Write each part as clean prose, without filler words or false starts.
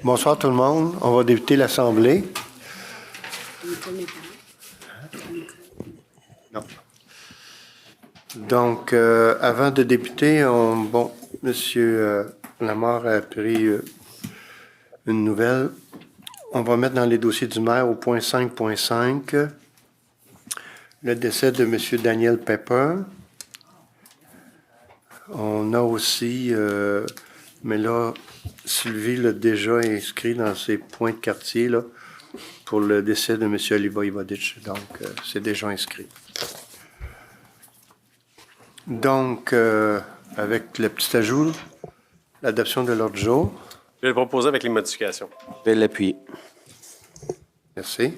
Bonsoir tout le monde. On va débuter l'Assemblée. Non. Donc, avant de débuter, M. Lamarre a pris une nouvelle. On va mettre dans les dossiers du maire au point 5.5 le décès de M. Daniel Pepper. On a aussi, mais là, Sylvie l'a déjà inscrit dans ses points de quartier là, pour le décès de M. Oliva Ivodic. Donc, c'est déjà inscrit. Donc, avec le petit ajout, l'adoption de l'ordre du jour. Je vais le proposer avec les modifications. Je vais l'appuyer. Merci.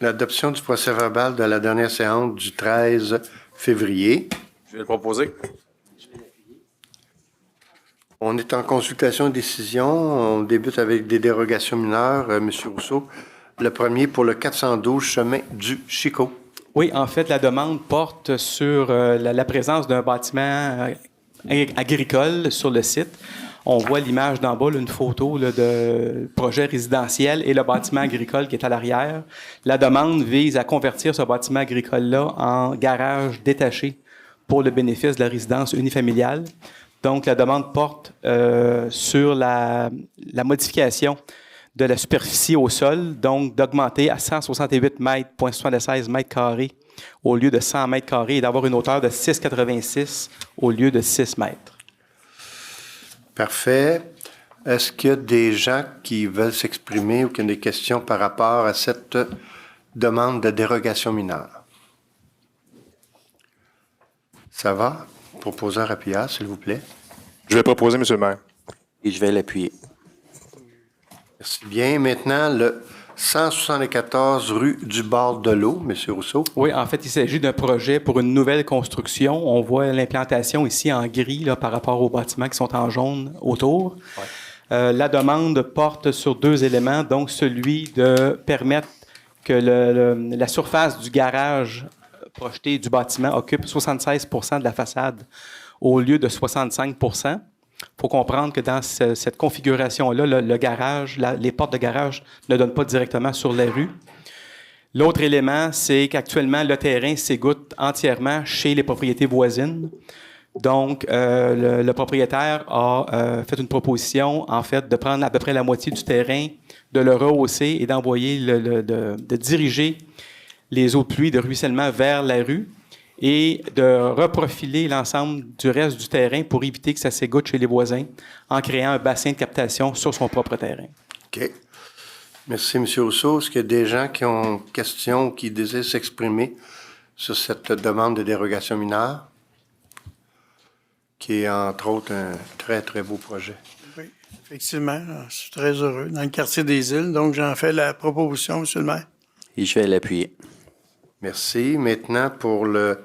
L'adoption du procès-verbal de la dernière séance du 13 février. Je vais le proposer. On est en consultation de décision. On débute avec des dérogations mineures. M. Rousseau, le premier pour le 412 chemin du Chicot. Oui, en fait, la demande porte sur la présence d'un bâtiment agricole sur le site. On voit l'image d'en bas, là, une photo là, de projet résidentiel et le bâtiment agricole qui est à l'arrière. La demande vise à convertir ce bâtiment agricole-là en garage détaché pour le bénéfice de la résidence unifamiliale. Donc, la demande porte sur la modification de la superficie au sol, donc d'augmenter à 168 mètres,76 mètres carrés au lieu de 100 mètres carrés et d'avoir une hauteur de 6,86 au lieu de 6 mètres. Parfait. Est-ce qu'il y a des gens qui veulent s'exprimer ou qui ont des questions par rapport à cette demande de dérogation mineure? Ça va? Proposeur Appiah, s'il vous plaît. Je vais proposer, M. le maire. Et je vais l'appuyer. Merci bien. Maintenant, le 174 rue du bord de l'eau, M. Rousseau. Oui, en fait, il s'agit d'un projet pour une nouvelle construction. On voit l'implantation ici en gris là, par rapport aux bâtiments qui sont en jaune autour. Ouais. La demande porte sur deux éléments, donc celui de permettre que la surface du garage projeté du bâtiment occupe 76 % de la façade au lieu de 65 %. Il faut comprendre que dans cette configuration-là, le garage, les portes de garage ne donnent pas directement sur la rue. L'autre élément, c'est qu'actuellement, le terrain s'égoutte entièrement chez les propriétés voisines. Donc, le propriétaire a fait une proposition, en fait, de prendre à peu près la moitié du terrain, de le rehausser et d'envoyer, de diriger les eaux de pluie de ruissellement vers la rue et de reprofiler l'ensemble du reste du terrain pour éviter que ça s'égoutte chez les voisins en créant un bassin de captation sur son propre terrain. OK. Merci, M. Rousseau. Est-ce qu'il y a des gens qui ont questions ou qui désirent s'exprimer sur cette demande de dérogation mineure, qui est, entre autres, un très, très beau projet? Oui, effectivement. Je suis très heureux. Dans le quartier des Îles, donc j'en fais la proposition, M. le maire. Et je vais l'appuyer. Merci. Maintenant, pour le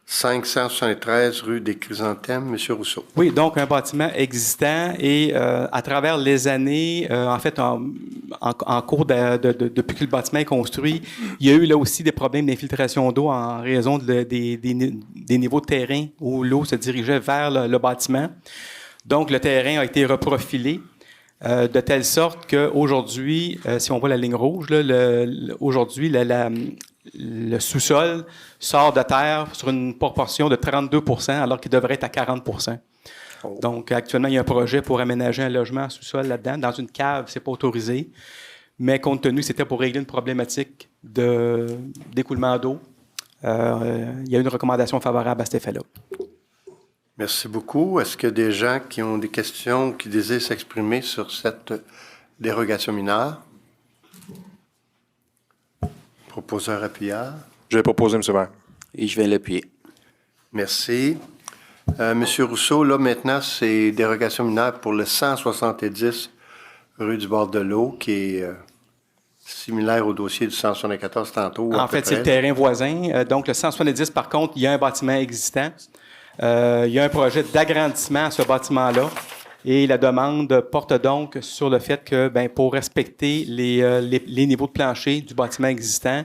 573 rue des Chrysanthèmes, M. Rousseau. Oui, donc un bâtiment existant et à travers les années, en fait, en cours depuis que le bâtiment est construit, il y a eu là aussi des problèmes d'infiltration d'eau en raison des niveaux de terrain où l'eau se dirigeait vers le bâtiment. Donc, le terrain a été reprofilé de telle sorte qu'aujourd'hui, si on voit la ligne rouge, là, aujourd'hui, le sous-sol sort de terre sur une proportion de 32 % alors qu'il devrait être à 40 %. Oh. Donc, actuellement, il y a un projet pour aménager un logement en sous-sol là-dedans. Dans une cave, c'est pas autorisé. Mais compte tenu que c'était pour régler une problématique d'écoulement d'eau, il y a une recommandation favorable à cet effet-là. Merci beaucoup. Est-ce qu'il y a des gens qui ont des questions ou qui désirent s'exprimer sur cette dérogation mineure? Proposeur Appiah. Je vais proposer, M. le maire. Et je vais l'appuyer. Merci. Monsieur Rousseau, là, maintenant, c'est dérogation mineure pour le 170 rue du bord de l'eau, qui est similaire au dossier du 174 tantôt. En fait, c'est le terrain voisin. Donc, le 170, par contre, il y a un bâtiment existant. Il y a un projet d'agrandissement à ce bâtiment-là. Et la demande porte donc sur le fait que, pour respecter les niveaux de plancher du bâtiment existant,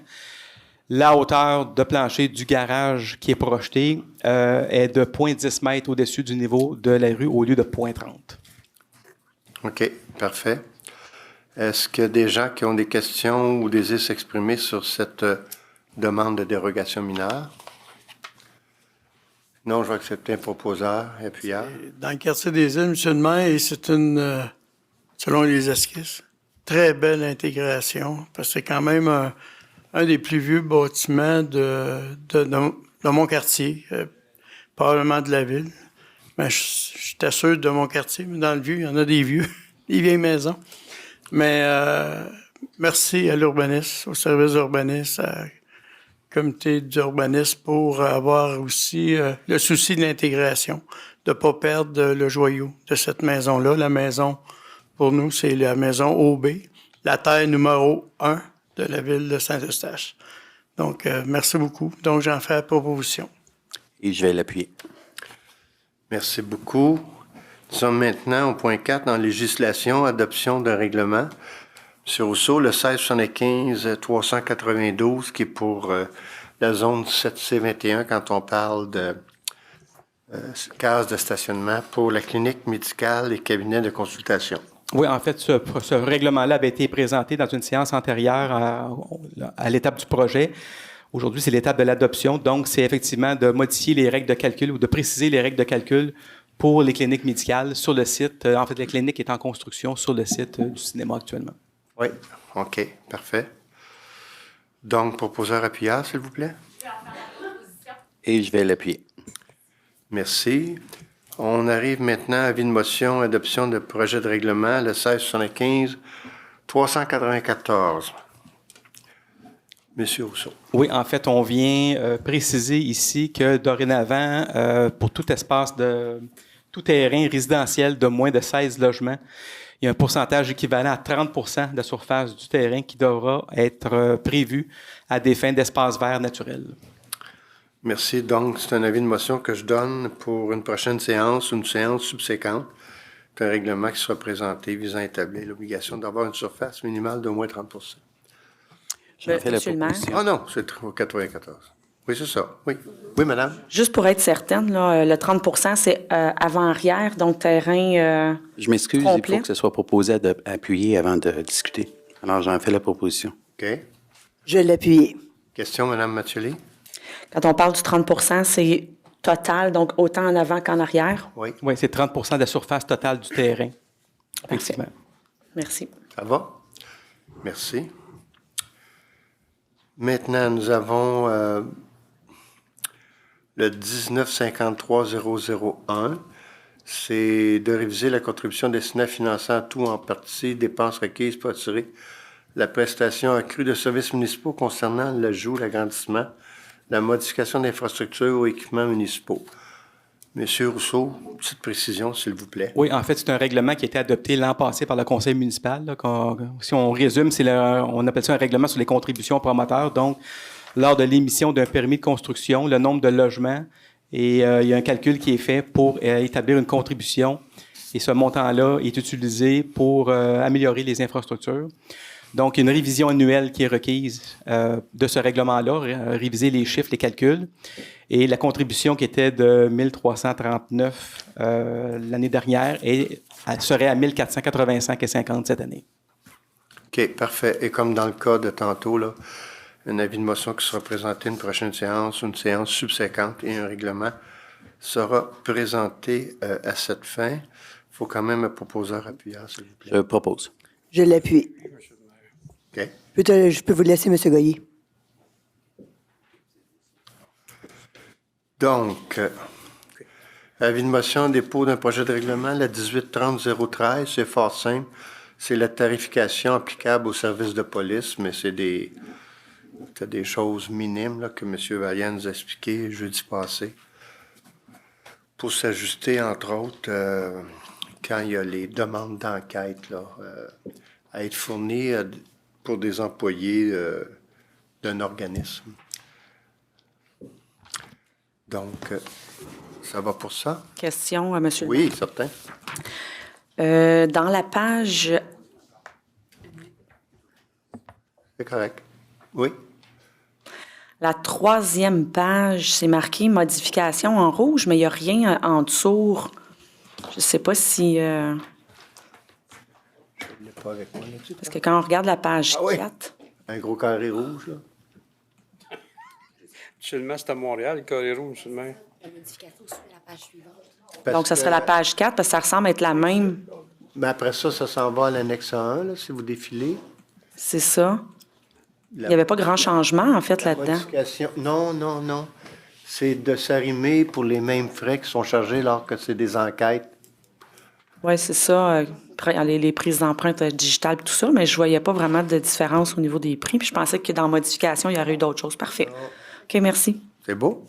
La hauteur de plancher du garage qui est projetée est de 0,10 mètres au-dessus du niveau de la rue au lieu de 0,30. OK, parfait. Est-ce qu'il y a des gens qui ont des questions ou désirent s'exprimer sur cette demande de dérogation mineure? Non, je vais accepter un proposeur, appuyeur. Dans le quartier des îles, M. le maire, et c'est une, selon les esquisses, très belle intégration, parce que c'est quand même un des plus vieux bâtiments de mon quartier, probablement de la ville. Mais je t'assure de mon quartier, mais dans le vieux, il y en a des vieux, des vieilles maisons. Mais merci à l'urbaniste, au service urbaniste, au comité d'urbanisme pour avoir aussi le souci de l'intégration, de ne pas perdre le joyau de cette maison-là. La maison, pour nous, c'est la maison OB, la terre numéro 1 de la ville de Saint-Eustache. Donc, merci beaucoup. Donc, j'en fais la proposition. Et je vais l'appuyer. Merci beaucoup. Nous sommes maintenant au point 4 en législation, adoption d'un règlement. M. Rousseau, le 1675-392, qui est pour la zone 7C21 quand on parle de case de stationnement pour la clinique médicale et cabinet de consultation. Oui, en fait, ce règlement-là avait été présenté dans une séance antérieure à l'étape du projet. Aujourd'hui, c'est l'étape de l'adoption. Donc, c'est effectivement de modifier les règles de calcul ou de préciser les règles de calcul pour les cliniques médicales sur le site. En fait, la clinique est en construction sur le site du cinéma actuellement. Oui, OK, parfait. Donc, proposeur appuyeur, s'il vous plaît. Et je vais l'appuyer. Merci. On arrive maintenant à avis de motion, adoption de projet de règlement, le 1675-394. Monsieur Rousseau. Oui, en fait, on vient préciser ici que dorénavant, pour tout espace tout terrain résidentiel de moins de 16 logements, il y a un pourcentage équivalent à 30 de la surface du terrain qui devra être prévu à des fins d'espace vert naturel. Merci. Donc, c'est un avis de motion que je donne pour une prochaine séance ou une séance subséquente. C'est un règlement qui sera présenté visant à établir l'obligation d'avoir une surface minimale d'au moins 30 J'en fais la Monsieur le maire. proposition. Ah non, c'est au 94. Oui, c'est ça. Oui. Oui, madame? Juste pour être certaine, là, le 30 c'est avant-arrière, donc terrain Je m'excuse, il complet. faut que ce soit proposé à appuyer avant de discuter. Alors, j'en fais la proposition. OK. Je l'appuie. Question, madame Mathioli? Quand on parle du 30 c'est total, donc autant en avant qu'en arrière. Oui. Oui, c'est 30 de la surface totale du terrain. Effectivement. Merci. Ça va? Merci. Maintenant, nous avons le 1953-001. C'est de réviser la contribution destinée à financer en tout ou en partie dépenses requises pour assurer la prestation accrue de services municipaux concernant l'ajout, l'agrandissement, la modification d'infrastructures ou équipements municipaux. Monsieur Rousseau, petite précision, s'il vous plaît. Oui, en fait, c'est un règlement qui a été adopté l'an passé par le conseil municipal. Là, si on résume, on appelle ça un règlement sur les contributions aux promoteurs. Donc, lors de l'émission d'un permis de construction, le nombre de logements, et il y a un calcul qui est fait pour établir une contribution. Et ce montant-là est utilisé pour améliorer les infrastructures. Donc, une révision annuelle qui est requise de ce règlement-là, réviser les chiffres, les calculs. Et la contribution qui était de 1339 l'année dernière serait à 1485,50 cette année. OK, parfait. Et comme dans le cas de tantôt, là, un avis de motion qui sera présenté une prochaine séance, une séance subséquente et un règlement sera présenté à cette fin. Il faut quand même un proposeur appuyeur, s'il vous plaît. Je propose. Je l'appuie. OK. Je peux vous laisser, M. Goyer. Donc, avis de motion, dépôt d'un projet de règlement, la 1830-013, c'est fort simple. C'est la tarification applicable aux services de police, mais c'est des choses minimes là, que M. Valliant nous a expliqué jeudi passé. Pour s'ajuster, entre autres, quand il y a les demandes d'enquête là, à être fournies pour des employés d'un organisme. Donc, ça va pour ça? Question, monsieur. Oui, certain. Dans la page, C'est correct. Oui. La 3e page, c'est marqué modification en rouge, mais il n'y a rien en dessous. Je ne sais pas si... Je ne l'ai pas avec moi là-dessus. parce que quand on regarde la page Ah oui. 4, Un gros carré rouge, là. Seulement, c'est à Montréal, le carré rouge, seulement. La modification sur la page suivante. Parce donc ça serait que- la page 4, parce que ça ressemble être la même. Mais après ça, ça s'en va à l'annexe 1, là, si vous défilez. C'est ça. La- Il n'y avait pas grand changement, en fait, la là-dedans. modification. Non, non, non. C'est de s'arrimer pour les mêmes frais qui sont chargés alors que c'est des enquêtes. Oui, c'est ça. Les prises d'empreintes digitales et tout ça, mais je voyais pas vraiment de différence au niveau des prix. Puis je pensais que dans modification, il y aurait eu d'autres choses. Parfait. OK, merci. C'est beau?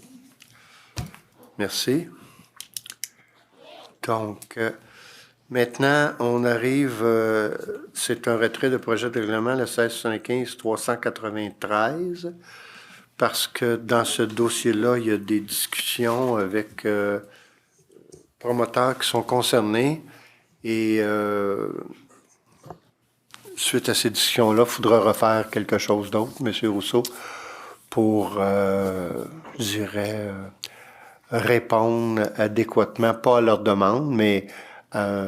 Merci. Donc, maintenant, on arrive, c'est un retrait de projet de règlement, le 1675-393, parce que dans ce dossier-là, il y a des discussions avec promoteurs qui sont concernés et suite à ces discussions-là, il faudra refaire quelque chose d'autre, M. Rousseau, pour, je dirais, répondre adéquatement, pas à leur demande, mais à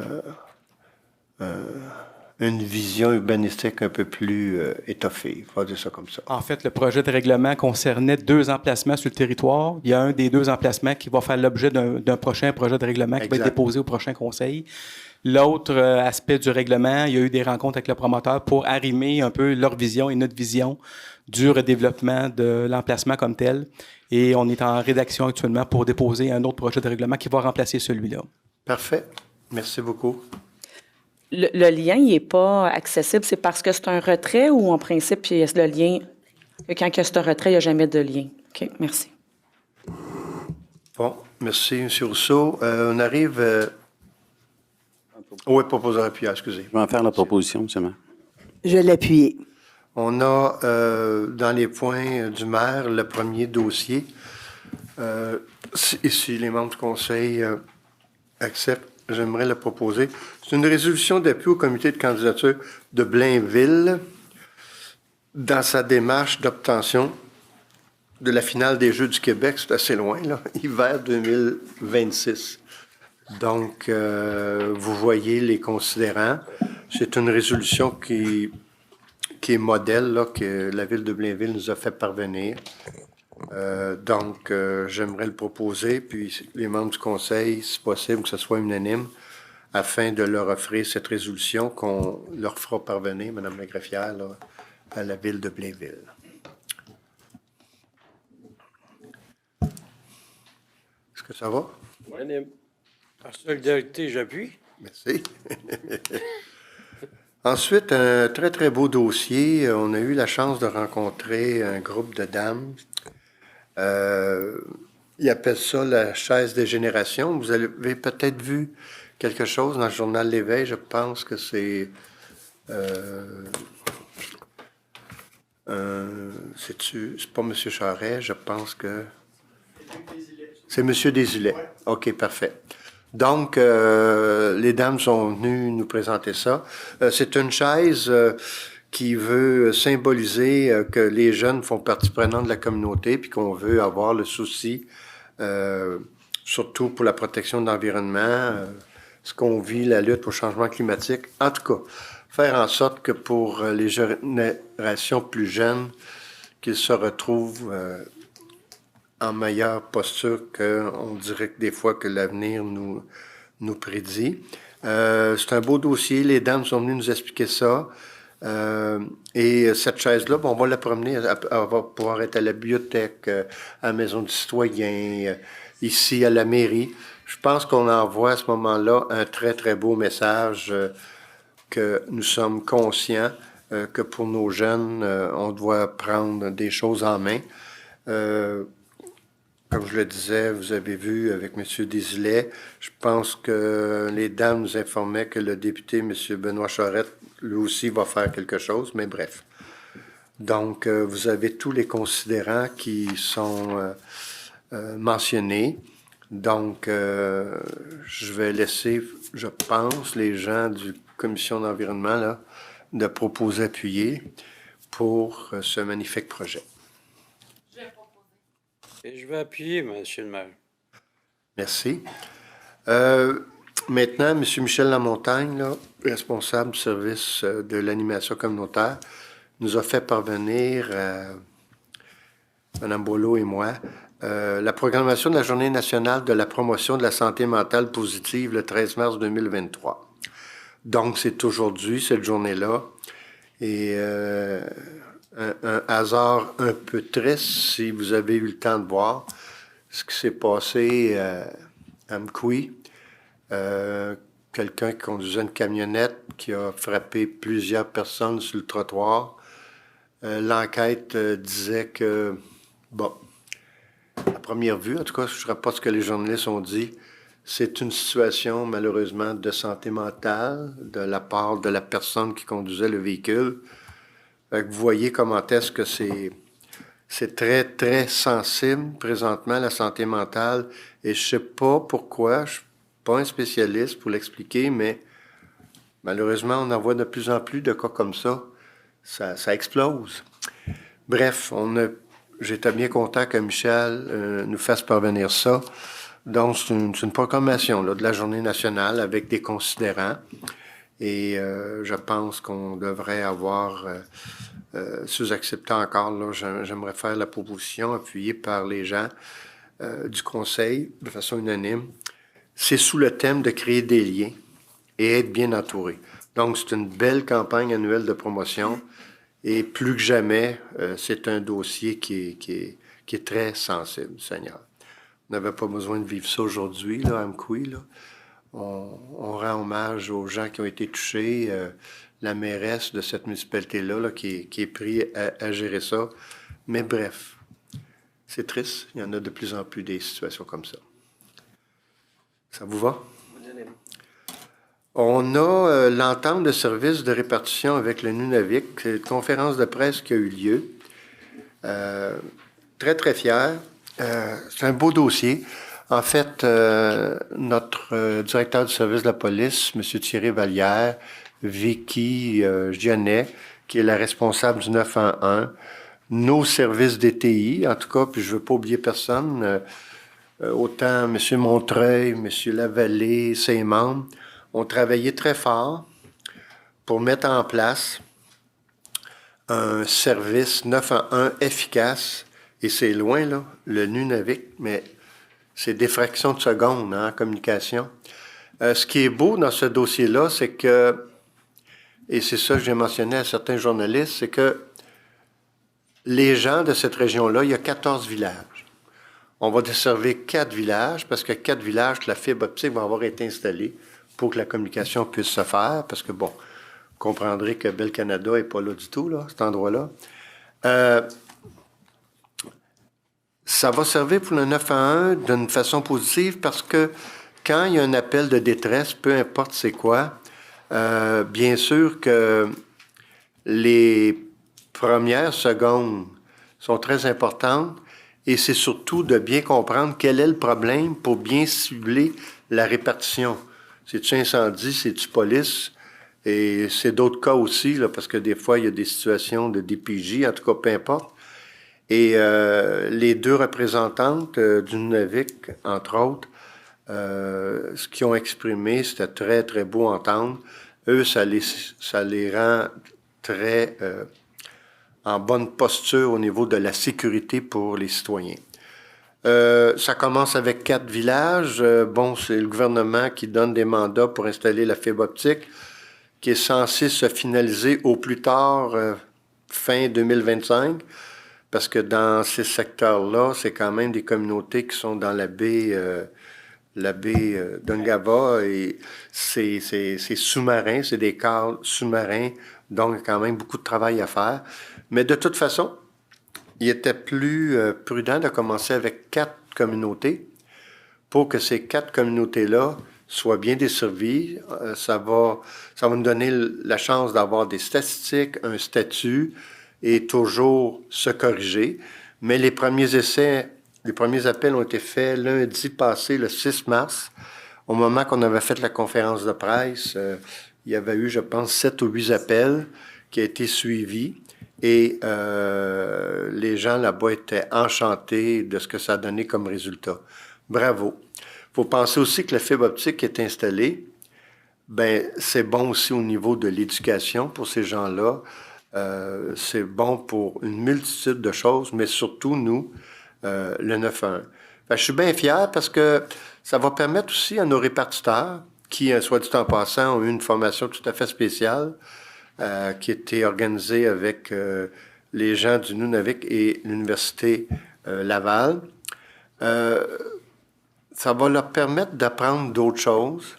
une vision urbanistique un peu plus étoffée. On va dire ça comme ça. En fait, le projet de règlement concernait 2 emplacements sur le territoire. Il y a un des 2 emplacements qui va faire l'objet d'un prochain projet de règlement qui va être Exact. déposé au prochain conseil. L'autre aspect du règlement, il y a eu des rencontres avec le promoteur pour arrimer un peu leur vision et notre vision du redéveloppement de l'emplacement comme tel. Et on est en rédaction actuellement pour déposer un autre projet de règlement qui va remplacer celui-là. Parfait. Merci beaucoup. Le lien, il n'est pas accessible. C'est parce que c'est un retrait ou en principe, il y a le lien. Quand il y a ce retrait, il n'y a jamais de lien. OK, merci. Bon, merci, M. Rousseau. On arrive... Oui, proposeur appuyé, excusez. Je vais en faire la proposition, M. le maire. Je l'appuie. On a dans les points du maire le premier dossier. Si les membres du conseil acceptent, j'aimerais le proposer. C'est une résolution d'appui au comité de candidature de Blainville dans sa démarche d'obtention de la finale des Jeux du Québec. C'est assez loin, là, hiver 2026. Donc, vous voyez les considérants. C'est une résolution qui est modèle, là, que la Ville de Blainville nous a fait parvenir. Donc, j'aimerais le proposer, puis les membres du conseil, si possible, que ce soit unanime, afin de leur offrir cette résolution qu'on leur fera parvenir, Mme la greffière, là, à la Ville de Blainville. Est-ce que ça va? Unanime. Par solidarité, j'appuie. Merci. Ensuite, un très, très beau dossier. On a eu la chance de rencontrer un groupe de dames. Ils appellent ça la chaise des générations. Vous avez peut-être vu quelque chose dans le journal L'Éveil. Je pense que c'est... c'est pas M. Charest, je pense que... C'est M. Desilets. OK, parfait. Donc, les dames sont venues nous présenter ça. C'est une chaise qui veut symboliser que les jeunes font partie prenante de la communauté puis qu'on veut avoir le souci, surtout pour la protection de l'environnement, ce qu'on vit, la lutte au changement climatique. En tout cas, faire en sorte que pour les générations plus jeunes, qu'ils se retrouvent en meilleure posture qu'on dirait que des fois que l'avenir nous prédit. C'est un beau dossier. Les dames sont venues nous expliquer ça. Et cette chaise-là, on va la promener. Elle va pouvoir être à la bibliothèque, à la Maison du citoyen, ici à la mairie. Je pense qu'on envoie à ce moment-là un très, très beau message que nous sommes conscients que pour nos jeunes, on doit prendre des choses en main. Comme je le disais, vous avez vu avec M. Desilets, je pense que les dames nous informaient que le député, M. Benoît Charette, lui aussi va faire quelque chose, mais bref. Donc, vous avez tous les considérants qui sont mentionnés. Donc, je vais laisser, je pense, les gens du commission d'environnement là, de proposer appuyer pour ce magnifique projet. Je vais Et je vais appuyer, Monsieur le maire. Merci. Maintenant, M. Michel Lamontagne, là, responsable du service de l'animation communautaire, nous a fait parvenir, Mme Boileau et moi, la programmation de la Journée nationale de la promotion de la santé mentale positive le 13 mars 2023. Donc, c'est aujourd'hui, cette journée-là. Et un hasard un peu triste, si vous avez eu le temps de voir ce qui s'est passé à Mkoui. Quelqu'un qui conduisait une camionnette qui a frappé plusieurs personnes sur le trottoir. L'enquête disait que, bon, à première vue, en tout cas, je rapporte ce que les journalistes ont dit, c'est une situation, malheureusement, de santé mentale de la part de la personne qui conduisait le véhicule. Fait que vous voyez comment est-ce que c'est très, très sensible présentement, la santé mentale. Et je sais pas pourquoi, je suis pas un spécialiste pour l'expliquer, mais malheureusement, on en voit de plus en plus de cas comme ça. Ça explose. Bref, j'étais bien content que Michel nous fasse parvenir ça. Donc, c'est une proclamation là, de la Journée nationale avec des considérants. Et je pense qu'on devrait avoir, si vous acceptez encore, là, j'aimerais faire la proposition appuyée par les gens du Conseil de façon unanime. C'est sous le thème de créer des liens et être bien entouré. Donc, c'est une belle campagne annuelle de promotion et plus que jamais, c'est un dossier qui est très sensible, Seigneur. On n'avait pas besoin de vivre ça aujourd'hui, là, à Mkoui, là. On rend hommage aux gens qui ont été touchés, la mairesse de cette municipalité-là là, qui est prise à gérer ça. Mais bref, c'est triste. Il y en a de plus en plus des situations comme ça. Ça vous va? On a l'entente de service de répartition avec le Nunavik. C'est une conférence de presse qui a eu lieu. Très, très fier. C'est un beau dossier. En fait, notre directeur du service de la police, M. Thierry Vallière, Vicky Gionnet, qui est la responsable du 911, nos services DTI, en tout cas, puis je ne veux pas oublier personne, autant M. Montreuil, M. Lavallée, ses membres, ont travaillé très fort pour mettre en place un service 911 efficace, et c'est loin, là, le Nunavik, mais c'est des fractions de secondes en communication. Ce qui est beau dans ce dossier-là, c'est que, et c'est ça que j'ai mentionné à certains journalistes, c'est que les gens de cette région-là, il y a 14 villages. On va desservir 4 villages, parce que 4 villages, la fibre optique va avoir été installée pour que la communication puisse se faire, parce que, bon, vous comprendrez que Bell Canada n'est pas là du tout, là, cet endroit-là. Ça va servir pour le 911 d'une façon positive parce que quand il y a un appel de détresse, peu importe c'est quoi, bien sûr que les premières secondes sont très importantes et c'est surtout de bien comprendre quel est le problème pour bien cibler la répartition. C'est-tu incendie, c'est-tu police? Et c'est d'autres cas aussi, là, parce que des fois, il y a des situations de DPJ, en tout cas, peu importe. Et les deux représentantes du Nunavik, entre autres, ce qu'ils ont exprimé, c'était très, très beau à entendre. Eux, ça les rend très en bonne posture au niveau de la sécurité pour les citoyens. Ça commence avec 4 villages. Bon, c'est le gouvernement qui donne des mandats pour installer la fibre optique, qui est censée se finaliser au plus tard fin 2025. Parce que dans ces secteurs-là, c'est quand même des communautés qui sont dans la baie d'Ungava et c'est sous-marin, c'est des câbles sous-marins, donc il y a quand même beaucoup de travail à faire. Mais de toute façon, il était plus prudent de commencer avec 4 communautés pour que ces 4 communautés-là soient bien desservies. Ça va nous donner la chance d'avoir des statistiques, un statut, et toujours se corriger. Mais les premiers essais, les premiers appels ont été faits lundi passé, le 6 mars. Au moment qu'on avait fait la conférence de presse, il y avait eu, je pense, 7 ou 8 appels qui ont été suivis. Et les gens là-bas étaient enchantés de ce que ça a donné comme résultat. Bravo. Il faut penser aussi que la fibre optique qui est installée, ben c'est bon aussi au niveau de l'éducation pour ces gens-là. C'est bon pour une multitude de choses, mais surtout nous, le 911. Je suis bien fier parce que ça va permettre aussi à nos répartiteurs, qui, soit dit en passant, ont eu une formation tout à fait spéciale, qui a été organisée avec les gens du Nunavik et l'Université Laval. Ça va leur permettre d'apprendre d'autres choses,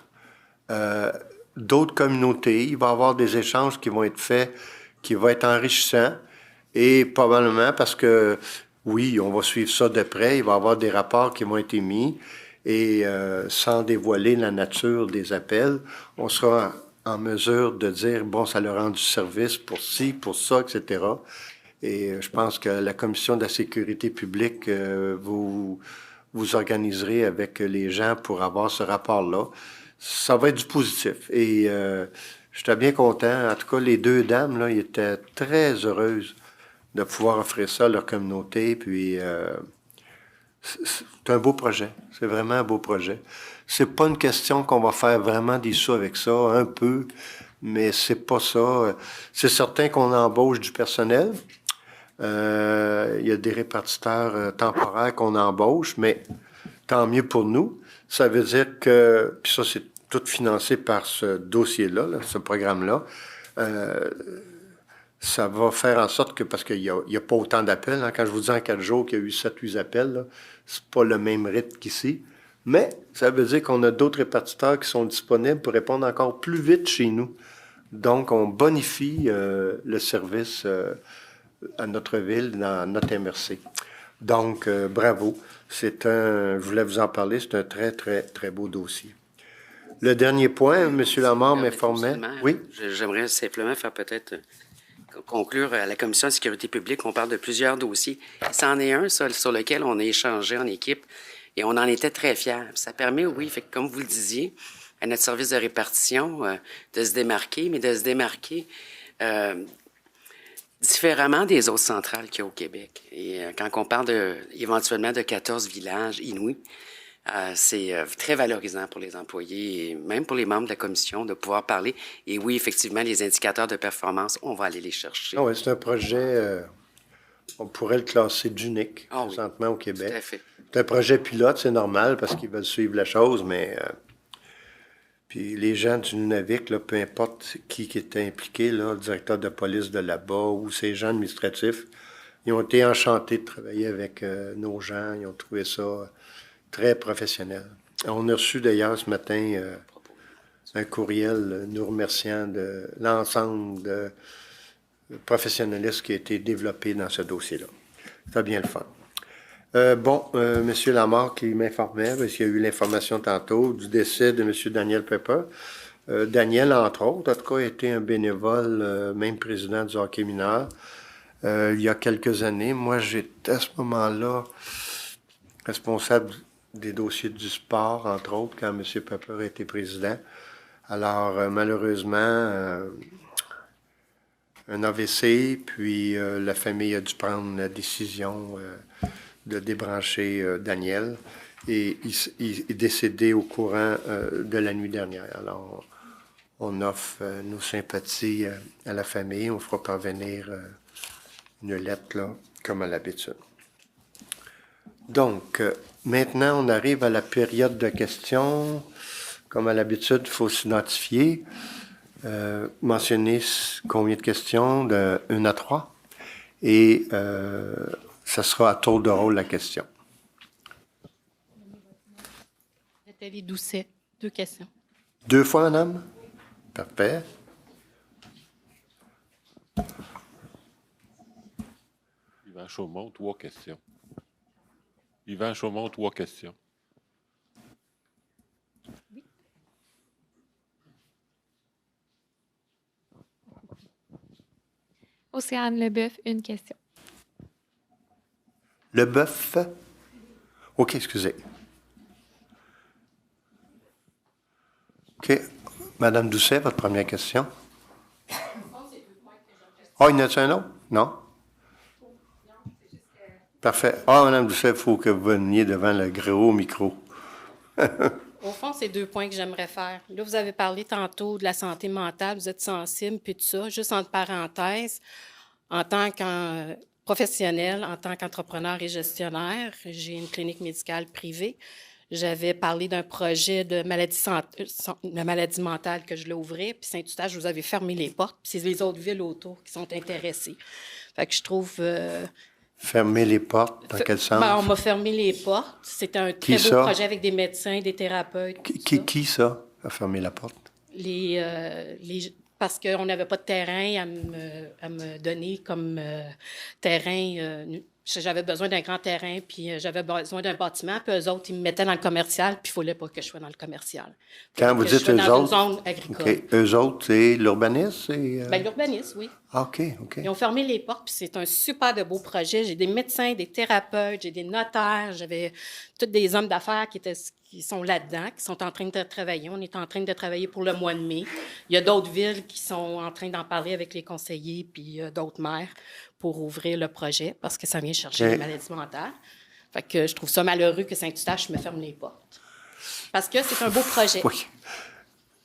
d'autres communautés. Il va y avoir des échanges qui vont être faits, qui vont être enrichissants. Et probablement parce que, oui, on va suivre ça de près. Il va y avoir des rapports qui vont être émis. Et sans dévoiler la nature des appels, on sera en mesure de dire, bon, ça leur rend du service pour ci, pour ça, etc. Et je pense que la Commission de la sécurité publique, vous organiserez avec les gens pour avoir ce rapport-là. Ça va être du positif. Et j'étais bien content. En tout cas, les deux dames, là, ils étaient très heureuses de pouvoir offrir ça à leur communauté. Puis, c'est un beau projet. C'est vraiment un beau projet. C'est pas une question qu'on va faire vraiment des sous avec ça, un peu, mais c'est pas ça. C'est certain qu'on embauche du personnel. Il y a des répartiteurs temporaires qu'on embauche, mais tant mieux pour nous. Ça veut dire que, puis ça, c'est tout financé par ce dossier-là, là, ce programme-là. Ça va faire en sorte que, parce qu'il n'y a pas autant d'appels, hein, quand je vous dis en 4 jours qu'il y a eu 7-8 appels, là, c'est pas le même rythme qu'ici. Mais ça veut dire qu'on a d'autres répartiteurs qui sont disponibles pour répondre encore plus vite chez nous. Donc, on bonifie le service à notre ville, dans notre MRC. Donc, bravo. Je voulais vous en parler, c'est un très, très, très beau dossier. Le dernier point, M. Lamar m'informait. Oui? J'aimerais simplement faire peut-être conclure à la Commission de sécurité publique. On parle de plusieurs dossiers. C'en est un, ça, sur lequel on a échangé en équipe et on en était très fiers. Ça permet, oui, fait, comme vous le disiez, à notre service de répartition de se démarquer, mais de se démarquer différemment des autres centrales qu'il y a au Québec. Et quand on parle éventuellement de 14 villages inouïs, c'est très valorisant pour les employés et même pour les membres de la commission de pouvoir parler. Et oui, effectivement, les indicateurs de performance, on va aller les chercher. Ah oui, c'est un projet, on pourrait le classer d'unique présentement au Québec. Tout à fait. C'est un projet pilote, c'est normal parce qu'ils veulent suivre la chose, mais puis les gens du Nunavik, là, peu importe qui était impliqué, là, le directeur de police de là-bas ou ces gens administratifs, ils ont été enchantés de travailler avec nos gens, ils ont trouvé ça très professionnel. On a reçu d'ailleurs ce matin un courriel nous remerciant de l'ensemble de professionnalisme qui a été développé dans ce dossier-là. C'était bien le fun. M. Lamar qui m'informait, parce qu'il y a eu l'information tantôt, du décès de M. Daniel Pepper. Daniel, entre autres, en tout cas, a été un bénévole, même président du hockey mineur. Il y a quelques années, moi, j'étais à ce moment-là responsable des dossiers du sport, entre autres, quand M. Pepper a été président. Alors, malheureusement, un AVC, puis la famille a dû prendre la décision de débrancher Daniel. Et il est décédé au courant de la nuit dernière. Alors, on offre nos sympathies à la famille. On fera parvenir une lettre, là, comme à l'habitude. Donc, maintenant, on arrive à la période de questions. Comme à l'habitude, il faut s'identifier. Mentionner combien de questions, de 1 à 3. Et ça sera à tour de rôle la question. Nathalie Doucet, 2 questions. 2 fois, madame? Parfait. Yvan Chaumont, 3 questions. Yvan Chaumont, 3 questions. Oui. Océane Leboeuf, 1 question. Leboeuf? OK, excusez. OK. Madame Doucet, votre première question. Ah, il y en a un autre? Non? Parfait. Ah, Mme Doucet, il faut que vous veniez devant le gros micro. Au fond, c'est 2 points que j'aimerais faire. Là, vous avez parlé tantôt de la santé mentale, vous êtes sensible, puis tout ça. Juste entre parenthèses, en tant que professionnel, en tant qu'entrepreneur et gestionnaire, j'ai une clinique médicale privée. J'avais parlé d'un projet de maladie mentale que je voulais ouvrir, puis Saint-Eustache, vous avez fermé les portes, puis c'est les autres villes autour qui sont intéressées. Fait que je trouve... Fermer les portes, dans quel sens? On m'a fermé les portes. C'était un très beau projet avec des médecins, des thérapeutes. Qui ça, a fermé la porte? Parce qu'on n'avait pas de terrain à me donner comme terrain. J'avais besoin d'un grand terrain, puis j'avais besoin d'un bâtiment, puis eux autres, ils me mettaient dans le commercial, puis il ne fallait pas que je sois dans le commercial. Quand vous dites eux autres, dans une zone agricole. OK. Eux autres, c'est l'urbanisme? Bien, l'urbanisme, oui. Ah, OK. Ils ont fermé les portes, puis c'est un super de beau projet. J'ai des médecins, des thérapeutes, j'ai des notaires, j'avais tous des hommes d'affaires qui sont là-dedans, qui sont en train de travailler. On est en train de travailler pour le mois de mai. Il y a d'autres villes qui sont en train d'en parler avec les conseillers puis d'autres maires pour ouvrir le projet parce que ça vient chercher les maladies mentales. Fait que je trouve ça malheureux que Saint-Eustache me ferme les portes. Parce que c'est un beau projet. Oui.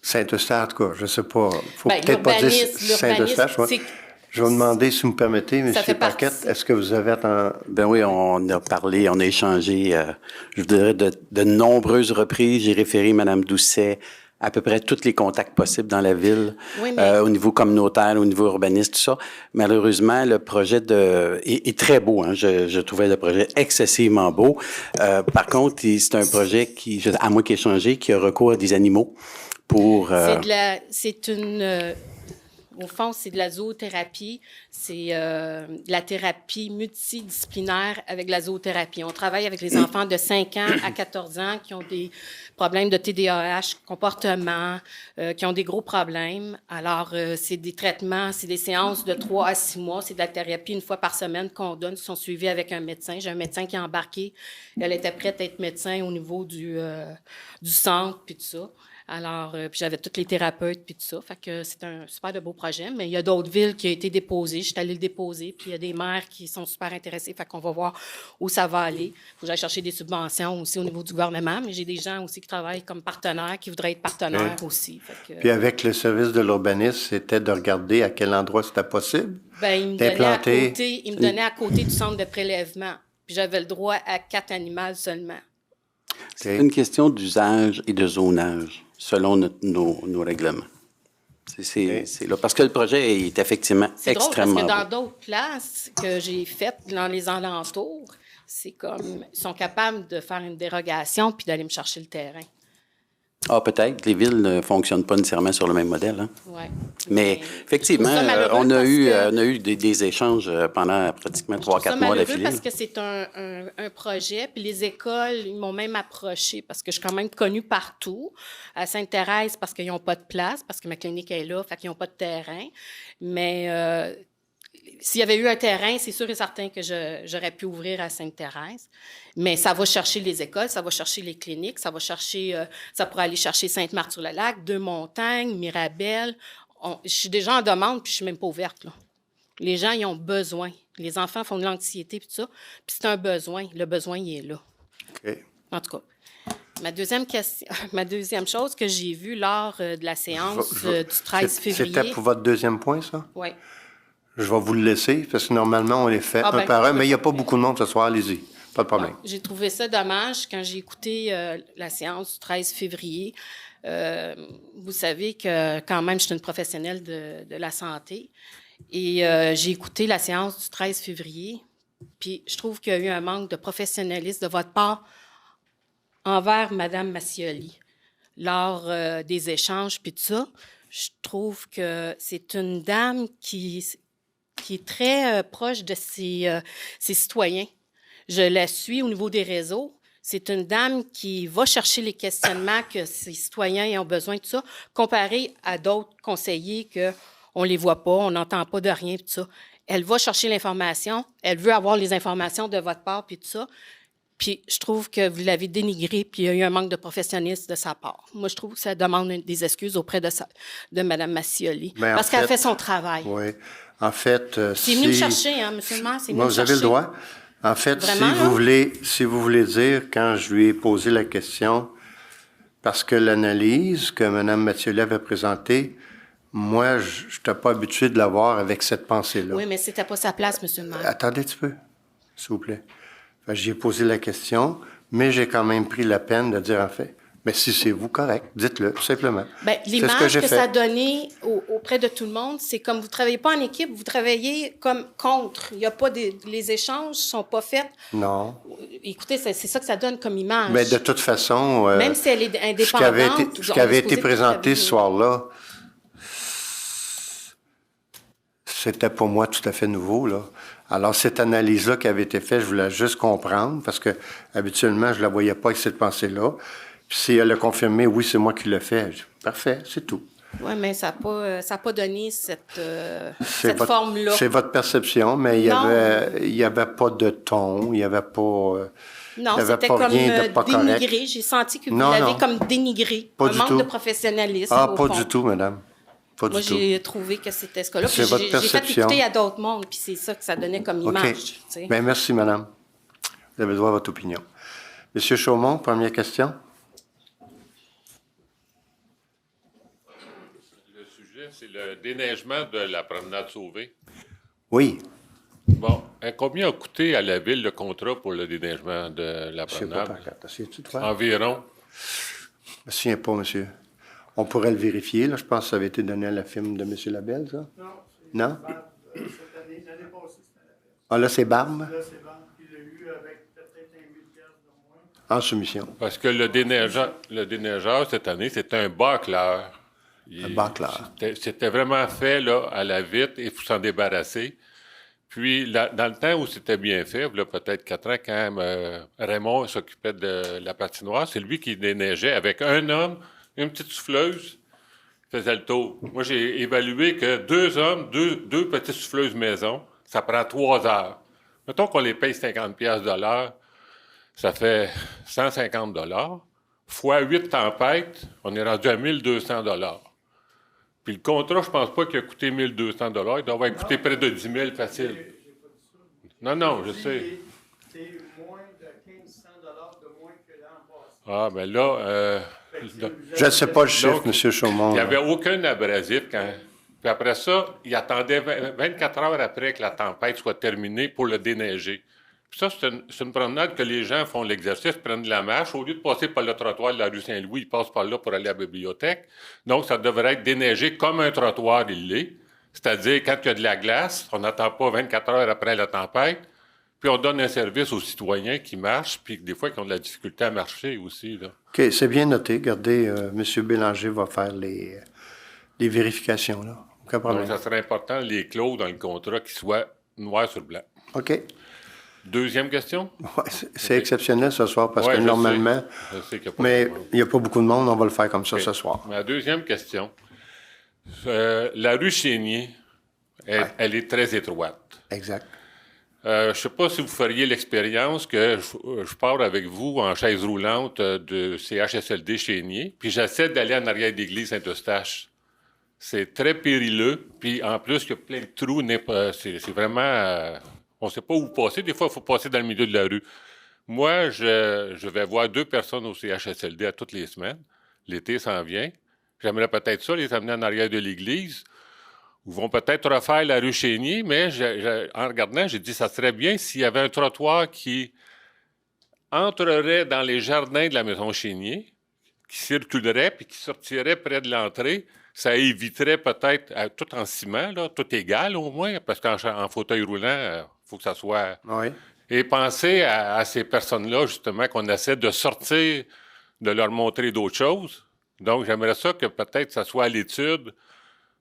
Saint-Eustache, en tout cas, je ne sais pas. Il ne faut peut-être pas dire Saint-Eustache. Je vais vous demander, si vous me permettez, M. Paquette, est-ce que vous avez entendu... Ben oui, on a parlé, on a échangé, je dirais, de nombreuses reprises. J'ai référé Mme Doucet à peu près tous les contacts possibles dans la ville, au niveau communautaire, au niveau urbaniste, tout ça. Malheureusement, le projet est très beau. Hein. Je trouvais le projet excessivement beau. Par contre, c'est un projet qui, à moi qui ai changé, qui a recours à des animaux pour... Au fond, c'est de la zoothérapie. C'est de la thérapie multidisciplinaire avec la zoothérapie. On travaille avec les enfants de 5 ans à 14 ans qui ont des problèmes de TDAH, comportement, qui ont des gros problèmes. Alors, c'est des traitements, c'est des séances de 3 à 6 mois. C'est de la thérapie 1 fois par semaine qu'on donne, qui sont suivis avec un médecin. J'ai un médecin qui est embarqué. Elle était prête à être médecin au niveau du centre, puis tout ça. Alors, puis j'avais tous les thérapeutes puis tout ça. Fait que c'est un super de beau projet. Mais il y a d'autres villes qui ont été déposées. Je suis allée le déposer. Puis il y a des maires qui sont super intéressés. Fait qu'on va voir où ça va aller. Il faut que j'aille chercher des subventions aussi au niveau du gouvernement. Mais j'ai des gens aussi qui travaillent comme partenaires, qui voudraient être partenaires aussi. Fait que, puis avec le service de l'urbanisme, c'était de regarder à quel endroit c'était possible il me donnait à côté du centre de prélèvement. Puis j'avais le droit à 4 animaux seulement. C'est une question d'usage et de zonage, selon nos règlements. C'est là. Parce que le projet est effectivement extrêmement drôle parce que beau. dans d'autres places que j'ai faites dans les alentours, c'est comme ils sont capables de faire une dérogation puis d'aller me chercher le terrain. Ah, peut-être. Les villes ne fonctionnent pas nécessairement sur le même modèle. Hein? Ouais. Mais effectivement, on a eu des échanges pendant pratiquement 3-4 mois d'affilée. Parce que c'est un projet, puis les écoles, ils m'ont même approché parce que je suis quand même connue partout. À Sainte-Thérèse, parce qu'ils n'ont pas de place, parce que ma clinique est là, fait qu'ils n'ont pas de terrain. Mais s'il y avait eu un terrain, c'est sûr et certain que j'aurais pu ouvrir à Sainte-Thérèse. Mais ça va chercher les écoles, ça va chercher les cliniques, ça pourrait aller chercher Sainte-Marthe-sur-le-Lac, Deux-Montagnes, Mirabel. Je suis déjà en demande, puis je suis même pas ouverte, là. Les gens, ils ont besoin. Les enfants font de l'anxiété, puis tout ça. Puis c'est un besoin. Le besoin, il est là. OK. En tout cas. Ma deuxième chose que j'ai vue lors de la séance du 13 février... C'était pour votre deuxième point, ça? Oui. Je vais vous le laisser, parce que normalement, on les fait un par un, mais il n'y a pas beaucoup de monde ce soir, allez-y. Pas de problème. J'ai trouvé ça dommage quand j'ai écouté la séance du 13 février. Vous savez que quand même, je suis une professionnelle de la santé. Et j'ai écouté la séance du 13 février. Puis je trouve qu'il y a eu un manque de professionnalisme de votre part envers Mme Massioli lors des échanges, puis tout ça. Je trouve que c'est une dame qui est très proche de ses citoyens. Je la suis au niveau des réseaux. C'est une dame qui va chercher les questionnements que ses citoyens ont besoin de ça, comparé à d'autres conseillers qu'on ne les voit pas, on n'entend pas de rien, tout ça. Elle va chercher l'information, elle veut avoir les informations de votre part, puis tout ça. Puis je trouve que vous l'avez dénigré, puis il y a eu un manque de professionnalisme de sa part. Moi, je trouve que ça demande des excuses auprès de Mme Massioli, Ben, parce qu'elle fait son travail. Oui. En fait, C'est venu me chercher, hein, M. le maire, c'est venu Bon, me vous chercher. avez le droit. En fait, Vraiment, si vous voulez dire, quand je lui ai posé la question, parce que l'analyse que Mme Mathioli avait présentée, moi, je n'étais pas habitué de l'avoir avec cette pensée-là. Oui, mais c'était pas sa place, M. le maire. Attendez un petit peu, s'il vous plaît. J'ai posé la question, mais j'ai quand même pris la peine de dire en fait, mais si c'est vous, correct, dites-le, tout simplement. Bien, C'est l'image ce que j'ai que fait. ça a donné auprès de tout le monde, c'est comme vous ne travaillez pas en équipe, vous travaillez comme contre. Il y a pas les échanges ne sont pas faits. Non. Écoutez, c'est ça que ça donne comme image. Mais de toute façon, même si elle est indépendante. ce qui avait été présenté ce soir-là, c'était pour moi tout à fait nouveau, là. Alors, cette analyse-là qui avait été faite, je voulais juste comprendre, parce que habituellement, je ne la voyais pas avec cette pensée-là. Puis si elle a confirmé, oui, c'est moi qui l'ai fait, parfait, c'est tout. Oui, mais ça n'a pas donné cette forme-là. C'est votre perception, mais il y avait pas de ton, il n'y avait pas... non, il y avait c'était pas comme rien de pas dénigré. correct. J'ai senti que vous Non, l'avez non. comme dénigré. Pas un du manque tout. de professionnalisme. Ah, au pas fond. du tout, madame. Pas Moi, du tout. j'ai trouvé que c'était ce cas-là. C'est Puis votre j'ai fait perception. écouter à d'autres mondes, puis c'est ça que ça donnait comme image. tu sais. Bien, merci, madame. Vous avez le droit à votre opinion. Monsieur Chaumont, première question. Le sujet, c'est le déneigement de la promenade Sauvé. Oui. Bon, combien a coûté à la ville le contrat pour le déneigement de la Je ne sais pas promenade? par carte. Essayez-tu de faire? Environ. Je ne me souviens pas, monsieur. On pourrait le vérifier, là. Je pense que ça avait été donné à la firme de M. Labelle, ça? Non? Cette année, l'année passée, c'était la baisse. Ah, là, c'est Barbe? Là, c'est bon. Il l'a eu avec peut-être 1 000 $ de moins. En soumission. Parce que le déneigeur cette année, c'était un bâcleur. Un bâcleur. C'était vraiment fait là, à la vite et il faut s'en débarrasser. Puis, dans le temps où c'était bien fait, là, peut-être 4 ans, quand Raymond s'occupait de la patinoire, c'est lui qui déneigeait avec un homme, une petite souffleuse, faisait le tour. Moi, j'ai évalué que 2 hommes, deux petites souffleuses maison, ça prend 3 heures. Mettons qu'on les paye 50$ de l'heure, ça fait 150$. Fois 8 tempêtes, on est rendu à 1200$. Puis le contrat, je pense pas qu'il a coûté 1200$. Il doit avoir coûté près de 10 000$ facile. Non, je sais. C'est moins de 1 500$ de moins que l'an passé. Ah, ben là... Je ne sais pas le chiffre, Donc, M. Chaumont. il n'y là. avait aucun abrasif. Puis après ça, il attendait 24 heures après que la tempête soit terminée pour le déneiger. Puis ça, c'est une promenade que les gens font l'exercice, prennent de la marche. Au lieu de passer par le trottoir de la rue Saint-Louis, ils passent par là pour aller à la bibliothèque. Donc, ça devrait être déneigé comme un trottoir, il l'est. C'est-à-dire, quand il y a de la glace, on n'attend pas 24 heures après la tempête, puis on donne un service aux citoyens qui marchent, puis des fois, qui ont de la difficulté à marcher aussi, là. OK, c'est bien noté. Regardez, M. Bélanger va faire les vérifications, là. Aucun problème. Donc, ça serait important, les clauses dans le contrat, qui soient noir sur blanc. OK. Deuxième question? Ouais, c'est exceptionnel ce soir parce Ouais, que je normalement... sais. Je sais qu'il y a pas Mais de monde. il n'y a pas beaucoup de monde, on va le faire comme ça OK. ce soir. Ma deuxième question. La rue Chénier, elle est très étroite. Exact. Je ne sais pas si vous feriez l'expérience que je pars avec vous en chaise roulante de CHSLD Chénier, puis j'essaie d'aller en arrière d'église Saint-Eustache. C'est très périlleux, puis en plus, il y a plein de trous. C'est vraiment... on ne sait pas où passer. Des fois, il faut passer dans le milieu de la rue. Moi, je vais voir 2 personnes au CHSLD à toutes les semaines. L'été s'en vient. J'aimerais peut-être ça, les amener en arrière de l'église. Ils vont peut-être refaire la rue Chénier, mais en regardant, j'ai dit ça serait bien s'il y avait un trottoir qui entrerait dans les jardins de la maison Chénier, qui circulerait puis qui sortirait près de l'entrée. Ça éviterait peut-être, tout en ciment, là, tout égal au moins, parce qu'en fauteuil roulant, il faut que ça soit... Oui. Et penser à ces personnes-là, justement, qu'on essaie de sortir, de leur montrer d'autres choses. Donc, j'aimerais ça que peut-être ça soit à l'étude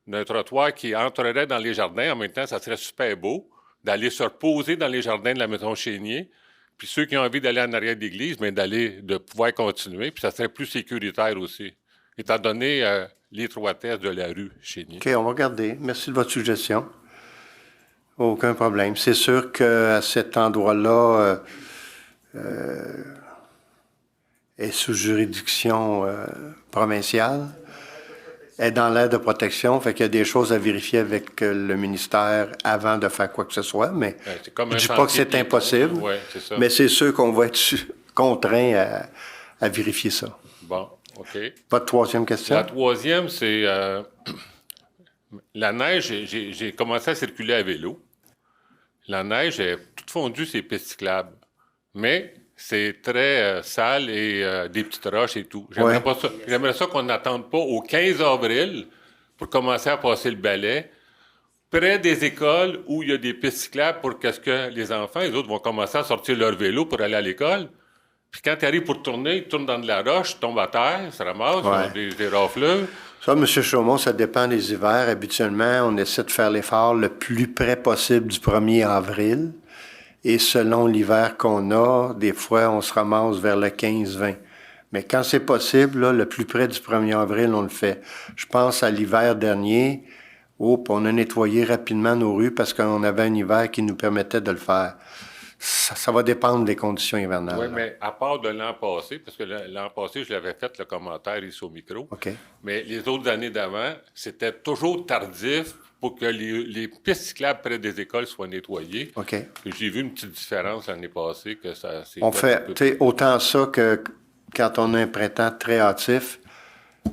d'un trottoir qui entrerait dans les jardins. En même temps, ça serait super beau d'aller se reposer dans les jardins de la maison Chénier. Puis ceux qui ont envie d'aller en arrière d'église, bien, de pouvoir continuer. Puis ça serait plus sécuritaire aussi, étant donné l'étroitesse de la rue Chénier. OK, on va regarder. Merci de votre suggestion. Aucun problème. C'est sûr qu'à cet endroit-là, est sous juridiction provinciale, est dans l'aire de protection, fait qu'il y a des choses à vérifier avec le ministère avant de faire quoi que ce soit, mais C'est comme je un dis pas que chantier c'est impossible, Ouais, c'est ça. mais c'est sûr qu'on va être contraint à vérifier ça. Bon, OK. Pas de troisième question? La troisième, c'est la neige. J'ai commencé à circuler à vélo. La neige est toute fondue, c'est pistes cyclables. Mais c'est très sale et des petites roches et tout. J'aimerais ça qu'on n'attende pas au 15 avril pour commencer à passer le balai près des écoles où il y a des pistes cyclables pour que les enfants, les autres, vont commencer à sortir leur vélo pour aller à l'école. Puis quand tu arrives pour tourner, ils tournent dans de la roche, tombent à terre, se ramassent, des rafleurs. Ça, M. Chaumont, ça dépend des hivers. Habituellement, on essaie de faire l'effort le plus près possible du 1er avril. Et selon l'hiver qu'on a, des fois, on se ramasse vers le 15-20. Mais quand c'est possible, là, le plus près du 1er avril, on le fait. Je pense à l'hiver dernier, on a nettoyé rapidement nos rues parce qu'on avait un hiver qui nous permettait de le faire. Ça va dépendre des conditions hivernales. Oui, mais à part de l'an passé, parce que l'an passé, je l'avais fait le commentaire ici au micro, mais les autres années d'avant, c'était toujours tardif pour que les pistes cyclables près des écoles soient nettoyées. Puis j'ai vu une petite différence l'année passée que ça s'est on fait autant ça que quand on a un printemps très hâtif,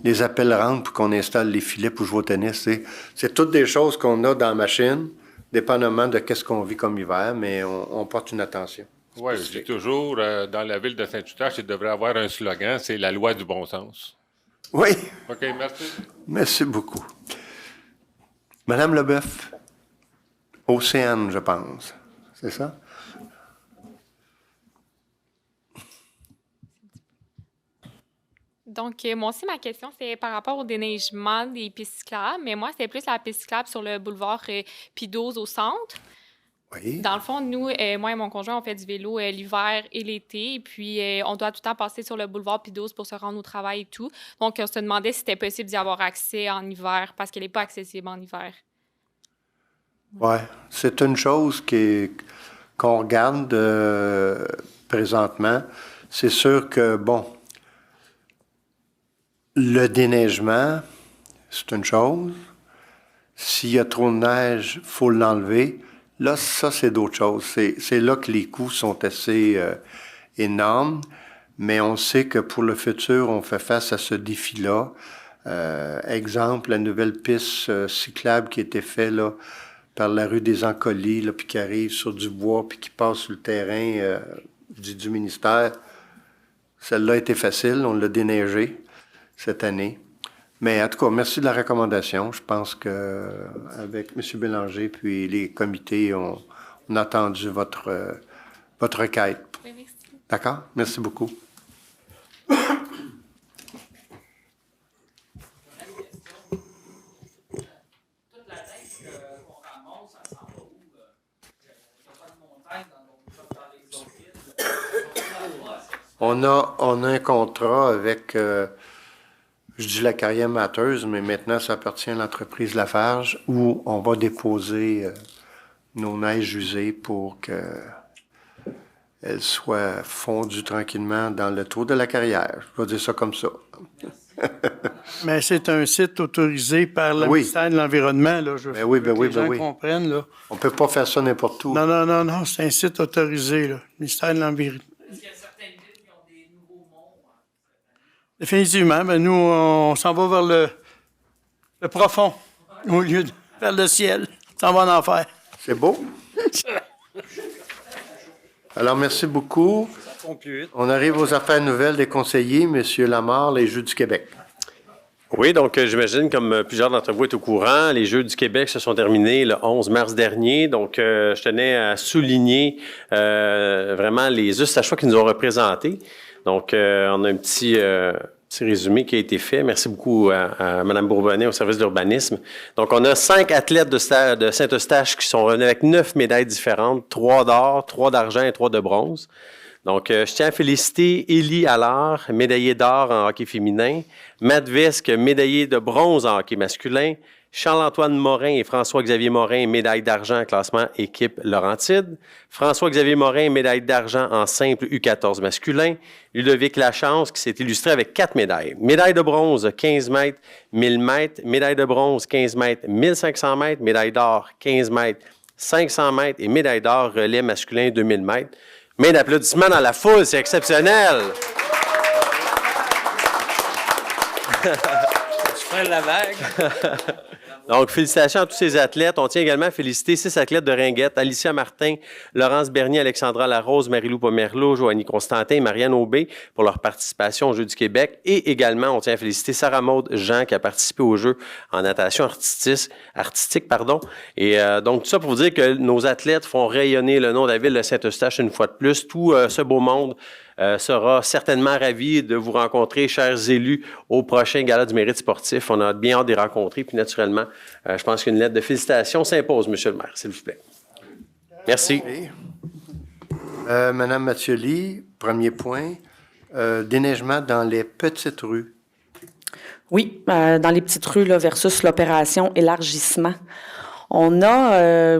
les appels rentrent pour qu'on installe les filets pour jouer au tennis. C'est toutes des choses qu'on a dans la machine, dépendamment de qu'est-ce qu'on vit comme hiver, mais on porte une attention. Oui, je dis toujours, dans la ville de Saint-Eustache, il devrait avoir un slogan, c'est la loi du bon sens. Oui. OK, merci. Merci beaucoup. Madame Leboeuf, Océane, je pense. C'est ça? Donc, moi aussi, ma question, c'est par rapport au déneigement des pistes cyclables, mais moi, c'était plus la piste cyclable sur le boulevard Pie-12 au centre. Oui. Dans le fond, nous, moi et mon conjoint, on fait du vélo l'hiver et l'été, et puis on doit tout le temps passer sur le boulevard Pie-12 pour se rendre au travail et tout. Donc, on se demandait si c'était possible d'y avoir accès en hiver, parce qu'elle n'est pas accessible en hiver. Oui, c'est une chose qu'on regarde présentement. C'est sûr que, bon, le déneigement, c'est une chose. S'il y a trop de neige, il faut l'enlever. Là, ça, c'est d'autres choses. C'est là que les coûts sont assez énormes, mais on sait que pour le futur, on fait face à ce défi-là. Exemple, la nouvelle piste cyclable qui a été faite là, par la rue des Encolis, là, puis qui arrive sur du bois, puis qui passe sur le terrain du ministère. Celle-là a été facile, on l'a déneigée cette année. Mais en tout cas, merci de la recommandation. Je pense qu'avec M. Bélanger puis les comités, on a entendu votre requête. Oui, merci. D'accord? Merci beaucoup. On a un contrat avec, je dis la carrière Matters, mais maintenant ça appartient à l'entreprise Lafarge, où on va déposer nos neiges usées pour qu'elles soient fondues tranquillement dans le trou de la carrière. Je vais dire ça comme ça. Mais c'est un site autorisé par le ministère de l'Environnement. Là. Je veux que les gens comprennent. Là. On ne peut pas faire ça n'importe où. Non, c'est un site autorisé, là, le ministère de l'Environnement. Est-ce qu'il y a certaines villes qui ont des nouveaux monts? Définitivement. Ben, nous, on s'en va vers le profond au lieu de vers le ciel. On s'en va en enfer. C'est beau. Alors, merci beaucoup. On arrive aux affaires nouvelles des conseillers. M. Lamarre, les Jeux du Québec. Oui, donc j'imagine, comme plusieurs d'entre vous êtes au courant, les Jeux du Québec se sont terminés le 11 mars dernier. Donc, je tenais à souligner vraiment les Ustachois qui nous ont représentés. Donc, on a un petit résumé qui a été fait. Merci beaucoup à Mme Bourbonnais au service d'urbanisme. Donc, on a 5 athlètes de Saint-Eustache qui sont revenus avec 9 médailles différentes, 3 d'or, 3 d'argent et 3 de bronze. Donc, je tiens à féliciter Élie Allard, médaillé d'or en hockey féminin, Matt Vesque, médaillé de bronze en hockey masculin, Charles-Antoine Morin et François-Xavier Morin, médaille d'argent, classement équipe Laurentide. François-Xavier Morin, médaille d'argent en simple U14 masculin. Ludovic Lachance, qui s'est illustré avec 4 médailles. Médaille de bronze, 15 mètres, 1000 mètres. Médaille de bronze, 15 mètres, 1500 mètres. Médaille d'or, 15 mètres, 500 mètres. Et médaille d'or, relais masculin, 2000 mètres. Main d'applaudissements dans la foule, c'est exceptionnel! Tu prends la vague. Donc, félicitations à tous ces athlètes. On tient également à féliciter 6 athlètes de Ringuette, Alicia Martin, Laurence Bernier, Alexandra Larose, Marie-Lou Pomerleau, Joanie Constantin et Marianne Aubé pour leur participation aux Jeux du Québec. Et également, on tient à féliciter Sarah Maude Jean qui a participé aux Jeux en natation artistique. Et donc, tout ça pour vous dire que nos athlètes font rayonner le nom de la ville de Saint-Eustache une fois de plus. Tout ce beau monde sera certainement ravi de vous rencontrer, chers élus, au prochain Gala du mérite sportif. On a bien hâte de les rencontrer. Puis naturellement, je pense qu'une lettre de félicitations s'impose, Monsieur le maire, s'il vous plaît. Merci. Madame Mathioli, premier point, déneigement dans les petites rues. Oui, dans les petites rues là, versus l'opération élargissement. On a,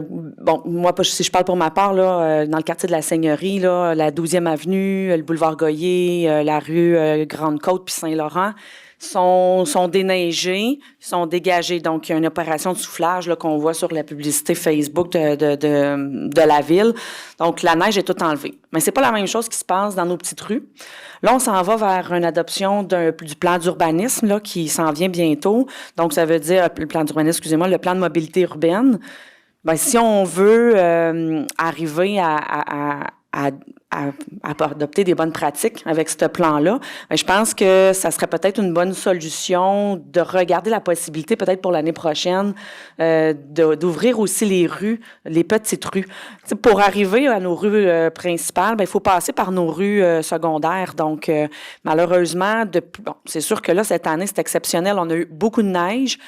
moi, si je parle pour ma part, là, dans le quartier de la Seigneurie, là, la 12e avenue, le boulevard Goyer, la rue Grande-Côte puis Saint-Laurent, sont déneigés, sont dégagés. Donc, il y a une opération de soufflage là, qu'on voit sur la publicité Facebook de la ville. Donc, la neige est toute enlevée. Mais c'est pas la même chose qui se passe dans nos petites rues. Là, on s'en va vers une adoption du plan d'urbanisme là, qui s'en vient bientôt. Donc, ça veut dire, le plan d'urbanisme, excusez-moi, le plan de mobilité urbaine. Bien, si on veut arriver à adopter des bonnes pratiques avec ce plan-là, bien, je pense que ça serait peut-être une bonne solution de regarder la possibilité, peut-être pour l'année prochaine, d'ouvrir aussi les rues, les petites rues. T'sais, pour arriver à nos rues principales, bien, il faut passer par nos rues secondaires. Donc, malheureusement, c'est sûr que là, cette année, c'est exceptionnel. On a eu beaucoup de neige.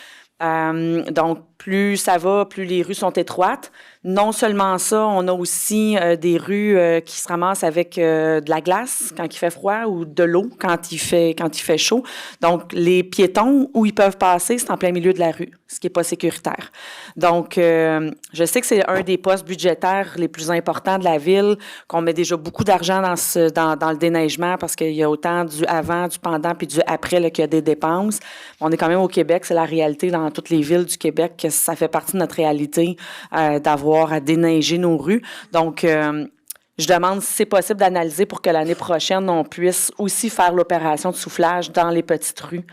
Donc, plus ça va, plus les rues sont étroites. Non seulement ça, on a aussi des rues qui se ramassent avec de la glace quand il fait froid ou de l'eau quand il fait chaud. Donc, les piétons, où ils peuvent passer, c'est en plein milieu de la rue, ce qui n'est pas sécuritaire. Donc, je sais que c'est un des postes budgétaires les plus importants de la ville, qu'on met déjà beaucoup d'argent dans le déneigement parce qu'il y a autant du avant, du pendant puis du après là, qu'il y a des dépenses. On est quand même au Québec, c'est la réalité dans toutes les villes du Québec, que ça fait partie de notre réalité d'avoir à déneiger nos rues. Donc, je demande si c'est possible d'analyser pour que l'année prochaine, on puisse aussi faire l'opération de soufflage dans les petites rues,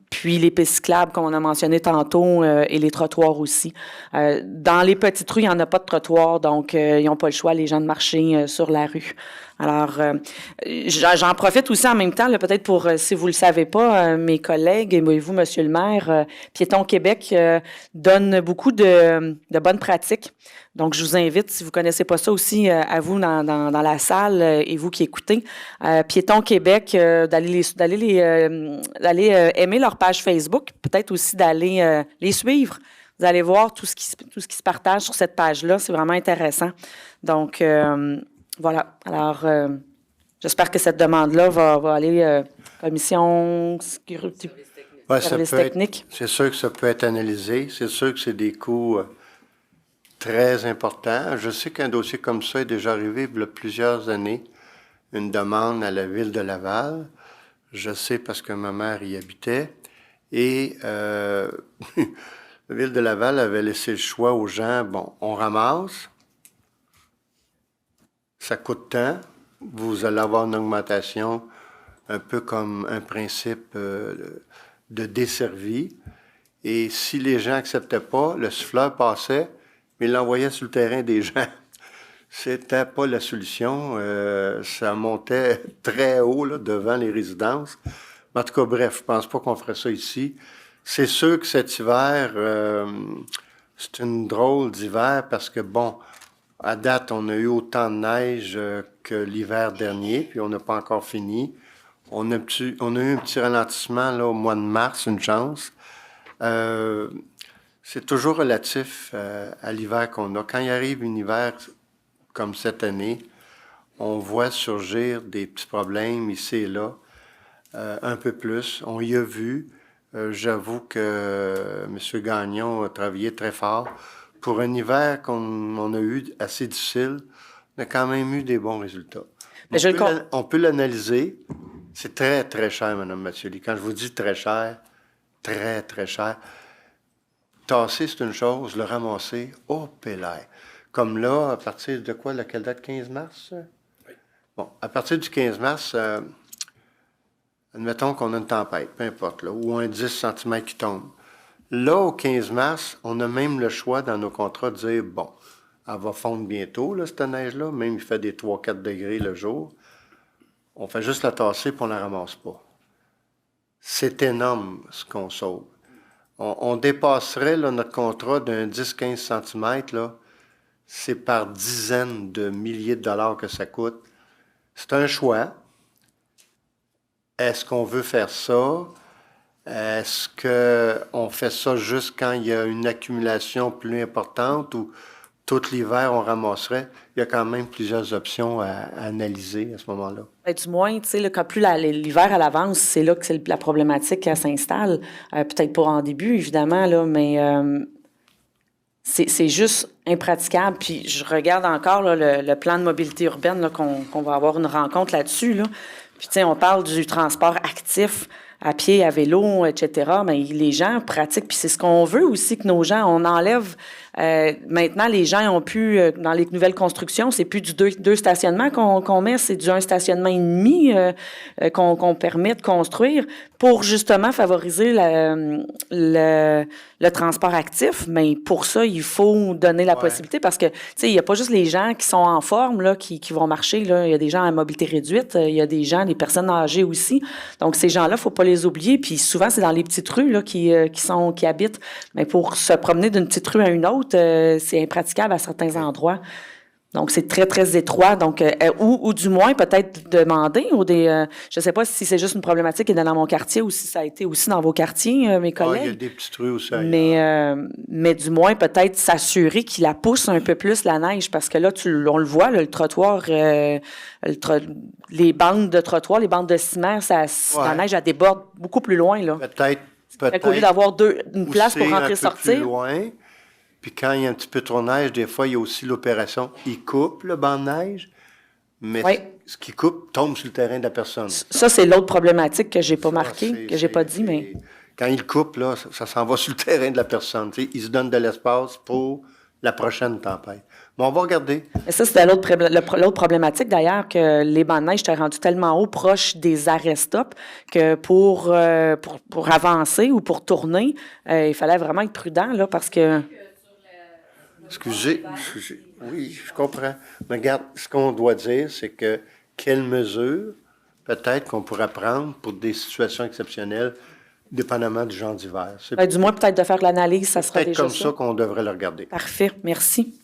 puis les pistes cyclables, comme on a mentionné tantôt, et les trottoirs aussi. Dans les petites rues, il n'y en a pas de trottoir, donc ils n'ont pas le choix, les gens, de marcher sur la rue. Alors, j'en profite aussi en même temps, là, peut-être pour, si vous ne le savez pas, mes collègues et vous, Monsieur le maire, Piétons Québec donne beaucoup de bonnes pratiques. Donc, je vous invite, si vous ne connaissez pas ça aussi, à vous dans la salle et vous qui écoutez, Piétons Québec, d'aller aimer leur page Facebook, peut-être aussi d'aller les suivre. Vous allez voir tout ce qui se partage sur cette page-là. C'est vraiment intéressant. Donc, voilà. Alors, j'espère que cette demande-là va aller commission sécurité, service technique. C'est sûr que ça peut être analysé. C'est sûr que c'est des coûts très importants. Je sais qu'un dossier comme ça est déjà arrivé il y a plusieurs années. Une demande à la ville de Laval. Je sais parce que ma mère y habitait. Et la ville de Laval avait laissé le choix aux gens. Bon, on ramasse. Ça coûte tant. Vous allez avoir une augmentation un peu comme un principe de desservi. Et si les gens n'acceptaient pas, le souffleur passait, mais il l'envoyait sur le terrain des gens. C'était pas la solution. Ça montait très haut là, devant les résidences. Mais en tout cas, bref, je pense pas qu'on ferait ça ici. C'est sûr que cet hiver, c'est une drôle d'hiver parce que, bon, à date, on a eu autant de neige que l'hiver dernier, puis on n'a pas encore fini. On a eu un petit ralentissement là, au mois de mars, une chance. C'est toujours relatif à l'hiver qu'on a. Quand il arrive un hiver comme cette année, on voit surgir des petits problèmes ici et là, un peu plus. On y a vu. J'avoue que M. Gagnon a travaillé très fort. Pour un hiver qu'on a eu assez difficile, on a quand même eu des bons résultats. On peut l'analyser. C'est très, très cher, Mme Mathioli. Quand je vous dis très cher, très, très cher. Tasser, c'est une chose. Le ramasser, oh, pélaire. Comme là, à partir de quoi? Quelle date? 15 mars? Oui. Bon, à partir du 15 mars, admettons qu'on a une tempête, peu importe, là, ou un 10 cm qui tombe. Là, au 15 mars, on a même le choix dans nos contrats de dire, bon, elle va fondre bientôt, là, cette neige-là, même il fait des 3-4 degrés le jour. On fait juste la tasser et on la ramasse pas. C'est énorme ce qu'on sauve. On dépasserait là, notre contrat d'un 10-15 cm, là, c'est par dizaines de milliers de dollars que ça coûte. C'est un choix. Est-ce qu'on veut faire ça? Est-ce qu'on fait ça juste quand il y a une accumulation plus importante ou tout l'hiver on ramasserait? Il y a quand même plusieurs options à analyser à ce moment-là. Bien, du moins, tu sais, quand plus l'hiver à l'avance, c'est là que la problématique s'installe. Peut-être pas en début, évidemment, là, mais c'est juste impraticable. Puis je regarde encore là, le plan de mobilité urbaine, là, qu'on va avoir une rencontre là-dessus. Là. Puis, tu sais, on parle du transport actif à pied, à vélo, etc. Mais les gens pratiquent, puis c'est ce qu'on veut aussi que nos gens, on enlève. Maintenant, les gens ont pu, dans les nouvelles constructions, c'est plus du deux stationnements qu'on met, c'est du 1 stationnement et demi qu'on permet de construire pour justement favoriser le transport actif. Mais pour ça, il faut donner la possibilité parce que, tu sais, il n'y a pas juste les gens qui sont en forme là, qui vont marcher. Là. Il y a des gens à mobilité réduite, il y a des gens, des personnes âgées aussi. Donc, ces gens-là, il ne faut pas les oublier. Puis souvent, c'est dans les petites rues là, qui habitent. Mais pour se promener d'une petite rue à une autre, c'est impraticable à certains endroits. Donc, c'est très, très étroit. Donc, ou du moins, peut-être demander je ne sais pas si c'est juste une problématique qui est dans mon quartier ou si ça a été aussi dans vos quartiers, mes collègues. Il y a des petites rues aussi. Mais du moins, peut-être s'assurer qu'il la pousse un peu plus, la neige, parce que là, on le voit, là, le trottoir, les bandes de trottoir, les bandes de ciment, la neige, elle déborde beaucoup plus loin. Là. Peut-être. Au lieu d'avoir une place pour rentrer-sortir. Plus loin. Puis quand il y a un petit peu trop de neige, des fois, il y a aussi l'opération. Il coupe le banc de neige, mais ce qui coupe tombe sur le terrain de la personne. Ça, c'est l'autre problématique que j'ai pas marqué, que j'ai pas dit, mais... Quand il coupe, là, ça s'en va sur le terrain de la personne. Tu sais, il se donne de l'espace pour la prochaine tempête. Mais on va regarder. Mais ça, c'était l'autre problématique, d'ailleurs, que les bancs de neige étaient rendus tellement haut, proches des arrêts-stop, que pour avancer ou pour tourner, il fallait vraiment être prudent, là, parce que... Excusez, oui, je comprends. Mais regarde, ce qu'on doit dire, c'est que quelles mesures, peut-être qu'on pourrait prendre pour des situations exceptionnelles, dépendamment du genre d'hiver. Du moins, peut-être de faire l'analyse, ça sera déjà ça. C'est comme ça qu'on devrait le regarder. Parfait, merci.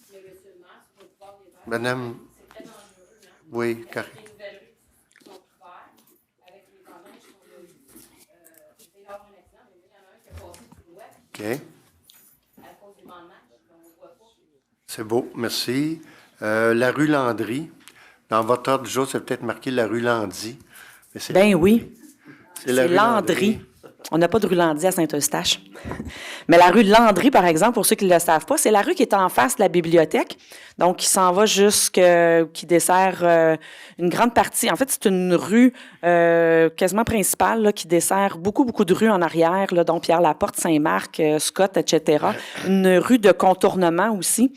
Madame, oui, correct. OK. C'est beau, merci. La rue Landry, dans votre ordre du jour, c'est peut-être marqué la rue Landy. Oui, c'est Landry. On n'a pas de rue Landy à Saint-Eustache. Mais la rue Landry, par exemple, pour ceux qui ne le savent pas, c'est la rue qui est en face de la bibliothèque, donc qui s'en va qui dessert une grande partie. En fait, c'est une rue quasiment principale là, qui dessert beaucoup de rues en arrière, là, dont Pierre-Laporte, Saint-Marc, Scott, etc. Une rue de contournement aussi.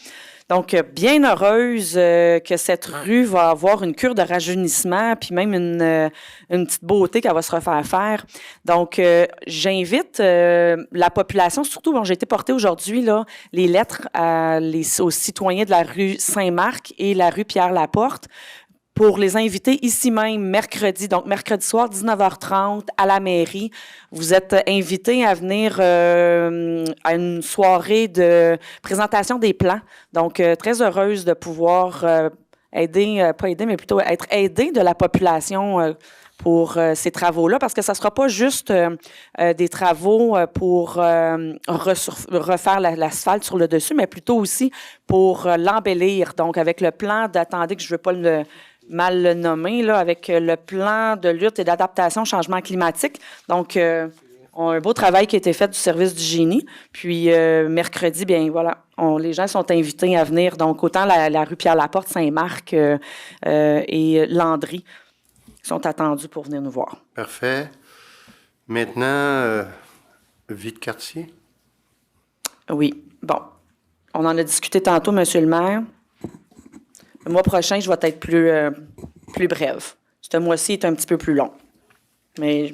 Donc, bien heureuse que cette rue va avoir une cure de rajeunissement, puis même une petite beauté qu'elle va se refaire faire. Donc, j'invite la population, surtout, j'ai été porter aujourd'hui là, les lettres aux citoyens de la rue Saint-Marc et la rue Pierre-Laporte, pour les inviter ici même mercredi, donc mercredi soir, 19h30, à la mairie. Vous êtes invités à venir à une soirée de présentation des plans. Donc, très heureuse de pouvoir plutôt être aidée de la population pour ces travaux-là, parce que ça ne sera pas juste des travaux pour refaire l'asphalte sur le dessus, mais plutôt aussi pour l'embellir. Donc, avec le plan d'attendez que je ne veux pas mal le nommer, là, avec le plan de lutte et d'adaptation au changement climatique. Donc, un beau travail qui a été fait du service du génie. Puis mercredi, bien voilà, les gens sont invités à venir. Donc autant la rue Pierre-Laporte, Saint-Marc et Landry sont attendus pour venir nous voir. Parfait. Maintenant, vie de quartier. Oui. Bon. On en a discuté tantôt, Monsieur le maire. Le mois prochain, je vais être plus brève. Ce mois-ci est un petit peu plus long. Mais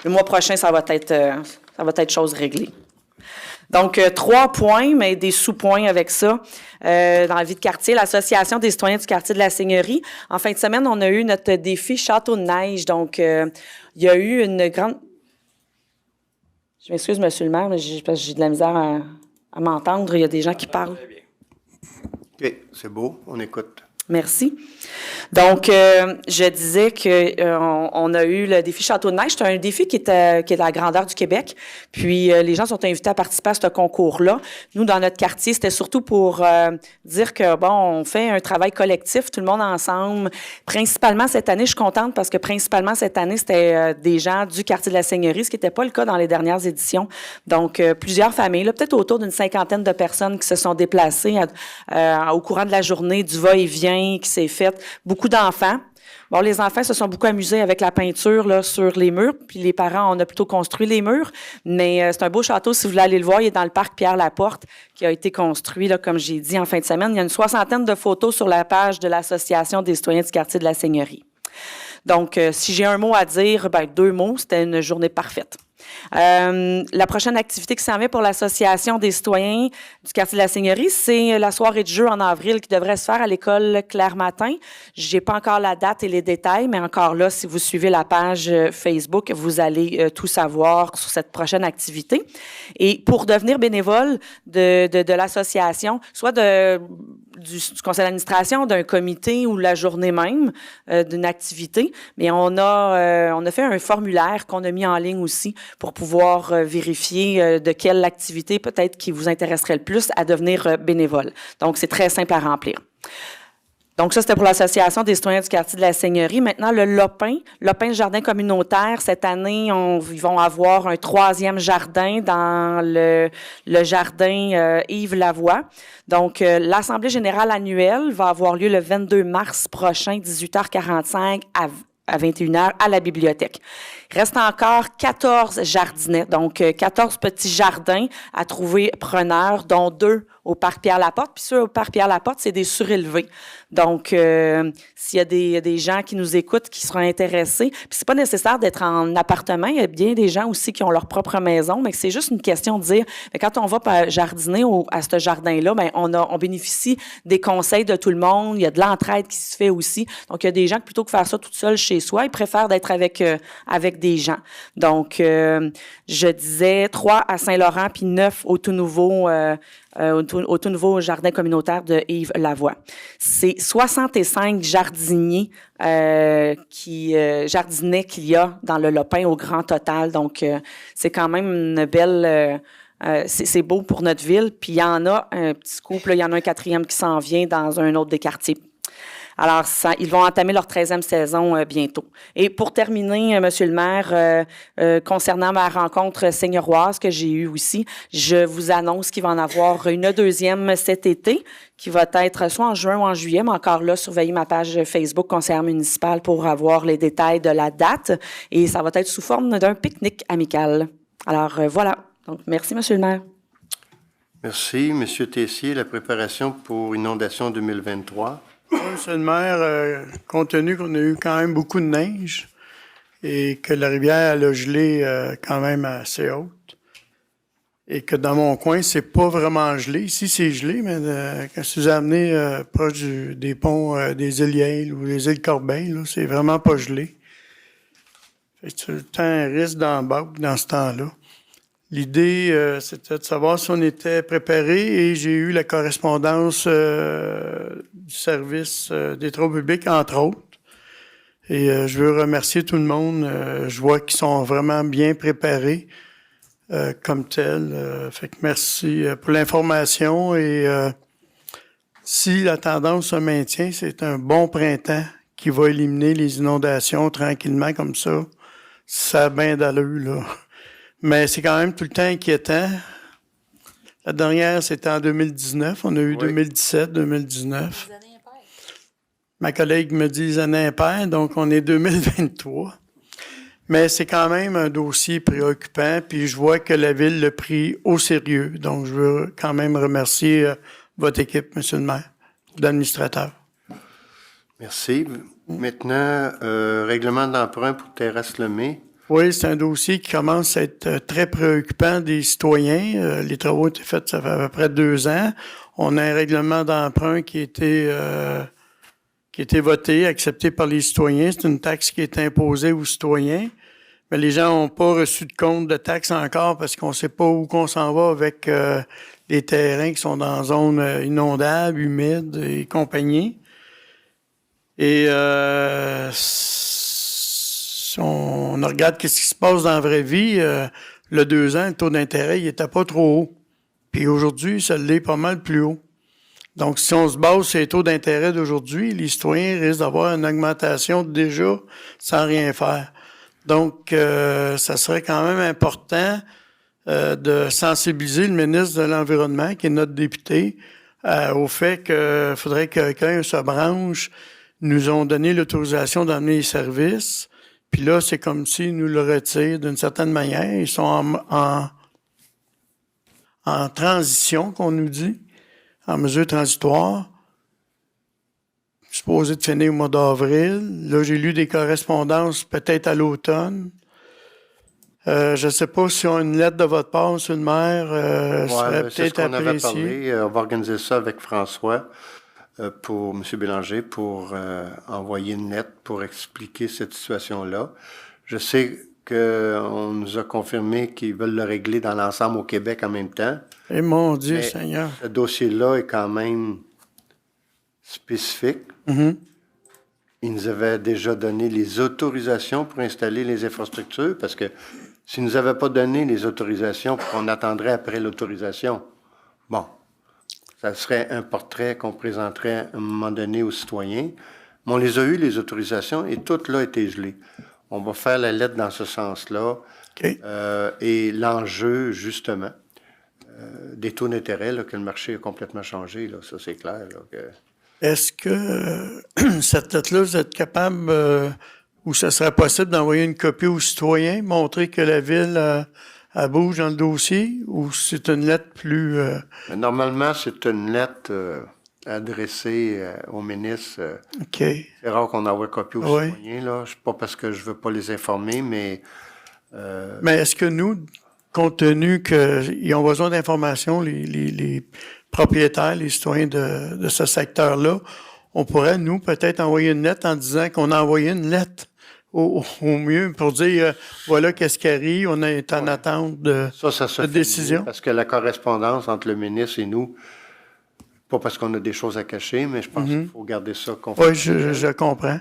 le mois prochain, ça va être chose réglée. Donc, 3 points, mais des sous-points avec ça. Dans la vie de quartier, l'Association des citoyens du quartier de la Seigneurie. En fin de semaine, on a eu notre défi Château de neige. Donc, il y a eu une grande... Je m'excuse, Monsieur le maire, mais parce que j'ai de la misère à m'entendre. Il y a des gens qui parlent. OK, c'est beau. On écoute. Merci. Donc, je disais qu'on a eu le défi Château de neige. C'est un défi qui est à la grandeur du Québec. Puis, les gens sont invités à participer à ce concours-là. Nous, dans notre quartier, c'était surtout pour dire que, bon, on fait un travail collectif, tout le monde ensemble. Principalement cette année, je suis contente parce que principalement cette année, c'était des gens du quartier de la Seigneurie, ce qui n'était pas le cas dans les dernières éditions. Donc, plusieurs familles, là, peut-être autour d'une 50aine de personnes qui se sont déplacées au courant de la journée, du va-et-vient qui s'est fait. Beaucoup d'enfants. Bon, les enfants se sont beaucoup amusés avec la peinture là, sur les murs, puis les parents, on a plutôt construit les murs, mais c'est un beau château, si vous voulez aller le voir, il est dans le parc Pierre-Laporte, qui a été construit, là, comme j'ai dit, en fin de semaine. Il y a une 60aine de photos sur la page de l'Association des citoyens du quartier de la Seigneurie. Donc, si j'ai un mot à dire, 2 mots, c'était une journée parfaite. La prochaine activité qui s'en vient pour l'Association des citoyens du quartier de la Seigneurie, c'est la soirée de jeu en avril qui devrait se faire à l'école Claire-Matin. J'ai pas encore la date et les détails, mais encore là, si vous suivez la page Facebook, vous allez tout savoir sur cette prochaine activité. Et pour devenir bénévole de l'association, soit du conseil d'administration, d'un comité ou la journée même d'une activité, mais on a fait un formulaire qu'on a mis en ligne aussi pour pouvoir vérifier de quelle activité peut-être qui vous intéresserait le plus à devenir bénévole. Donc, c'est très simple à remplir. Donc, ça, c'était pour l'Association des citoyens du quartier de la Seigneurie. Maintenant, le Lopin Jardin communautaire, cette année, ils vont avoir un 3e jardin dans le jardin Yves Lavoie. Donc, l'Assemblée générale annuelle va avoir lieu le 22 mars prochain, 18h45 à 21h à la bibliothèque. Il reste encore 14 jardinets, donc 14 petits jardins à trouver preneurs, dont 2 au parc Pierre-Laporte. Puis ceux au parc Pierre-Laporte, c'est des surélevés. Donc, s'il y a des gens qui nous écoutent, qui seront intéressés, puis c'est pas nécessaire d'être en appartement. Il y a bien des gens aussi qui ont leur propre maison, mais c'est juste une question de dire, quand on va jardiner à ce jardin-là, ben on bénéficie des conseils de tout le monde. Il y a de l'entraide qui se fait aussi. Donc, il y a des gens qui, plutôt que faire ça toute seule chez soi, ils préfèrent d'être avec des gens. Donc, je disais 3 à Saint-Laurent, puis 9 au tout nouveau jardin communautaire de Yves Lavoie. C'est 65 jardiniers jardinets qu'il y a dans le Lopin au grand total. Donc, c'est quand même une belle... c'est beau pour notre ville. Puis, il y en a un petit couple, il y en a un 4e qui s'en vient dans un autre des quartiers. Alors, ils vont entamer leur 13e saison bientôt. Et pour terminer, Monsieur le maire, concernant ma rencontre seigneuroise que j'ai eue aussi, je vous annonce qu'il va en avoir une 2e cet été, qui va être soit en juin ou en juillet, mais encore là, surveillez ma page Facebook conseillère municipale pour avoir les détails de la date. Et ça va être sous forme d'un pique-nique amical. Alors, voilà. Donc, merci, Monsieur le maire. Merci. Monsieur Tessier, la préparation pour inondation 2023. Monsieur le maire, compte tenu qu'on a eu quand même beaucoup de neige et que la rivière elle a gelé quand même assez haute et que dans mon coin, c'est pas vraiment gelé. Ici, c'est gelé, mais quand je suis amené proche des ponts des îles Yale ou des îles Corbeil, là, c'est vraiment pas gelé. Fait que c'est tout le temps un risque d'embarque dans ce temps-là. L'idée, c'était de savoir si on était préparé et j'ai eu la correspondance du service des travaux publics, entre autres. Et je veux remercier tout le monde. Je vois qu'ils sont vraiment bien préparés comme tel. Fait que merci pour l'information. Et si la tendance se maintient, c'est un bon printemps qui va éliminer les inondations tranquillement comme ça. Ça a bien d'allure, là. Mais c'est quand même tout le temps inquiétant. La dernière, c'était en 2019. On a eu 2017, 2019. Ma collègue me dit les années impaires, donc on est 2023. Mais c'est quand même un dossier préoccupant, puis je vois que la Ville l'a pris au sérieux. Donc, je veux quand même remercier votre équipe, M. le maire, l'administrateur. Merci. Maintenant, règlement d'emprunt pour Terrasse Lemay. Oui, c'est un dossier qui commence à être très préoccupant des citoyens. Les travaux ont été faits, ça fait à peu près 2 ans. On a un règlement d'emprunt qui a été voté, accepté par les citoyens. C'est une taxe qui est imposée aux citoyens. Mais les gens n'ont pas reçu de compte de taxe encore parce qu'on ne sait pas où qu'on s'en va avec les terrains qui sont dans zone inondable, humide et compagnie. Et si on regarde ce qui se passe dans la vraie vie, le 2 ans, le taux d'intérêt, il n'était pas trop haut. Puis aujourd'hui, ça l'est pas mal plus haut. Donc, si on se base sur les taux d'intérêt d'aujourd'hui, les citoyens risquent d'avoir une augmentation déjà sans rien faire. Donc, ça serait quand même important de sensibiliser le ministre de l'Environnement, qui est notre député, au fait qu'il faudrait que quelqu'un se branche. Nous ont donné l'autorisation d'amener les services. Puis là, c'est comme s'ils nous le retirent d'une certaine manière. Ils sont en transition, qu'on nous dit, en mesure transitoire. Supposé de finir au mois d'avril. Là, j'ai lu des correspondances peut-être à l'automne. Je ne sais pas si on a une lettre de votre part, M. le maire. Serait peut-être apprécié. On va organiser ça avec François pour M. Bélanger pour envoyer une lettre pour expliquer cette situation-là. Je sais qu'on nous a confirmé qu'ils veulent le régler dans l'ensemble au Québec en même temps. Et mon Dieu, Mais Seigneur. Ce dossier-là est quand même spécifique. Mm-hmm. Ils nous avaient déjà donné les autorisations pour installer les infrastructures, parce que s'ils ne nous avaient pas donné les autorisations, on attendrait après l'autorisation. Bon, ça serait un portrait qu'on présenterait à un moment donné aux citoyens. Mais on les a eu, les autorisations, et tout là a été gelé. On va faire la lettre dans ce sens-là. Okay. Et l'enjeu, justement, des taux d'intérêt, là, que le marché a complètement changé, là, ça c'est clair. Là, que... Est-ce que cette lettre-là, vous êtes capable, ou ça serait possible d'envoyer une copie aux citoyens, montrer que la Ville elle bouge dans le dossier, ou c'est une lettre plus... Normalement, c'est une lettre adressée au ministre. OK. C'est rare qu'on envoie copie aux citoyens, là. C'est pas parce que je veux pas les informer, mais... Mais est-ce que nous, compte tenu qu'ils ont besoin d'informations, les propriétaires, les citoyens de ce secteur-là, on pourrait, nous, peut-être envoyer une lettre en disant qu'on a envoyé une lettre au mieux pour dire, voilà qu'est-ce qui arrive, on est en attente de décision. Parce que la correspondance entre le ministre et nous, pas parce qu'on a des choses à cacher, mais je pense qu'il faut garder ça confidentiel. Oui, je comprends.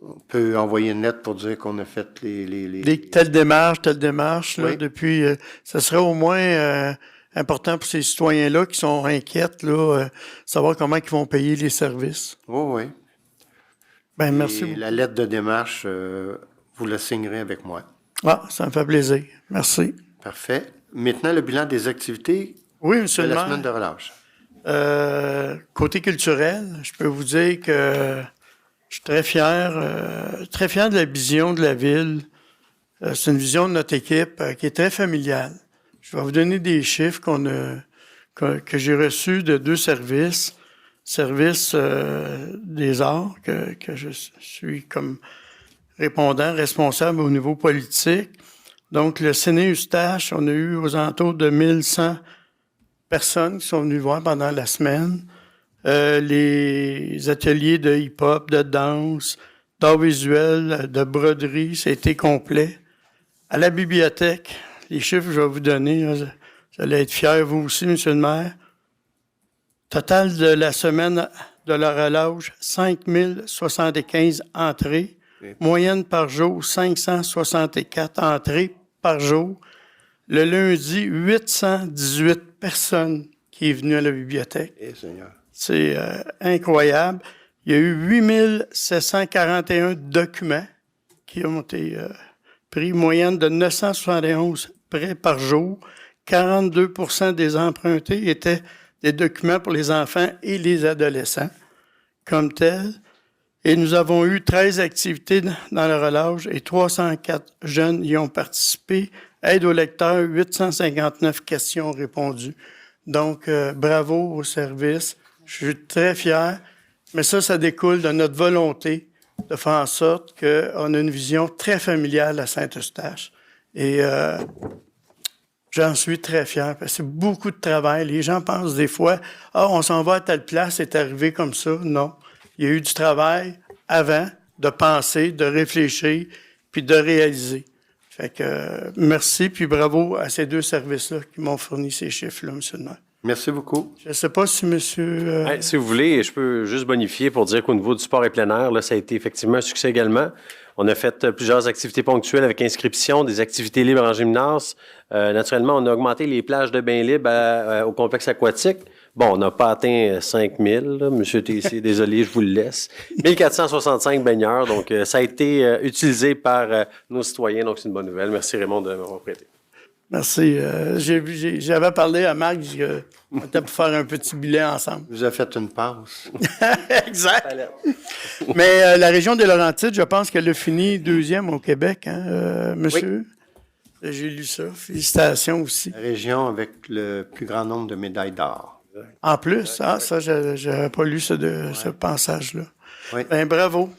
On peut envoyer une lettre pour dire qu'on a fait telle démarche, là, depuis... ça serait au moins important pour ces citoyens-là qui sont inquiets, là, savoir comment ils vont payer les services. Oui. Ben, merci beaucoup. La lettre de démarche, vous la signerez avec moi. Ah, ça me fait plaisir. Merci. Parfait. Maintenant, le bilan des activités de la semaine de relâche. Côté culturel, je peux vous dire que je suis très fier de la vision de la Ville. C'est une vision de notre équipe qui est très familiale. Je vais vous donner des chiffres que j'ai reçus de 2 services. Service des arts, que je suis comme répondant, responsable au niveau politique. Donc, le Ciné-Eustache, on a eu aux alentours de 1100 personnes qui sont venues voir pendant la semaine. Les ateliers de hip-hop, de danse, d'art visuel, de broderie, c'était complet. À la bibliothèque, les chiffres que je vais vous donner, là, vous allez être fiers, vous aussi, M. le maire. Total de la semaine de la relâche, 5075 entrées. Moyenne par jour, 564 entrées par jour. Le lundi, 818 personnes qui est venues à la bibliothèque. C'est incroyable. Il y a eu 8741 documents qui ont été prix moyenne de 971 prêts par jour. 42 des empruntés étaient des documents pour les enfants et les adolescents comme tels. Et nous avons eu 13 activités dans le relâche et 304 jeunes y ont participé. Aide aux lecteurs, 859 questions répondues. Donc, bravo au service. Je suis très fier. Mais ça découle de notre volonté de faire en sorte qu'on a une vision très familiale à Saint-Eustache. Et j'en suis très fier parce que c'est beaucoup de travail. Les gens pensent des fois, « Ah, on s'en va à telle place, c'est arrivé comme ça. » Non. Il y a eu du travail avant de penser, de réfléchir, puis de réaliser. Fait que merci, puis bravo à ces deux services-là qui m'ont fourni ces chiffres-là, M. le maire. Merci beaucoup. Je ne sais pas si monsieur... Si vous voulez, je peux juste bonifier pour dire qu'au niveau du sport et plein air, là, ça a été effectivement un succès également. On a fait plusieurs activités ponctuelles avec inscription, des activités libres en gymnase. Naturellement, on a augmenté les plages de bains libres au complexe aquatique. Bon, on n'a pas atteint 5000, là. Monsieur Tessier, désolé, je vous le laisse. 1465 baigneurs, donc ça a été utilisé par nos citoyens, donc c'est une bonne nouvelle. Merci Raymond de m'avoir prêté. Merci. J'avais parlé à Marc, on était pour faire un petit bilan ensemble. Vous avez fait une passe. Exact. Mais la région des Laurentides, je pense qu'elle a fini deuxième au Québec, hein, monsieur? Oui. J'ai lu ça. Félicitations aussi. La région avec le plus grand nombre de médailles d'or. En plus, ça, j'avais pas lu ce passage-là. Oui. Ben, bravo.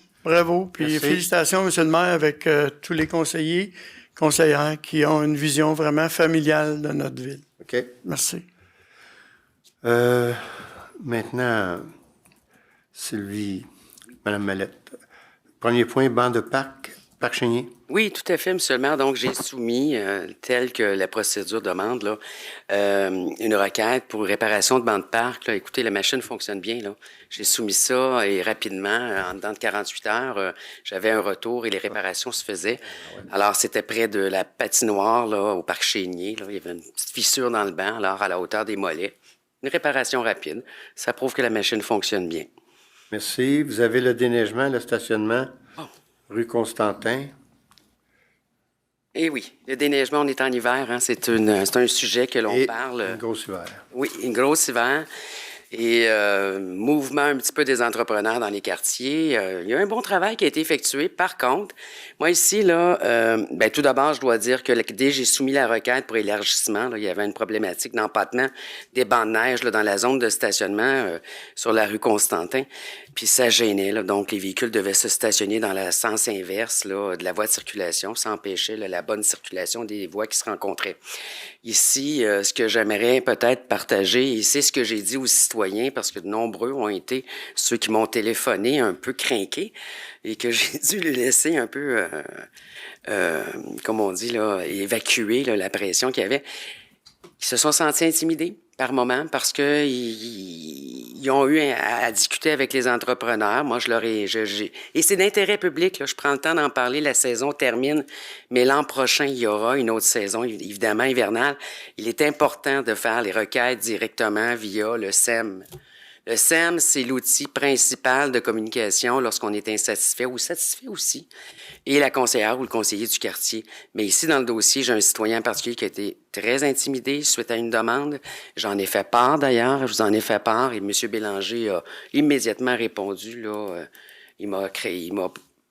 Puis merci. Félicitations, monsieur le maire, avec tous les conseillères qui ont une vision vraiment familiale de notre ville. OK. Merci. Maintenant, Sylvie, Mme Mallette. Premier point, banc de Parc Chénier. Oui, tout à fait, monsieur le maire. Donc, j'ai soumis, tel que la procédure demande, là, une requête pour réparation de banc de parc. Là. Écoutez, la machine fonctionne bien. Là. J'ai soumis ça et rapidement, en dedans de 48 heures, j'avais un retour et les réparations se faisaient. Alors, c'était près de la patinoire là, au Parc Chénier. Là. Il y avait une petite fissure dans le banc, alors à la hauteur des mollets. Une réparation rapide. Ça prouve que la machine fonctionne bien. Merci. Vous avez le déneigement, le stationnement, rue Constantin. Eh oui, le déneigement, on est en hiver, hein, c'est un sujet que l'on parle. Une grosse hiver. Oui, une grosse hiver. Et mouvement un petit peu des entrepreneurs dans les quartiers. Il y a un bon travail qui a été effectué. Par contre, moi ici, là, tout d'abord, je dois dire que dès que j'ai soumis la requête pour élargissement, là, il y avait une problématique d'empattement des bancs de neige là, dans la zone de stationnement sur la rue Constantin. Puis ça gênait, là, donc les véhicules devaient se stationner dans le sens inverse là, de la voie de circulation. Ça empêchait là, la bonne circulation des voies qui se rencontraient. Ici, ce que j'aimerais peut-être partager, et c'est ce que j'ai dit aux citoyens, parce que de nombreux ont été ceux qui m'ont téléphoné un peu crinqués et que j'ai dû les laisser un peu, comme on dit, là, évacuer là, la pression qu'il y avait. Ils se sont sentis intimidés par moment parce que ils ont eu à discuter avec les entrepreneurs. Moi, je leur ai... Et c'est d'intérêt public, là. Je prends le temps d'en parler. La saison termine, mais l'an prochain, il y aura une autre saison, évidemment hivernale. Il est important de faire les requêtes directement via le SEM. Le SEM, c'est l'outil principal de communication lorsqu'on est insatisfait ou satisfait aussi, et la conseillère ou le conseiller du quartier. Mais ici, dans le dossier, j'ai un citoyen en particulier qui a été très intimidé suite à une demande. J'en ai fait part, d'ailleurs. Je vous en ai fait part, et M. Bélanger a immédiatement répondu. Là, il m'a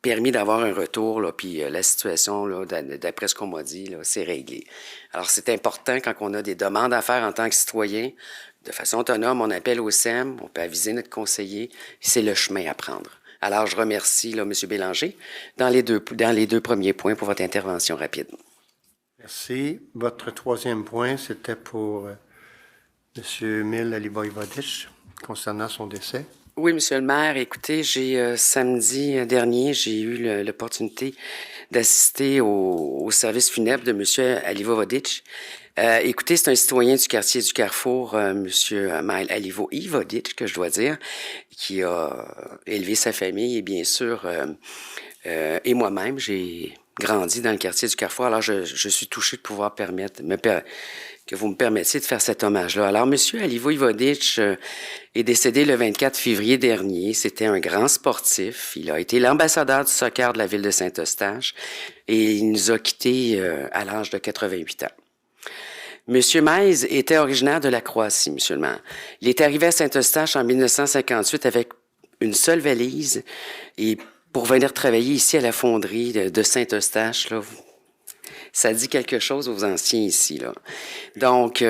permis d'avoir un retour, là, puis la situation, là, d'après ce qu'on m'a dit, là, c'est réglé. Alors, c'est important quand on a des demandes à faire en tant que citoyen. De façon autonome, on appelle au SEM, on peut aviser notre conseiller. C'est le chemin à prendre. Alors, je remercie là, M. Bélanger dans les deux premiers points pour votre intervention rapide. Merci. Votre troisième point, c'était pour M. Mil Alivoïvoditch concernant son décès. Oui, Monsieur le maire, écoutez, samedi dernier, j'ai eu l'opportunité d'assister au service funèbre de M. Alivoïvoditch. Écoutez, c'est un citoyen du quartier du Carrefour, M. Alivoïvoditch, que je dois dire, qui a élevé sa famille et bien sûr, et moi-même, j'ai grandi dans le quartier du Carrefour. Alors, je suis touché de pouvoir que vous me permettiez de faire cet hommage-là. Alors, M. Alivo Ivodic est décédé le 24 février dernier. C'était un grand sportif. Il a été l'ambassadeur du soccer de la ville de Saint-Eustache et il nous a quittés à l'âge de 88 ans. Monsieur Maïs était originaire de la Croatie, monsieur le maire. Il est arrivé à Saint-Eustache en 1958 avec une seule valise et pour venir travailler ici à la fonderie de Saint-Eustache, là, ça dit quelque chose aux anciens ici, là. Donc,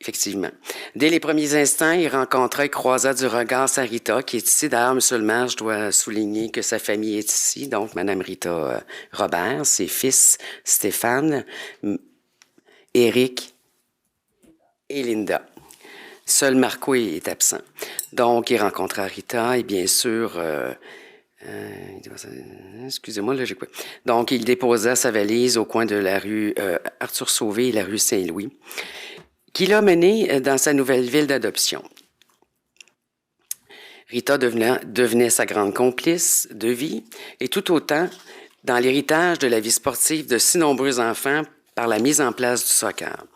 effectivement. Dès les premiers instants, il rencontra et croisa du regard sa Rita, qui est ici. D'ailleurs, monsieur le maire, je dois souligner que sa famille est ici. Donc, madame Rita Robert, ses fils Stéphane, Éric et Linda. Seul Marco est absent. Donc, il rencontra Rita et bien sûr... excusez-moi, là, j'ai quoi? Donc, il déposa sa valise au coin de la rue Arthur Sauvé et la rue Saint-Louis, qui l'a mené dans sa nouvelle ville d'adoption. Rita devenait sa grande complice de vie et tout autant dans l'héritage de la vie sportive de si nombreux enfants par la mise en place du soccer.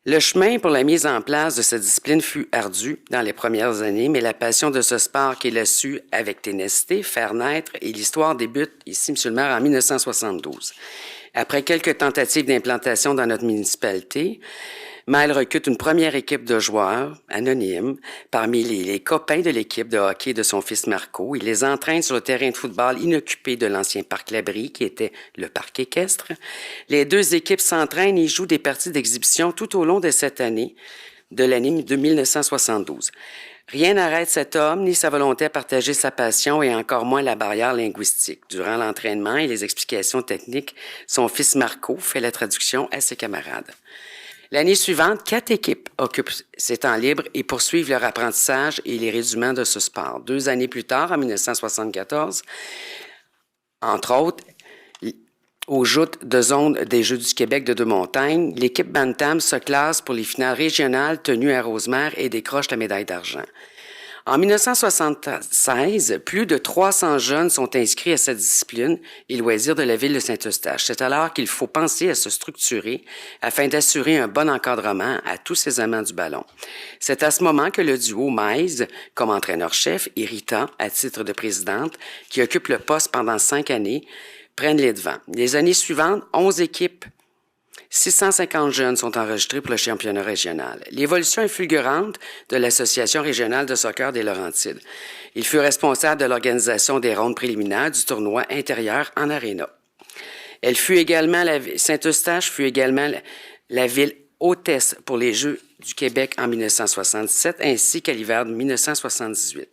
Le chemin pour la mise en place de cette discipline fut ardu dans les premières années, mais la passion de ce sport qu'il a su, avec ténacité, faire naître et l'histoire débute ici, M. le maire, en 1972. Après quelques tentatives d'implantation dans notre municipalité, Maël recrute une première équipe de joueurs anonymes parmi les copains de l'équipe de hockey de son fils Marco. Il les entraîne sur le terrain de football inoccupé de l'ancien parc Labrie, qui était le parc équestre. Les deux équipes s'entraînent et jouent des parties d'exhibition tout au long de cette année, de l'année de 1972. Rien n'arrête cet homme, ni sa volonté à partager sa passion et encore moins la barrière linguistique. Durant l'entraînement et les explications techniques, son fils Marco fait la traduction à ses camarades. L'année suivante, 4 équipes occupent ces temps libres et poursuivent leur apprentissage et les rudiments de ce sport. 2 années plus tard, en 1974, entre autres, aux joutes de zone des Jeux du Québec de Deux-Montagnes, l'équipe Bantam se classe pour les finales régionales tenues à Rosemère et décroche la médaille d'argent. En 1976, plus de 300 jeunes sont inscrits à cette discipline et loisirs de la ville de Saint-Eustache. C'est alors qu'il faut penser à se structurer afin d'assurer un bon encadrement à tous ces amants du ballon. C'est à ce moment que le duo Maïs, comme entraîneur-chef, et Rita, à titre de présidente, qui occupe le poste pendant 5 années, prennent les devants. Les années suivantes, 11 équipes, 650 jeunes sont enregistrés pour le championnat régional. L'évolution est fulgurante de l'Association régionale de soccer des Laurentides. Il fut responsable de l'organisation des rondes préliminaires du tournoi intérieur en aréna. Saint-Eustache fut également la ville hôtesse pour les Jeux du Québec en 1977 ainsi qu'à l'hiver de 1978.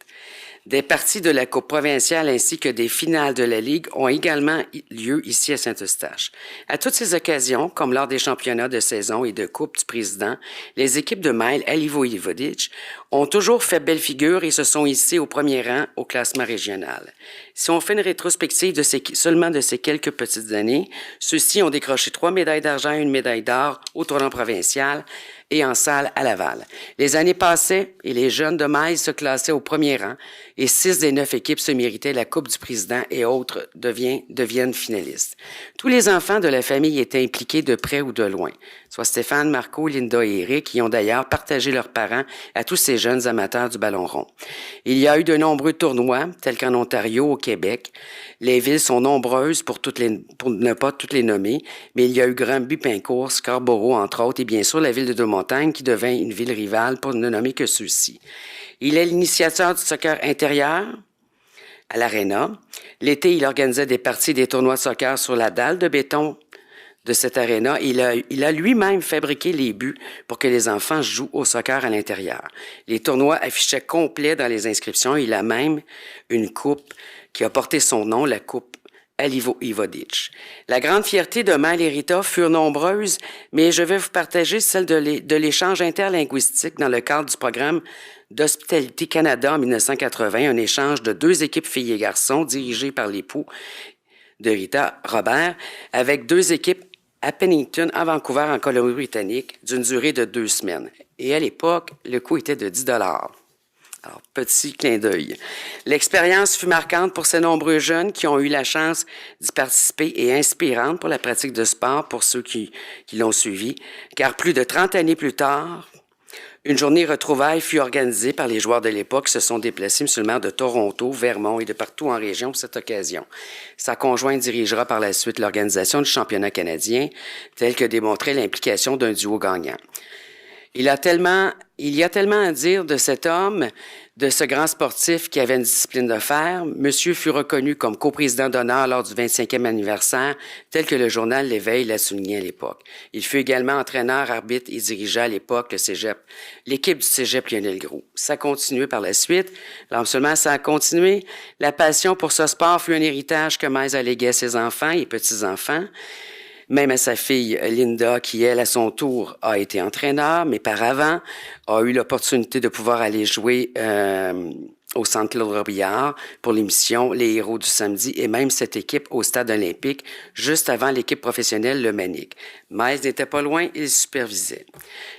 Des parties de la Coupe provinciale ainsi que des finales de la Ligue ont également lieu ici à Saint-Eustache. À toutes ces occasions, comme lors des championnats de saison et de Coupe du Président, les équipes de Maël Alivo Ivodic ont toujours fait belle figure et se sont hissées au premier rang au classement régional. Si on fait une rétrospective seulement de ces quelques petites années, ceux-ci ont décroché 3 médailles d'argent et 1 médaille d'or au tournoi provincial et en salle à Laval. Les années passaient et les jeunes de Maïs se classaient au premier rang et 6 des 9 équipes se méritaient la Coupe du Président et autres deviennent finalistes. Tous les enfants de la famille étaient impliqués de près ou de loin, soit Stéphane, Marco, Linda et Éric, qui ont d'ailleurs partagé leurs parents à tous ces jeunes amateurs du ballon rond. Il y a eu de nombreux tournois, tels qu'en Ontario, au Québec. Les villes sont nombreuses pour ne pas toutes les nommer, mais il y a eu Granby, Pincourt, Scarborough, entre autres, et bien sûr la ville de Deux-Montagnes qui devint une ville rivale pour ne nommer que ceux-ci. Il est l'initiateur du soccer intérieur à l'Arena. L'été, il organisait des parties des tournois de soccer sur la dalle de béton de cette aréna. Il a lui-même fabriqué les buts pour que les enfants jouent au soccer à l'intérieur. Les tournois affichaient complets dans les inscriptions. Il a même une coupe qui a porté son nom, la coupe Alivo Ivodic. La grande fierté de Maël et Rita furent nombreuses, mais je vais vous partager celle de l'échange interlinguistique dans le cadre du programme d'Hospitalité Canada en 1980, un échange de 2 équipes filles et garçons dirigées par l'époux de Rita, Robert, avec 2 équipes à Pennington, à Vancouver, en Colombie-Britannique, d'une durée de 2 semaines. Et à l'époque, le coût était de 10 $. Alors, petit clin d'œil. L'expérience fut marquante pour ces nombreux jeunes qui ont eu la chance d'y participer et inspirante pour la pratique de sport pour ceux qui l'ont suivi, car plus de 30 années plus tard, une journée retrouvaille fut organisée par les joueurs de l'époque qui se sont déplacés, M. le maire, de Toronto, Vermont et de partout en région pour cette occasion. Sa conjointe dirigera par la suite l'organisation du championnat canadien, tel que démontrait l'implication d'un duo gagnant. Il y a tellement à dire de cet homme, de ce grand sportif qui avait une discipline de fer. Monsieur fut reconnu comme coprésident d'honneur lors du 25e anniversaire, tel que le journal L'Éveil l'a souligné à l'époque. Il fut également entraîneur, arbitre et dirigea à l'époque l'équipe du cégep Lionel Groulx. Ça a continué par la suite. Alors, seulement ça a continué. La passion pour ce sport fut un héritage que Maïs a légué à ses enfants et petits-enfants. Même à sa fille Linda, qui, elle, à son tour, a été entraîneur, mais par avant, a eu l'opportunité de pouvoir aller jouer au Centre Claude-Robillard pour l'émission Les Héros du samedi et même cette équipe au Stade olympique, juste avant l'équipe professionnelle Le Manic. Maïs n'était pas loin, il supervisait.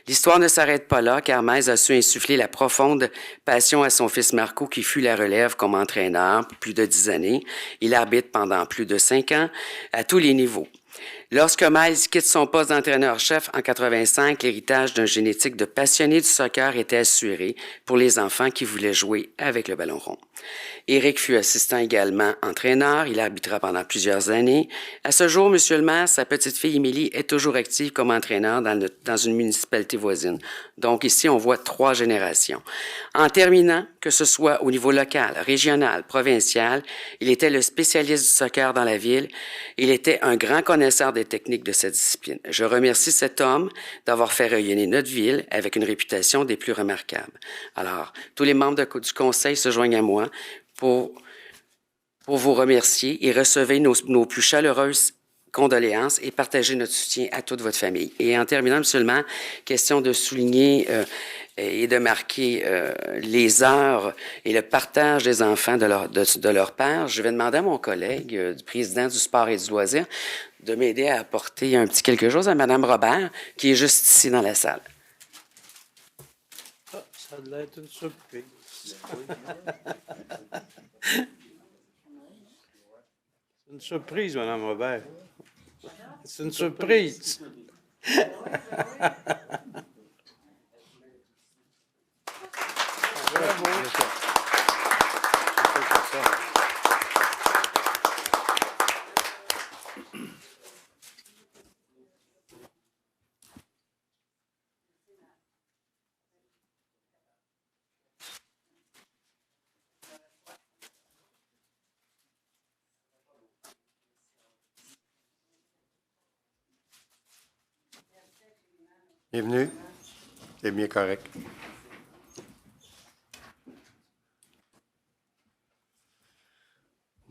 L'histoire ne s'arrête pas là, car Maïs a su insuffler la profonde passion à son fils Marco, qui fut la relève comme entraîneur plus de 10 années. Il arbitre pendant plus de 5 ans à tous les niveaux. Lorsque Miles quitte son poste d'entraîneur-chef en 85, l'héritage d'un génétique de passionné du soccer était assuré pour les enfants qui voulaient jouer avec le ballon rond. Éric fut assistant également entraîneur. Il arbitra pendant plusieurs années. À ce jour, Monsieur le maire, sa petite-fille Émilie est toujours active comme entraîneur dans une municipalité voisine. Donc ici, on voit 3 générations. En terminant, que ce soit au niveau local, régional, provincial, il était le spécialiste du soccer dans la ville. Il était un grand connaisseur des techniques de cette discipline. Je remercie cet homme d'avoir fait rayonner notre ville avec une réputation des plus remarquables. Alors, tous les membres du conseil se joignent à moi pour vous remercier et recevez nos plus chaleureuses condoléances et partagez notre soutien à toute votre famille. Et en terminant, M. le maire, question de souligner et de marquer les heures et le partage des enfants de leur père, je vais demander à mon collègue, du président du sport et du loisir, de m'aider à apporter un petit quelque chose à Mme Robert, qui est juste ici dans la salle. Ah, ça doit être une surprise. C'est une surprise, Mme Robert. C'est une surprise. Bienvenue. C'est bien correct.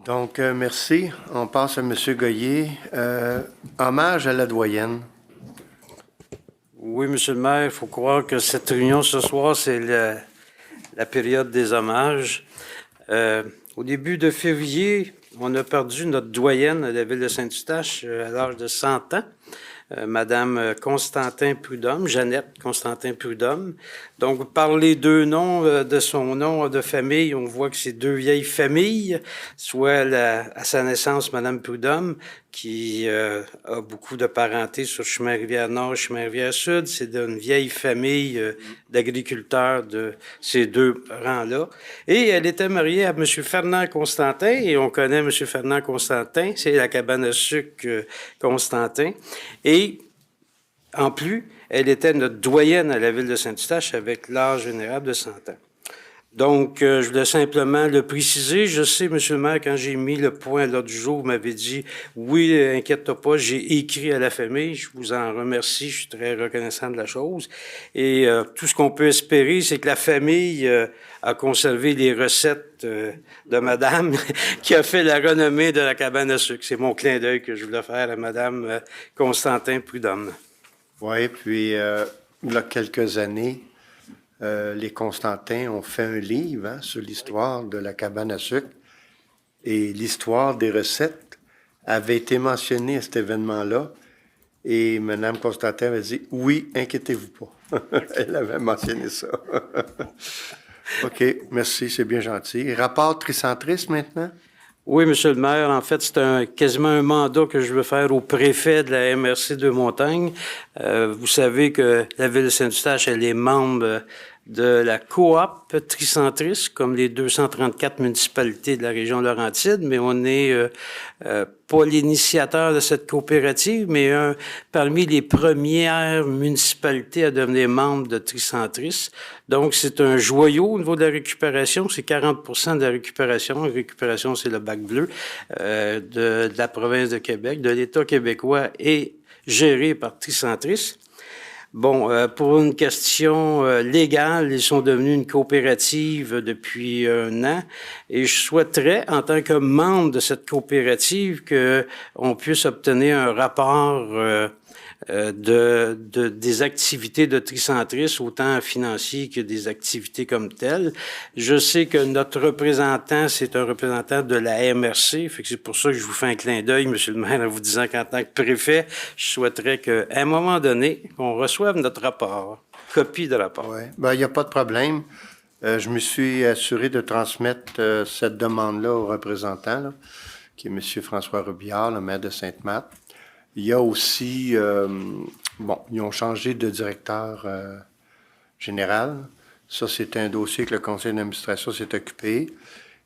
Donc, merci. On passe à M. Goyer. Hommage à la doyenne. Oui, M. le maire, il faut croire que cette réunion ce soir, c'est la période des hommages. Au début de février, on a perdu notre doyenne à la ville de Saint-Eustache à l'âge de 100 ans. Madame Constantin Prudhomme, Jeannette Constantin Prudhomme. Donc, par les 2 noms de son nom de famille, on voit que c'est 2 vieilles familles, soit à sa naissance, Madame Prudhomme, qui a beaucoup de parenté sur Chemin-Rivière-Nord, Chemin-Rivière-Sud. C'est une vieille famille d'agriculteurs de ces 2 rangs-là. Et elle était mariée à M. Fernand Constantin, et on connaît M. Fernand Constantin, c'est la cabane à sucre Constantin. Et en plus, elle était notre doyenne à la ville de Saint-Eustache avec l'âge vénérable de 100 ans. Donc, je voulais simplement le préciser. Je sais, M. le maire, quand j'ai mis le point l'autre jour, vous m'avez dit « Oui, inquiète-toi pas, j'ai écrit à la famille. » Je vous en remercie, je suis très reconnaissant de la chose. Et tout ce qu'on peut espérer, c'est que la famille a conservé les recettes de madame qui a fait la renommée de la cabane à sucre. C'est mon clin d'œil que je voulais faire à madame Constantin Prudhomme. Oui, puis il y a quelques années, les Constantins ont fait un livre sur l'histoire de la cabane à sucre et l'histoire des recettes avait été mentionnée à cet événement-là et Mme Constantin avait dit « Oui, inquiétez-vous pas ». Elle avait mentionné ça. OK, merci, c'est bien gentil. Rapport tricentriste maintenant? Oui, Monsieur le maire, en fait, c'est quasiment un mandat que je veux faire au préfet de la MRC de Montagne. Vous savez que la ville de Saint-Eustache, elle est membre de la coop tricentriste, comme les 234 municipalités de la région Laurentide, mais on n'est pas l'initiateur de cette coopérative, mais parmi les premières municipalités à devenir membre de Tricentris. Donc, c'est un joyau au niveau de la récupération. C'est 40% de la récupération. La récupération, c'est le bac bleu de la province de Québec, de l'État québécois et géré par Tricentris. Bon, pour une question légale, ils sont devenus une coopérative depuis 1 an et je souhaiterais, en tant que membre de cette coopérative, qu'on puisse obtenir un rapport des activités de Tricentris, autant financiers que des activités comme telles. Je sais que notre représentant, c'est un représentant de la MRC, fait que c'est pour ça que je vous fais un clin d'œil, Monsieur le maire, en vous disant qu'en tant que préfet, je souhaiterais qu'à un moment donné, qu'on reçoive notre rapport, copie de rapport. Oui, bien, il n'y a pas de problème. Je me suis assuré de transmettre cette demande-là au représentant, là, qui est M. François Robillard, le maire de Sainte-Marthe. Il y a aussi, ils ont changé de directeur général. Ça, c'est un dossier que le conseil d'administration s'est occupé.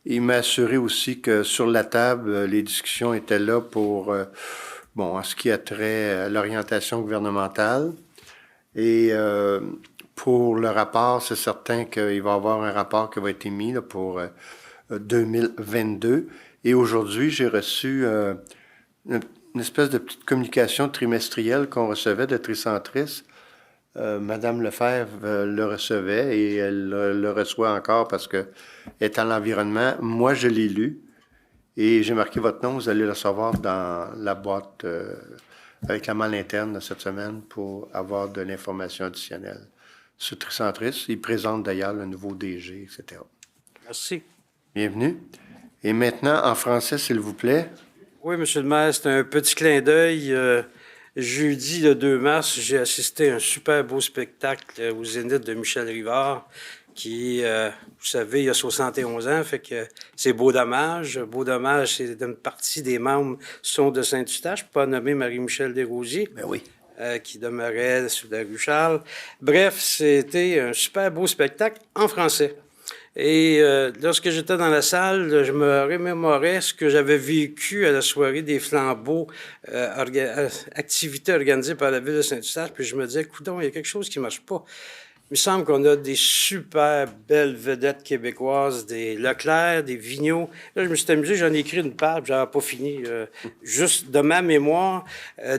Il m'a assuré aussi que sur la table, les discussions étaient là pour, en ce qui a trait à l'orientation gouvernementale. Et pour le rapport, c'est certain qu'il va y avoir un rapport qui va être émis là, pour 2022. Et aujourd'hui, j'ai reçu une espèce de petite communication trimestrielle qu'on recevait de Tricentris. Madame Lefebvre le recevait et elle le reçoit encore parce qu'elle est à l'environnement. Moi, je l'ai lu et j'ai marqué votre nom. Vous allez le recevoir dans la boîte avec la malle interne de cette semaine pour avoir de l'information additionnelle sur Tricentris. Il présente d'ailleurs le nouveau DG, etc. Merci. Bienvenue. Et maintenant, en français, s'il vous plaît. Oui, Monsieur le maire, c'est un petit clin d'œil. Jeudi, le 2 mars, j'ai assisté à un super beau spectacle au Zénith de Michel Rivard, qui, vous savez, il a 71 ans, fait que c'est Beau Dommage. Beau Dommage, c'est une partie des membres sont de Saint-Eustache, pas nommé Marie-Michel Desrosiers. Ben oui. Qui demeurait sur la rue Charles. Bref, c'était un super beau spectacle en français. Et lorsque j'étais dans la salle, je me remémorais ce que j'avais vécu à la soirée des flambeaux, activité organisée par la ville de Saint-Eustache, puis je me disais, coudonc, il y a quelque chose qui marche pas. Il me semble qu'on a des super belles vedettes québécoises, des Leclerc, des Vigneault. Là, je me suis amusé, j'en ai écrit une page, j'avais pas fini. Juste de ma mémoire,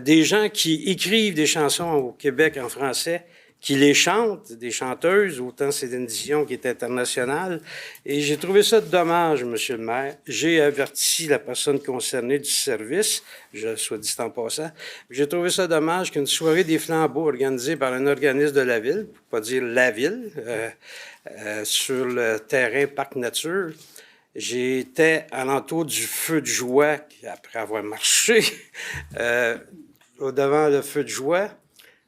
des gens qui écrivent des chansons au Québec en français, qui les chantent, des chanteuses, autant Céline Dion qui est internationale. Et j'ai trouvé ça dommage, Monsieur le maire. J'ai averti la personne concernée du service, soit dit en passant. J'ai trouvé ça dommage qu'une soirée des flambeaux organisée par un organisme de la ville, pour pas dire la ville, sur le terrain Parc Nature, j'étais alentour du feu de joie, après avoir marché devant le feu de joie,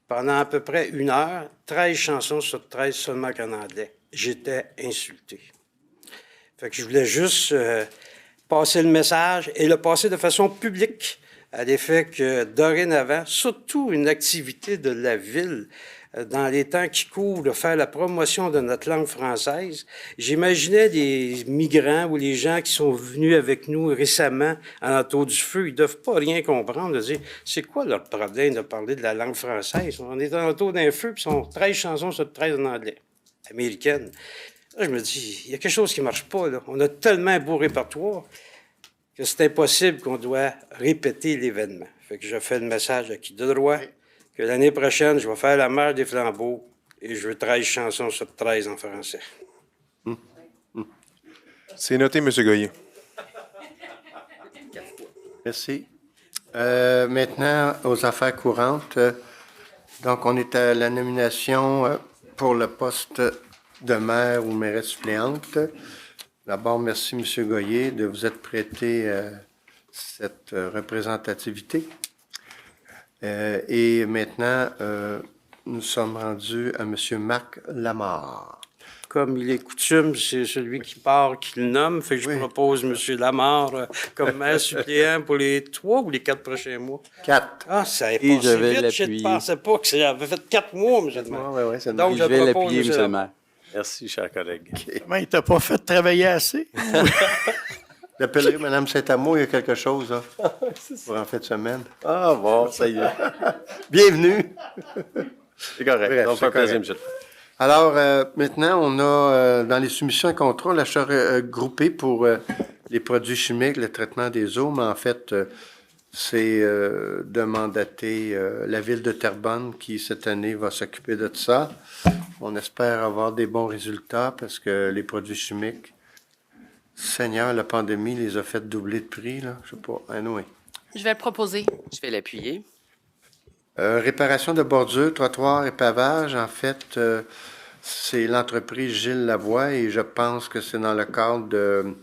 pendant à peu près 1 heure, 13 chansons sur 13 seulement qu'en anglais. J'étais insulté. Fait que je voulais juste passer le message et le passer de façon publique à l'effet que dorénavant, surtout une activité de la ville, dans les temps qui courent, de faire la promotion de notre langue française. J'imaginais des migrants ou les gens qui sont venus avec nous récemment à l'entour du feu, ils ne doivent pas rien comprendre, de dire, c'est quoi leur problème de parler de la langue française? On est à l'entour d'un feu, puis sont 13 chansons sur 13 en anglais, américaines. Là, je me dis, il y a quelque chose qui ne marche pas, là. On a tellement un beau répertoire que c'est impossible qu'on doit répéter l'événement. Fait que je fais le message à qui de droit, que l'année prochaine, je vais faire la marche des flambeaux et je veux 13 chansons sur 13 en français. C'est noté, M. Goyer. Merci. Maintenant, aux affaires courantes. Donc, on est à la nomination pour le poste de maire ou mairesse suppléante. D'abord, merci, M. Goyer, de vous être prêté cette représentativité. Et maintenant, nous sommes rendus à M. Marc Lamarre. comme il est coutume, c'est celui qui part qui le nomme. Fait que je propose M. Lamarre comme maire suppléant pour les 3 ou les 4 prochains mois. 4. Ah, ça est Et passé je vais vite. Je ne l'appuyer. pensais pas que ça avait fait 4 mois, M. le maire. Ouais, c'est Donc, Je vais propose l'appuyer, M. M. le maire. Merci, cher collègue. Comment il t'a pas fait travailler assez? J'appellerai Mme Saint-Amour, il y a quelque chose, là, pour en fin de semaine. Ah bon, ça y est. Bienvenue. C'est correct. Bref, Ça me c'est fait plaisir, correct. monsieur. Alors, maintenant, on a dans les soumissions à contrat l'achat groupé pour les produits chimiques, le traitement des eaux, mais en fait, c'est de mandater la ville de Terrebonne qui, cette année, va s'occuper de ça. On espère avoir des bons résultats parce que les produits chimiques, Seigneur, la pandémie les a fait doubler de prix, là. Je sais pas. Anyway. Je vais le proposer. Je vais l'appuyer. Réparation de bordures, trottoirs et pavages. En fait, c'est l'entreprise Gilles Lavoie et je pense que c'est dans le cadre de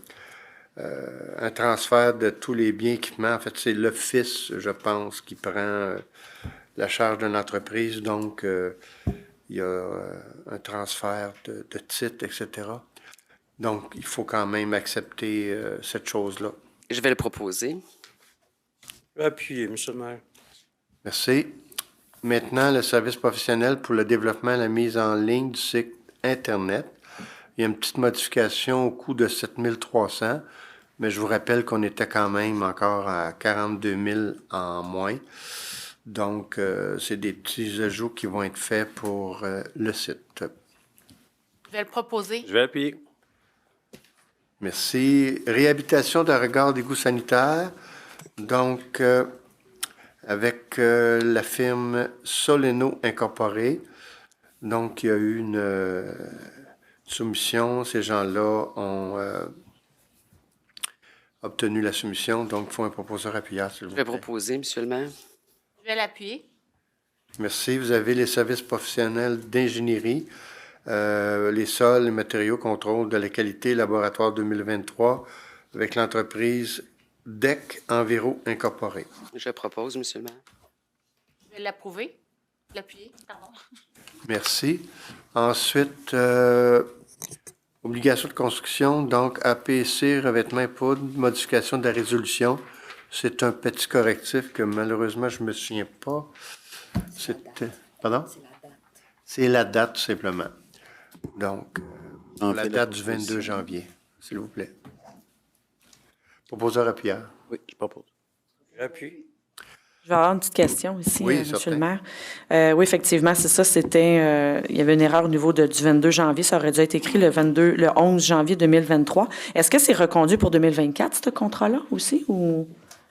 un transfert de tous les biens équipements. En fait, c'est l'office, je pense, qui prend la charge d'une entreprise. Donc, il y a un transfert de titres, etc. Donc, il faut quand même accepter cette chose-là. Je vais le proposer. Je vais appuyer, M. le maire. Merci. Maintenant, le service professionnel pour le développement et la mise en ligne du site Internet. Il y a une petite modification au coût de 7 300, mais je vous rappelle qu'on était quand même encore à 42 000 en moins. Donc, c'est des petits ajouts qui vont être faits pour le site. Je vais le proposer. Je vais appuyer. Merci. Réhabilitation d'un regard d'égout sanitaire. Donc, avec la firme Soleno Incorporée. Donc, il y a eu une soumission. Ces gens-là ont obtenu la soumission. Donc, il faut un proposeur appuyable, s'il vous Je plaît. vais proposer, M. le maire. Je vais l'appuyer. Merci. Vous avez les services professionnels d'ingénierie, les sols, les matériaux, contrôle de la qualité, laboratoire 2023, avec l'entreprise DEC Enviro Incorporé. Je propose, M. le maire. Je vais l'approuver. L'appuyer, pardon. Merci. Ensuite, obligation de construction, donc APC, revêtement et poudre, modification de la résolution. C'est un petit correctif que malheureusement, je ne me souviens pas. C'était. Pardon? C'est la date, tout simplement. Donc, la date du 22 janvier, s'il vous plaît. Proposeur appuyeur. Oui, je propose. J'appuie. Je vais avoir une petite question ici, Oui, Monsieur certain. le maire. Oui, effectivement, c'est ça. C'était, il y avait une erreur au niveau du 22 janvier. Ça aurait dû être écrit le 11 janvier 2023. Est-ce que c'est reconduit pour 2024, ce contrat-là aussi? Ou...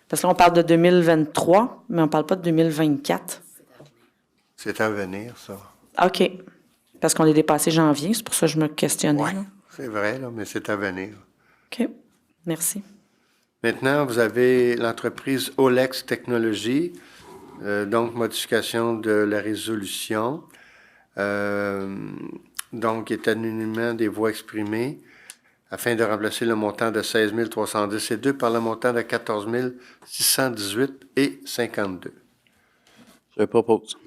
Parce que là, on parle de 2023, mais on ne parle pas de 2024. C'est à venir, ça. OK. Parce qu'on est dépassé janvier, c'est pour ça que je me questionnais. Oui, là. c'est vrai, là, mais c'est à venir. OK. Merci. Maintenant, vous avez l'entreprise Olex Technologies, donc modification de la résolution, donc établissement des voix exprimées, afin de remplacer le montant de 16 310 et 2 par le montant de 14 618 et 52. Je propose.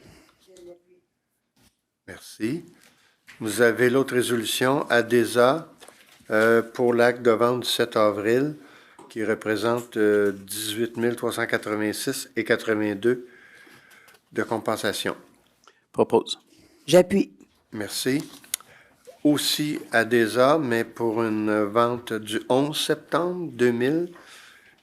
Merci. Vous avez l'autre résolution, ADESA, pour l'acte de vente du 7 avril, qui représente 18 386 et 82 de compensation. Propose. J'appuie. Merci. Aussi ADESA, mais pour une vente du 11 septembre 2000,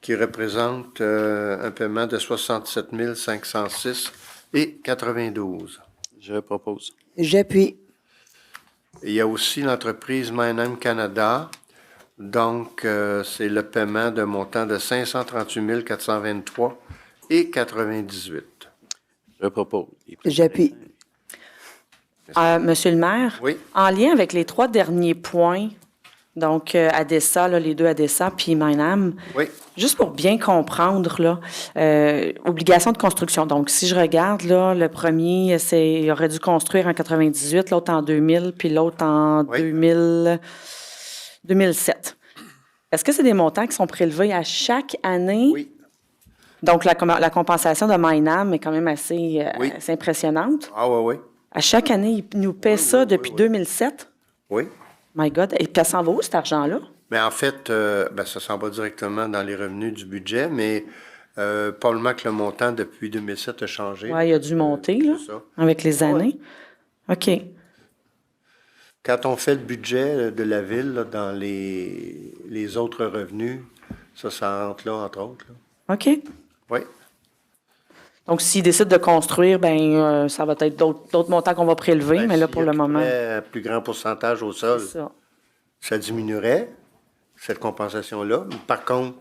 qui représente un paiement de 67 506 et 92. Je propose. J'appuie. Il y a aussi l'entreprise Mainheim Canada. Donc, c'est le paiement d'un montant de 538 423 et 98. Je propose. J'appuie. Monsieur le maire, Oui. en lien avec les 3 derniers points, donc ADESA, là, les 2 ADESA, puis Mainam, Oui. juste pour bien comprendre, là, obligation de construction. Donc, si je regarde, là, le premier, il aurait dû construire en 98, l'autre en 2000, puis l'autre en Oui. 2007. Est-ce que c'est des montants qui sont prélevés à chaque année? Oui. Donc, la compensation de Mainam est quand même assez, Oui. assez impressionnante. Ah oui, oui. À chaque année, ils nous paient ça depuis 2007? Oui. My God. Et puis, ça s'en va où, cet argent-là? Mais en fait, ça s'en va directement dans les revenus du budget, mais probablement que le montant depuis 2007 a changé. Oui, il a dû monter, là, c'est ça. avec les années. OK. Quand on fait le budget de la ville là, dans les autres revenus, ça rentre là, entre autres. Là. OK. Oui. Donc, s'ils décident de construire, ça va être d'autres montants qu'on va prélever, mais là, pour le moment. Un plus grand pourcentage au sol, ça diminuerait, cette compensation-là. Par contre,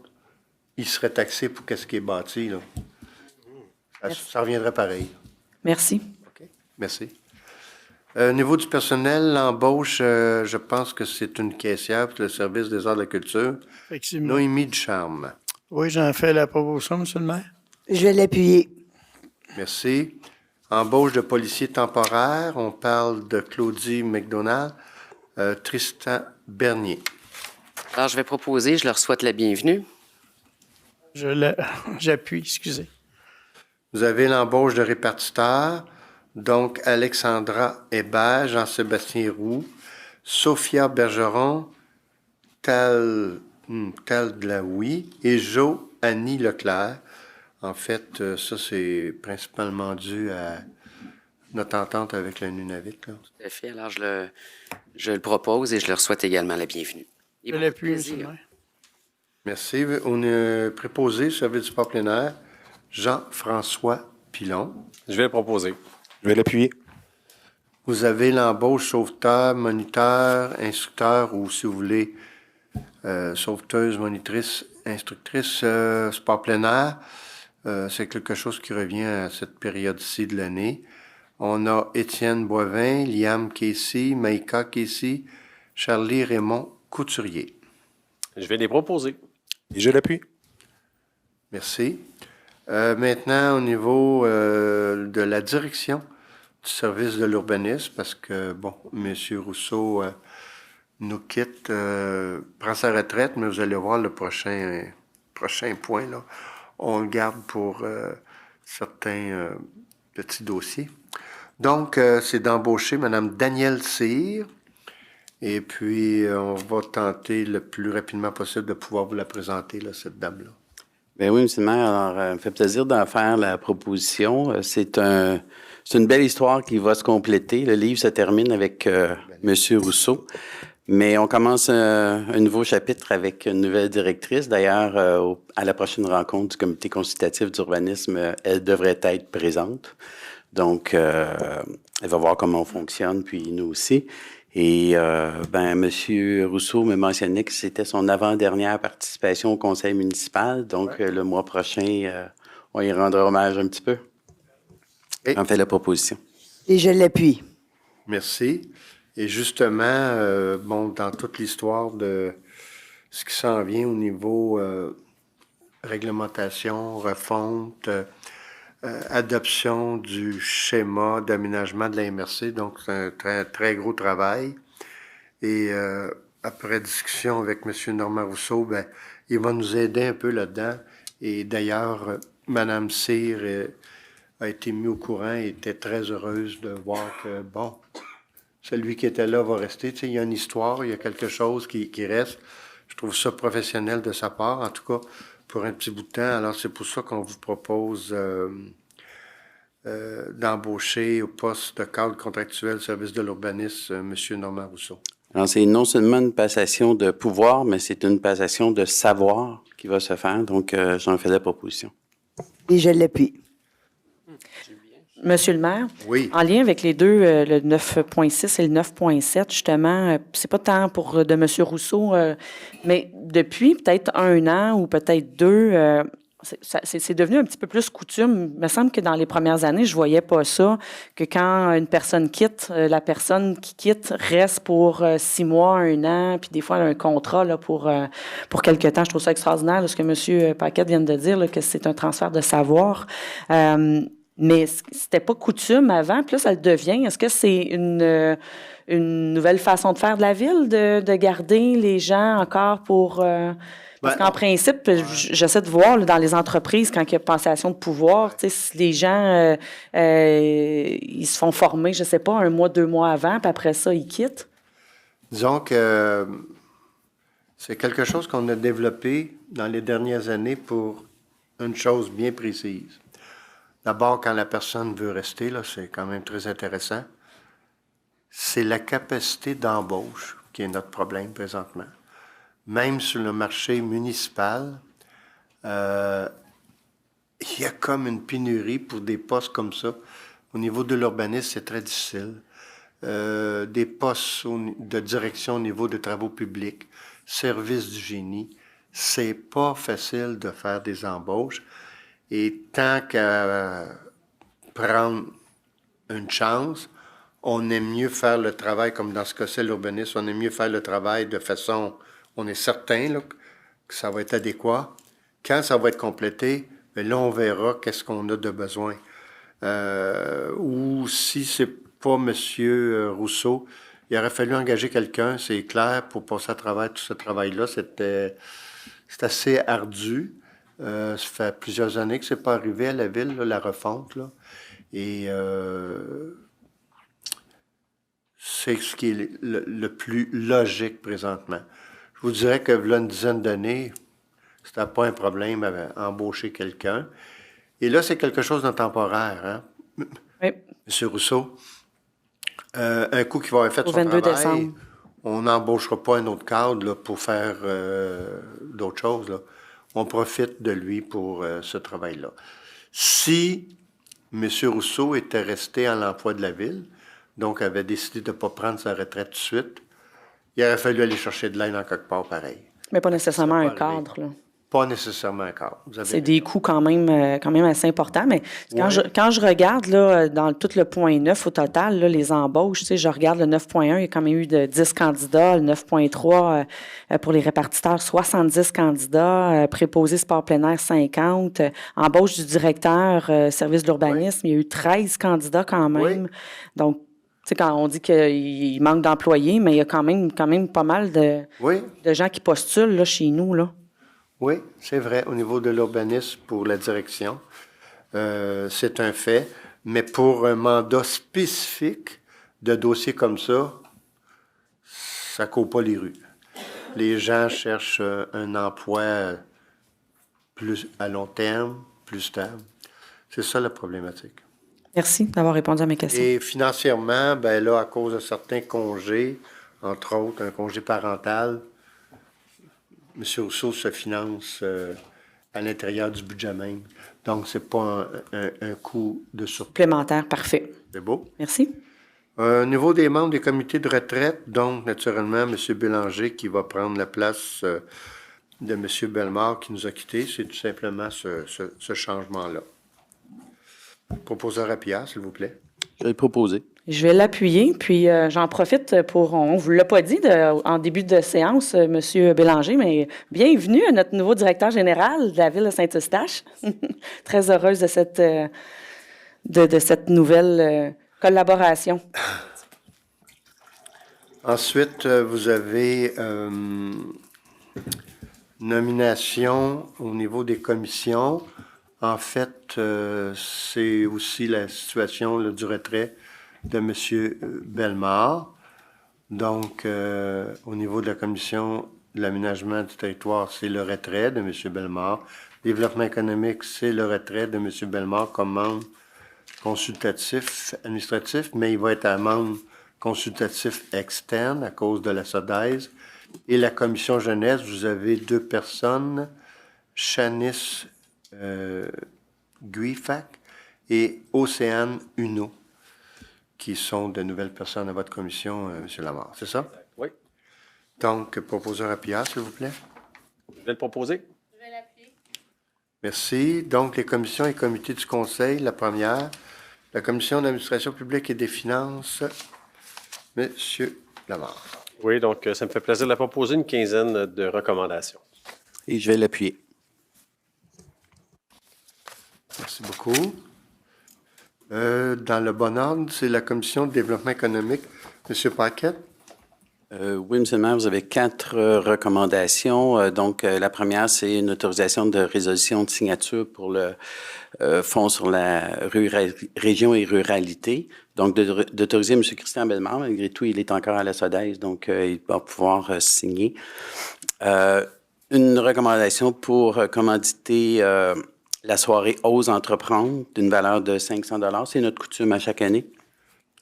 il serait taxé pour ce qui est bâti. Là. Ça reviendrait pareil. Merci. OK. Merci. Au niveau du personnel, l'embauche, je pense que c'est une caissière pour le service des arts de la culture. Effectivement. Noémie Ducharme. Oui, j'en fais la proposition, M. le maire. Je vais l'appuyer. Merci. Embauche de policiers temporaires, on parle de Claudie McDonald, Tristan Bernier. Alors, je vais proposer, je leur souhaite la bienvenue. J'appuie, excusez. Vous avez l'embauche de répartiteurs, donc Alexandra Hébert, Jean-Sébastien Roux, Sophia Bergeron, Taldlaoui et Jo-Annie Leclerc. En fait, ça, c'est principalement dû à notre entente avec le Nunavik. Là. Tout à fait. Alors, je le propose et je leur souhaite également la bienvenue. Je l'appuie, M. le maire. Merci. On est préposé, service du sport plein air, Jean-François Pilon. Je vais le proposer. Je vais l'appuyer. Vous avez l'embauche sauveteur, moniteur, instructeur ou, si vous voulez, sauveteuse, monitrice, instructrice, sport plein air. C'est quelque chose qui revient à cette période-ci de l'année. On a Étienne Boivin, Liam Casey, Maïka Casey, Charlie Raymond Couturier. Je vais les proposer. Et je l'appuie. Merci. Maintenant, au niveau de la direction du service de l'urbanisme, parce que, bon, M. Rousseau nous quitte, prend sa retraite, mais vous allez voir le prochain point, là. On le garde pour certains petits dossiers. Donc, c'est d'embaucher Mme Danielle Cyr. Et puis, on va tenter le plus rapidement possible de pouvoir vous la présenter, là, cette dame-là. Bien oui, M. le maire. Alors, ça me fait plaisir d'en faire la proposition. C'est une belle histoire qui va se compléter. Le livre se termine avec M. Rousseau. Mais on commence un nouveau chapitre avec une nouvelle directrice. D'ailleurs, à la prochaine rencontre du comité consultatif d'urbanisme, elle devrait être présente. Donc, elle va voir comment on fonctionne, puis nous aussi. Et M. Rousseau me mentionnait que c'était son avant-dernière participation au conseil municipal. Donc, le mois prochain, on y rendra hommage un petit peu. On fait la proposition. Et je l'appuie. Merci. Et justement, dans toute l'histoire de ce qui s'en vient au niveau réglementation, refonte, adoption du schéma d'aménagement de la MRC, donc c'est un très, très gros travail. Et après discussion avec M. Normand Rousseau, il va nous aider un peu là-dedans. Et d'ailleurs, Mme Cyr a été mise au courant et était très heureuse de voir que, celui qui était là va rester. Tu sais, il y a une histoire, il y a quelque chose qui reste. Je trouve ça professionnel de sa part, en tout cas, pour un petit bout de temps. Alors, c'est pour ça qu'on vous propose d'embaucher au poste de cadre contractuel service de l'urbanisme, M. Normand Rousseau. Alors, c'est non seulement une passation de pouvoir, mais c'est une passation de savoir qui va se faire. Donc, j'en fais la proposition. Et je l'appuie. Monsieur le maire, oui. En lien avec les deux, le 9.6 et le 9.7, justement, c'est pas tant de M. Rousseau, mais depuis peut-être 1 an ou peut-être 2, c'est devenu un petit peu plus coutume. Il me semble que dans les premières années, je voyais pas ça, que quand une personne quitte, la personne qui quitte reste pour 6 mois, 1 an, puis des fois un contrat là, pour quelque temps. Je trouve ça extraordinaire, là, ce que M. Paquette vient de dire, là, que c'est un transfert de savoir. Mais c'était pas coutume avant, puis là, ça le devient. Est-ce que c'est une nouvelle façon de faire de la ville, de garder les gens encore pour... Parce qu'en principe, j'essaie de voir là, dans les entreprises, quand il y a passation de pouvoir, si les gens, ils se font former, je sais pas, 1 mois, 2 mois avant, puis après ça, ils quittent. Disons que c'est quelque chose qu'on a développé dans les dernières années pour une chose bien précise. D'abord, quand la personne veut rester, là, c'est quand même très intéressant. C'est la capacité d'embauche qui est notre problème présentement. Même sur le marché municipal, il y a comme une pénurie pour des postes comme ça. Au niveau de l'urbanisme, c'est très difficile. Des postes de direction au niveau des travaux publics, services du génie, c'est pas facile de faire des embauches. Et tant qu'à prendre une chance, on aime mieux faire le travail, comme dans ce cas-ci, l'urbanisme, on aime mieux faire le travail de façon, on est certain là, que ça va être adéquat. Quand ça va être complété, bien là, on verra qu'est-ce qu'on a de besoin. Ou si c'est pas M. Rousseau, il aurait fallu engager quelqu'un, c'est clair, pour passer à travers tout ce travail-là. C'est assez ardu. Ça fait plusieurs années que c'est pas arrivé à la ville, là, la refonte. Là. Et c'est ce qui est le plus logique présentement. Je vous dirais que là, une dizaine d'années, c'était pas un problème à embaucher quelqu'un. Et là, c'est quelque chose de temporaire. Hein? Oui. M. Rousseau, un coup qu'il va avoir fait Au son 22 travail, décembre. on n'embauchera pas un autre cadre là, pour faire d'autres choses. Là. On profite de lui pour ce travail-là. Si M. Rousseau était resté à l'emploi de la ville, donc avait décidé de ne pas prendre sa retraite tout de suite, il aurait fallu aller chercher de l'aide en quelque part pareil. Mais pas nécessairement un cadre, là. Pas nécessairement un cadre. C'est des coûts quand même assez importants, mais quand je regarde là, dans tout le point 9 au total, là, les embauches, tu sais, je regarde le 9.1, il y a quand même eu de 10 candidats, le 9.3 pour les répartiteurs, 70 candidats, préposés sport plein air, 50, embauche du directeur service de l'urbanisme, il y a eu 13 candidats quand même. Donc, tu sais, quand on dit qu'il manque d'employés, mais il y a quand même pas mal de gens qui postulent là, chez nous, là. Oui, c'est vrai, au niveau de l'urbanisme pour la direction, c'est un fait, mais pour un mandat spécifique de dossier comme ça ne court pas les rues. Les gens cherchent un emploi plus à long terme, plus stable. C'est ça la problématique. Merci d'avoir répondu à mes questions. Et financièrement, ben là, à cause de certains congés, entre autres un congé parental, M. Rousseau se finance à l'intérieur du budget même. Donc, ce n'est pas un coût de surplus. Supplémentaire, parfait. C'est beau. Merci. Au niveau des membres des comités de retraite, donc, naturellement, M. Bélanger qui va prendre la place de M. Bellemare qui nous a quittés. C'est tout simplement ce changement-là. Proposeur à Pierre, s'il vous plaît. Je vais le proposer. Je vais l'appuyer, puis j'en profite pour, on ne vous l'a pas dit en début de séance, M. Bélanger, mais bienvenue à notre nouveau directeur général de la ville de Saint-Eustache. Très heureuse de cette nouvelle collaboration. Ensuite, vous avez nomination au niveau des commissions. En fait, c'est aussi la situation là, du retrait de M. Bellemare. Donc, au niveau de la commission de l'aménagement du territoire, c'est le retrait de M. Bellemare. Développement économique, c'est le retrait de M. Bellemare comme membre consultatif administratif, mais il va être un membre consultatif externe à cause de la SODES. Et la commission jeunesse, vous avez deux personnes, Shanice Guifac et Océane Huneau, qui sont de nouvelles personnes à votre commission, M. Lamar. C'est ça? Oui. Donc, proposeur à Pierre, s'il vous plaît. Je vais le proposer. Je vais l'appuyer. Merci. Donc, les commissions et comités du Conseil, la première, la commission d'administration publique et des finances, M. Lamar. Oui, donc ça me fait plaisir de la proposer, une quinzaine de recommandations. Et je vais l'appuyer. Merci beaucoup. Dans le bon ordre, c'est la commission de développement économique. M. Paquette. Oui, M. le maire, vous avez 4 recommandations. Donc, la première, c'est une autorisation de résolution de signature pour le fonds sur la région et ruralité. Donc, d'autoriser M. Christian Bellemare, malgré tout, il est encore à la SODES, donc il va pouvoir signer. Une recommandation pour commanditer la soirée Ose entreprendre d'une valeur de 500 $. C'est notre coutume à chaque année,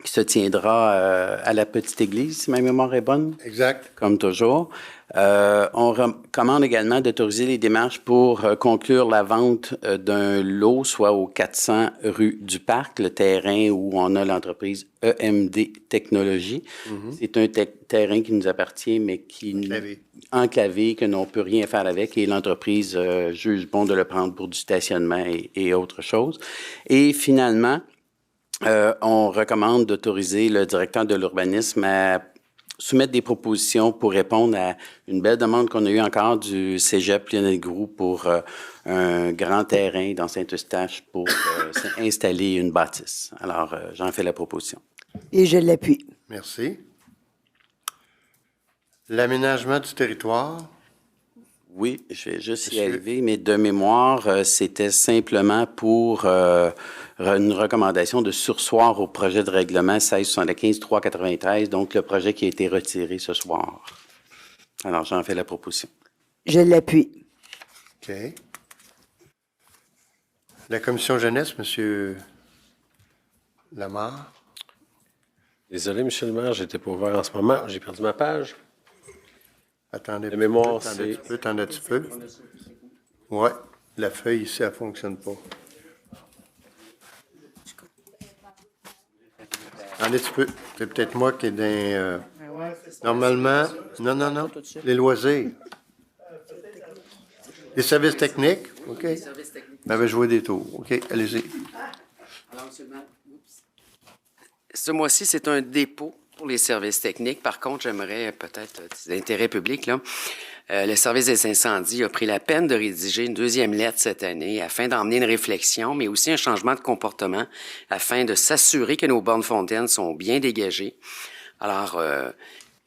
qui se tiendra à la Petite Église, si ma mémoire est bonne. Exact. Comme toujours. On recommande également d'autoriser les démarches pour conclure la vente d'un lot, soit au 400 rue du Parc, le terrain où on a l'entreprise EMD Technologies. C'est un terrain qui nous appartient, mais qui enclavé, que l'on ne peut rien faire avec, et l'entreprise juge bon de le prendre pour du stationnement et autre chose. Et finalement, on recommande d'autoriser le directeur de l'urbanisme à soumettre des propositions pour répondre à une belle demande qu'on a eue encore du Cégep Lionel Groux pour un grand terrain dans Saint-Eustache pour installer une bâtisse. Alors, j'en fais la proposition. Et je l'appuie. Merci. L'aménagement du territoire. Oui, je vais juste y arriver, mais de mémoire, c'était simplement pour une recommandation de surseoir au projet de règlement 1675-393, donc le projet qui a été retiré ce soir. Alors, j'en fais la proposition. Je l'appuie. OK. La commission jeunesse, M. Lamar. Désolé, M. le maire, j'étais pas ouvert en ce moment. J'ai perdu ma page. Attendez, la mémoire, attendez un petit peu. Oui, la feuille ici, elle ne fonctionne pas. Attendez un petit peu. C'est peut-être moi qui est dans... normalement, non. Les loisirs. Les services techniques, OK. On avait joué des tours. OK, allez-y. Ce mois-ci, c'est un dépôt pour les services techniques. Par contre, j'aimerais peut-être d'intérêt public, là. Le service des incendies a pris la peine de rédiger une deuxième lettre cette année afin d'emmener une réflexion, mais aussi un changement de comportement afin de s'assurer que nos bornes fontaines sont bien dégagées. Alors,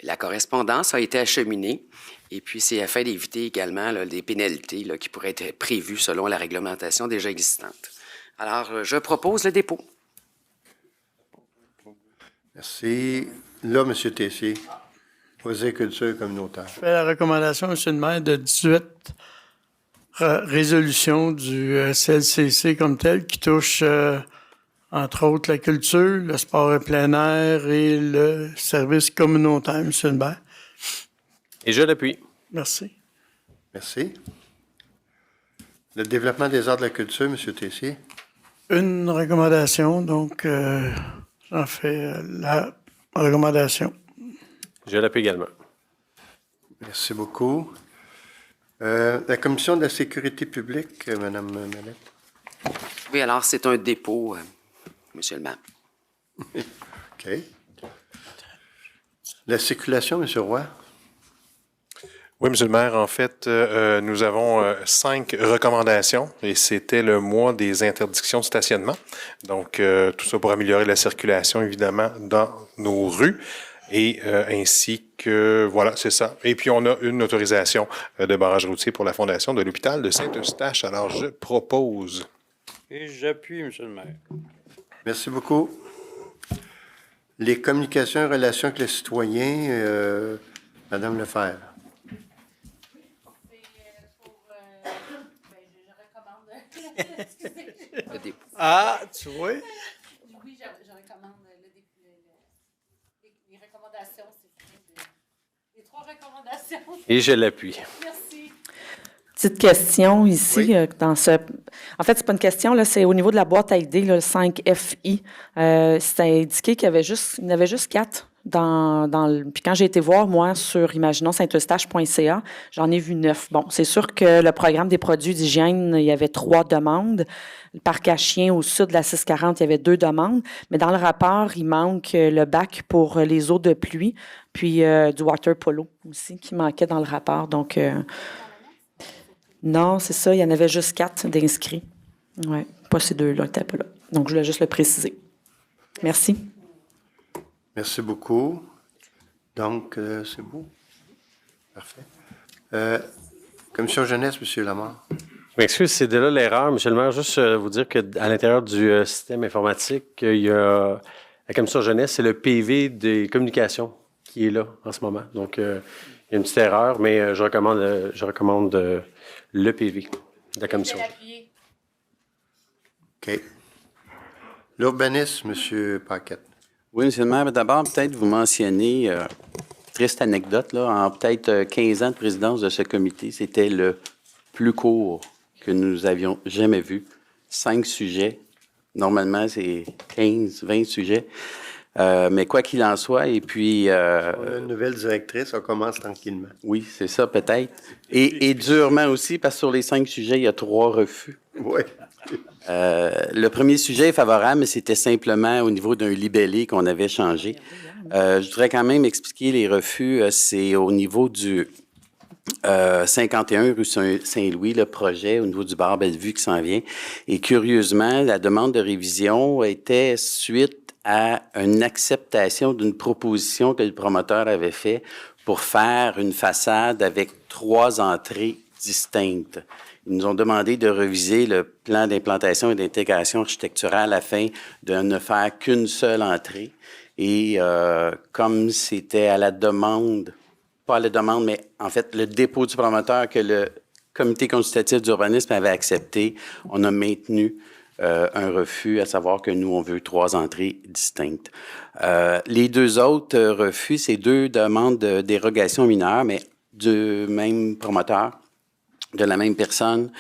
la correspondance a été acheminée et puis c'est afin d'éviter également là, des pénalités là, qui pourraient être prévues selon la réglementation déjà existante. Alors, je propose le dépôt. Merci. Là, M. Tessier, Projet culture communautaire. Je fais la recommandation, M. le maire, de 18 résolutions du CLCC comme tel qui touchent, entre autres, la culture, le sport en plein air et le service communautaire, M. le maire. Et je l'appuie. Merci. Merci. Le développement des arts de la culture, M. Tessier. Une recommandation, donc j'en fais la recommandation. Je l'appuie également. Merci beaucoup. La Commission de la sécurité publique, Mme Mallette. Oui, alors c'est un dépôt, M. le maire. OK. La circulation, M. Roy. Oui, M. le maire, en fait, nous avons 5 recommandations et c'était le mois des interdictions de stationnement. Donc, tout ça pour améliorer la circulation, évidemment, dans nos rues. Et ainsi que, voilà, c'est ça. Et puis, on a une autorisation de barrage routier pour la fondation de l'hôpital de Saint-Eustache. Alors, je propose. Et j'appuie, M. le maire. Merci beaucoup. Les communications et relations avec les citoyens, Mme Lefebvre. Ah, tu vois? Oui, je recommande les recommandations. Les 3 recommandations. Et je l'appuie. Merci. Petite question ici, dans ce... En fait, c'est pas une question, là, c'est au niveau de la boîte à idées, là, le 5FI. C'est indiqué qu'il y en avait juste 4 Puis quand j'ai été voir, moi, sur imaginonssainteustache.ca, j'en ai vu 9. Bon, c'est sûr que le programme des produits d'hygiène, il y avait 3 demandes. Le parc à chiens au sud de la 640, il y avait 2 demandes. Mais dans le rapport, il manque le bac pour les eaux de pluie, puis du water polo aussi, qui manquait dans le rapport. Donc, non, c'est ça, il y en avait juste 4 d'inscrits. Oui, pas ces 2-là, ils n'étaient pas là. Donc, je voulais juste le préciser. Merci. Merci beaucoup. Donc, c'est beau. Parfait. Commission jeunesse, M. Lamar. Je m'excuse, c'est de là l'erreur. Monsieur le maire, juste vous dire qu'à l'intérieur du système informatique, il y a la commission jeunesse, c'est le PV des communications qui est là en ce moment. Donc, il y a une petite erreur, mais je recommande le PV de la commission. OK. L'urbanisme, M. Paquette. Oui, M. le maire, d'abord, peut-être vous mentionnez, triste anecdote, là, en peut-être 15 ans de présidence de ce comité, c'était le plus court que nous avions jamais vu. 5 sujets. Normalement, c'est 15, 20 sujets. Mais quoi qu'il en soit, et puis... on a une nouvelle directrice, on commence tranquillement. Oui, c'est ça, peut-être. Et durement aussi, parce que sur les 5 sujets, il y a 3 refus. Oui. Le premier sujet est favorable, mais c'était simplement au niveau d'un libellé qu'on avait changé. Je voudrais quand même expliquer les refus. C'est au niveau du 51 rue Saint-Louis, le projet au niveau du bar Bellevue qui s'en vient. Et curieusement, la demande de révision était suite à une acceptation d'une proposition que le promoteur avait faite pour faire une façade avec 3 entrées distinctes. Ils nous ont demandé de reviser le plan d'implantation et d'intégration architecturale afin de ne faire qu'une seule entrée. Et comme c'était à la demande, pas à la demande, mais en fait le dépôt du promoteur que le comité consultatif d'urbanisme avait accepté, on a maintenu un refus, à savoir que nous, on veut 3 entrées distinctes. Les 2 autres refus, c'est 2 demandes de dérogation mineure, mais du même promoteur, de la même personne,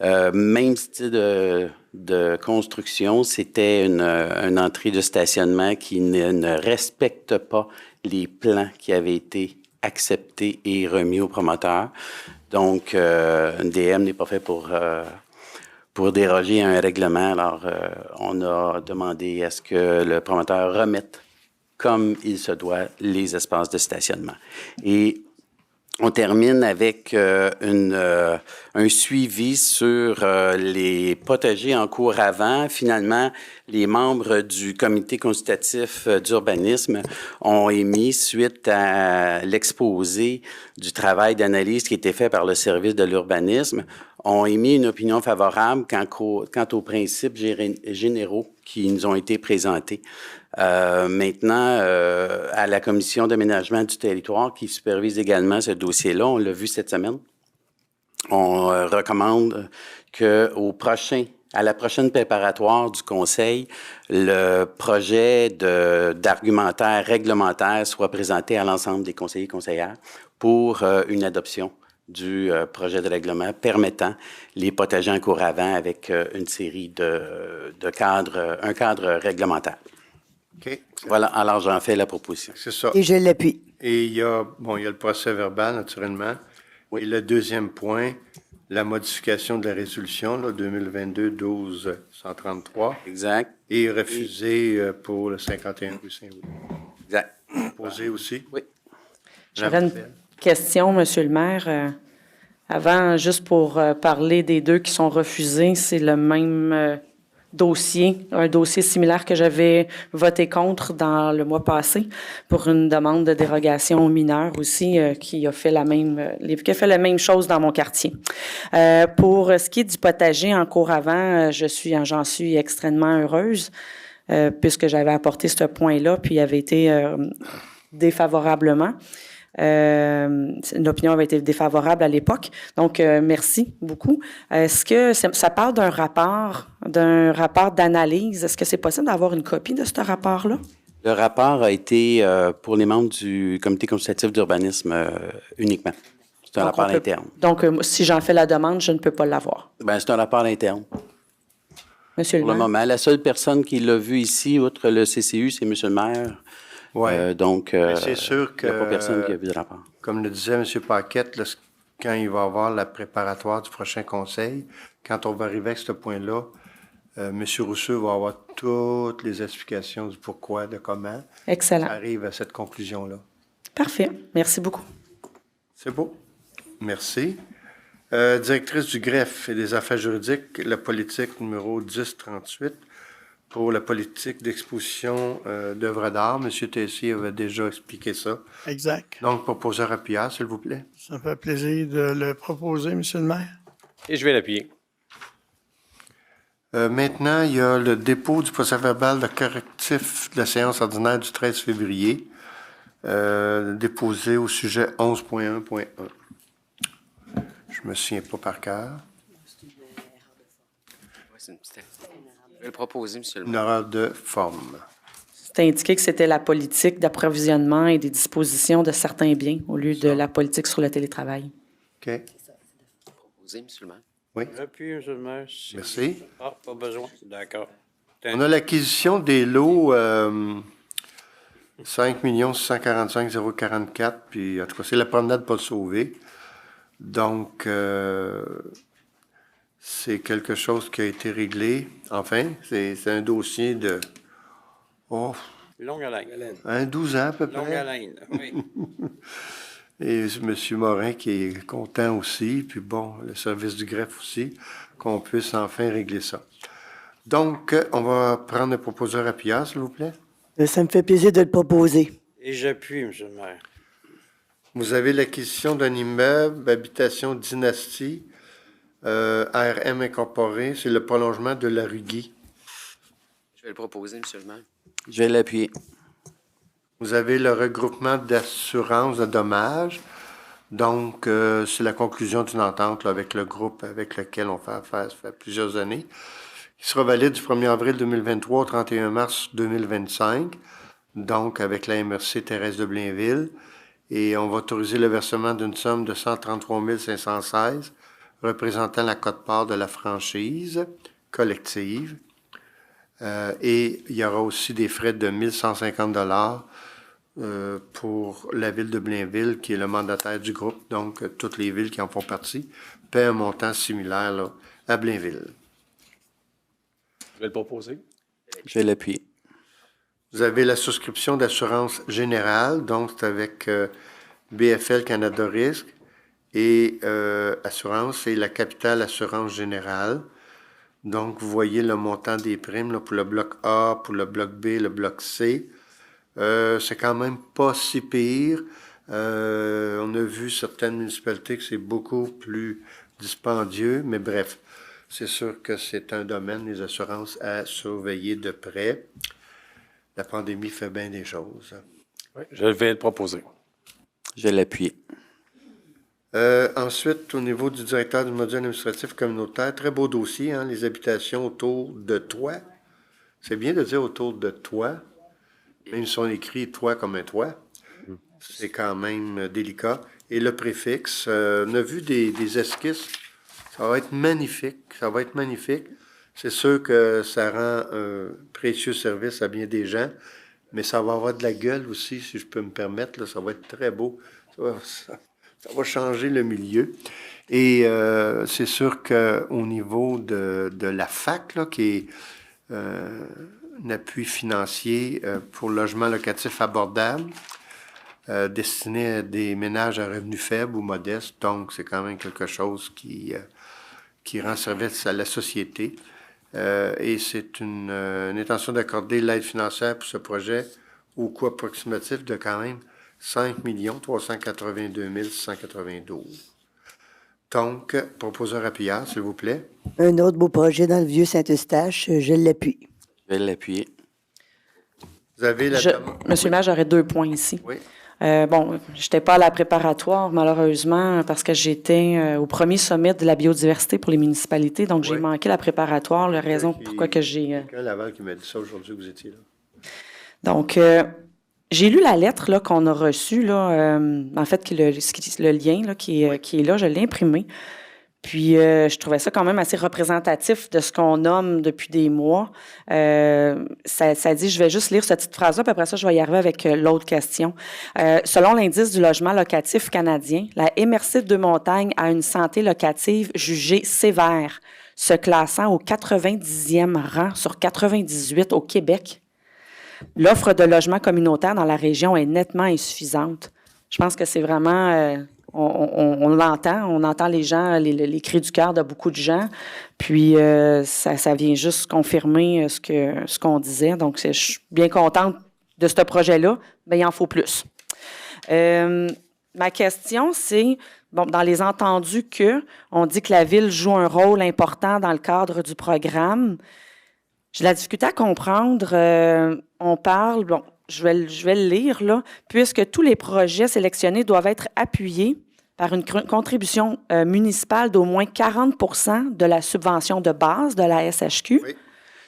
même style de construction. C'était une entrée de stationnement qui ne respecte pas les plans qui avaient été acceptés et remis au promoteur. Donc, un DM n'est pas fait pour déroger à un règlement. Alors, on a demandé à ce que le promoteur remette, comme il se doit, les espaces de stationnement. Et on termine avec un suivi sur les potagers en cours avant. Finalement, les membres du comité consultatif d'urbanisme ont émis, suite à l'exposé du travail d'analyse qui a été fait par le service de l'urbanisme, ont émis une opinion favorable quant aux principes généraux qui nous ont été présentés. Maintenant, à la commission d'aménagement du territoire qui supervise également ce dossier-là, on l'a vu cette semaine, on recommande à la prochaine préparatoire du Conseil, le projet d'argumentaire réglementaire soit présenté à l'ensemble des conseillers et conseillères pour une adoption du projet de règlement permettant les potagers en cours avant avec une série de cadres, un cadre réglementaire. OK. Voilà, alors j'en fais la proposition. C'est ça. Et je l'appuie. Et il y a le procès verbal, naturellement. Oui. Et le deuxième point, la modification de la résolution, 2022-12-133. Exact. Et refusé pour le 51 rue Saint-Louis. Exact. Posé aussi. Oui. J'avais une question, Monsieur le maire. Avant, juste pour parler des 2 qui sont refusés, c'est le même dossier, un dossier similaire que j'avais voté contre dans le mois passé pour une demande de dérogation aux mineurs aussi qui a fait la même chose dans mon quartier. Pour ce qui est du potager en cours avant, j'en suis extrêmement heureuse puisque j'avais apporté ce point-là puis il avait été défavorablement. L'opinion avait été défavorable à l'époque. Donc, merci beaucoup. Est-ce que ça parle d'un rapport d'analyse? Est-ce que c'est possible d'avoir une copie de ce rapport-là? Le rapport a été pour les membres du comité consultatif d'urbanisme uniquement. C'est un rapport interne. Donc, si j'en fais la demande, je ne peux pas l'avoir. Bien, c'est un rapport interne. Monsieur le maire. Pour le moment, la seule personne qui l'a vu ici, outre le CCU, c'est Monsieur le maire. Oui. Donc, c'est sûr que, il n'y a pas personne qui a vu le rapport. Comme le disait M. Paquette, quand il va y avoir la préparatoire du prochain conseil, quand on va arriver à ce point-là, M. Rousseau va avoir toutes les explications du pourquoi, de comment. Excellent. Ça arrive à cette conclusion-là. Parfait. Merci beaucoup. C'est beau. Merci. Directrice du greffe et des affaires juridiques, la politique numéro 1038, pour la politique d'exposition d'œuvres d'art. M. Tessier avait déjà expliqué ça. Exact. Donc, proposeur appuyant, s'il vous plaît. Ça me fait plaisir de le proposer, M. le maire. Et je vais l'appuyer. Maintenant, il y a le dépôt du procès-verbal de correctif de la séance ordinaire du 13 février, déposé au sujet 11.1.1. Je me souviens pas par cœur. Je vais le proposer, M. le maire. Une erreur de forme. C'est indiqué que c'était la politique d'approvisionnement et des dispositions de certains biens au lieu de la politique sur le télétravail. OK. Proposer, M. le maire. Oui. J'appuie, M. le maire. Merci. Ah, pas besoin. D'accord. On a l'acquisition des lots 5 645 044, puis en tout cas, c'est la promenade Paul Sauvé. Donc, c'est quelque chose qui a été réglé. Enfin, c'est un dossier de Longue haleine. 12 ans à peu près. Longue haleine, oui. Et M. Morin qui est content aussi, puis bon, le service du greffe aussi, qu'on puisse enfin régler ça. Donc, on va prendre le proposeur appuyant, s'il vous plaît. Ça me fait plaisir de le proposer. Et j'appuie, M. le maire. Vous avez l'acquisition d'un immeuble, habitation Dynastie, ARM incorporé, c'est le prolongement de la rue Guy. Je vais le proposer, M. le maire. Je vais l'appuyer. Vous avez le regroupement d'assurance de dommages. Donc, c'est la conclusion d'une entente là, avec le groupe avec lequel on fait affaire, ça fait plusieurs années, qui sera valide du 1er avril 2023 au 31 mars 2025, donc avec la MRC Thérèse de Blainville. Et on va autoriser le versement d'une somme de 133 516, représentant la quote-part de la franchise collective. Et il y aura aussi des frais de 1 150 $ pour la ville de Blainville, qui est le mandataire du groupe. Donc, toutes les villes qui en font partie paient un montant similaire là, à Blainville. Je vais le proposer. Je vais l'appuyer. Vous avez la souscription d'assurance générale, donc c'est avec BFL Canada Risque et Assurance et la Capitale Assurance Générale. Donc, vous voyez le montant des primes là, pour le bloc A, pour le bloc B, le bloc C. C'est quand même pas si pire. On a vu certaines municipalités que c'est beaucoup plus dispendieux, mais bref, c'est sûr que c'est un domaine, les assurances, à surveiller de près. La pandémie fait bien des choses. Oui, je vais le proposer. Je vais l'appuyer. Ensuite, au niveau du directeur du module administratif communautaire, très beau dossier, hein, les habitations autour de toit. C'est bien de dire autour de toit, même si on écrit toit comme un toit. C'est quand même délicat. Et le préfixe, on a vu des esquisses. Ça va être magnifique. Ça va être magnifique. C'est sûr que ça rend un précieux service à bien des gens, mais ça va avoir de la gueule aussi, si je peux me permettre. Là, ça va être très beau. Ça va changer le milieu. Et c'est sûr qu'au niveau de la FAC, là, qui est un appui financier pour le logement locatif abordable, destiné à des ménages à revenus faibles ou modestes, donc c'est quand même quelque chose qui rend service à la société. Et c'est une intention d'accorder l'aide financière pour ce projet au coût approximatif de quand même 5 382 692. Donc, proposeur appuyant, s'il vous plaît. Un autre beau projet dans le Vieux-Saint-Eustache, je l'appuie. Je vais l'appuyer. Vous avez la Monsieur le maire, j'aurais 2 points ici. Oui. Bon, je n'étais pas à la préparatoire, malheureusement, parce que j'étais au premier sommet de la biodiversité pour les municipalités, donc j'ai manqué la préparatoire, la raison pourquoi que j'ai... Quelqu'un à Laval qui m'a dit ça aujourd'hui que vous étiez là. Donc, j'ai lu la lettre là, qu'on a reçue, là, en fait, le lien là, qui est là, je l'ai imprimé. Puis, je trouvais ça quand même assez représentatif de ce qu'on nomme depuis des mois. Ça dit, je vais juste lire cette petite phrase-là, puis après ça, je vais y arriver avec l'autre question. Selon l'indice du logement locatif canadien, la MRC de Deux-Montagnes a une santé locative jugée sévère, se classant au 90e rang sur 98 au Québec. L'offre de logements communautaires dans la région est nettement insuffisante. Je pense que c'est vraiment on l'entend, on entend les gens, les cris du cœur de beaucoup de gens. Puis ça vient juste confirmer ce qu'on disait. Donc, je suis bien contente de ce projet-là, mais il en faut plus. Ma question, c'est, bon, dans les entendus on dit que la Ville joue un rôle important dans le cadre du programme. J'ai la difficulté à comprendre. On parle, bon, je vais le lire, là, puisque tous les projets sélectionnés doivent être appuyés par une contribution municipale d'au moins 40 % de la subvention de base de la SHQ, oui,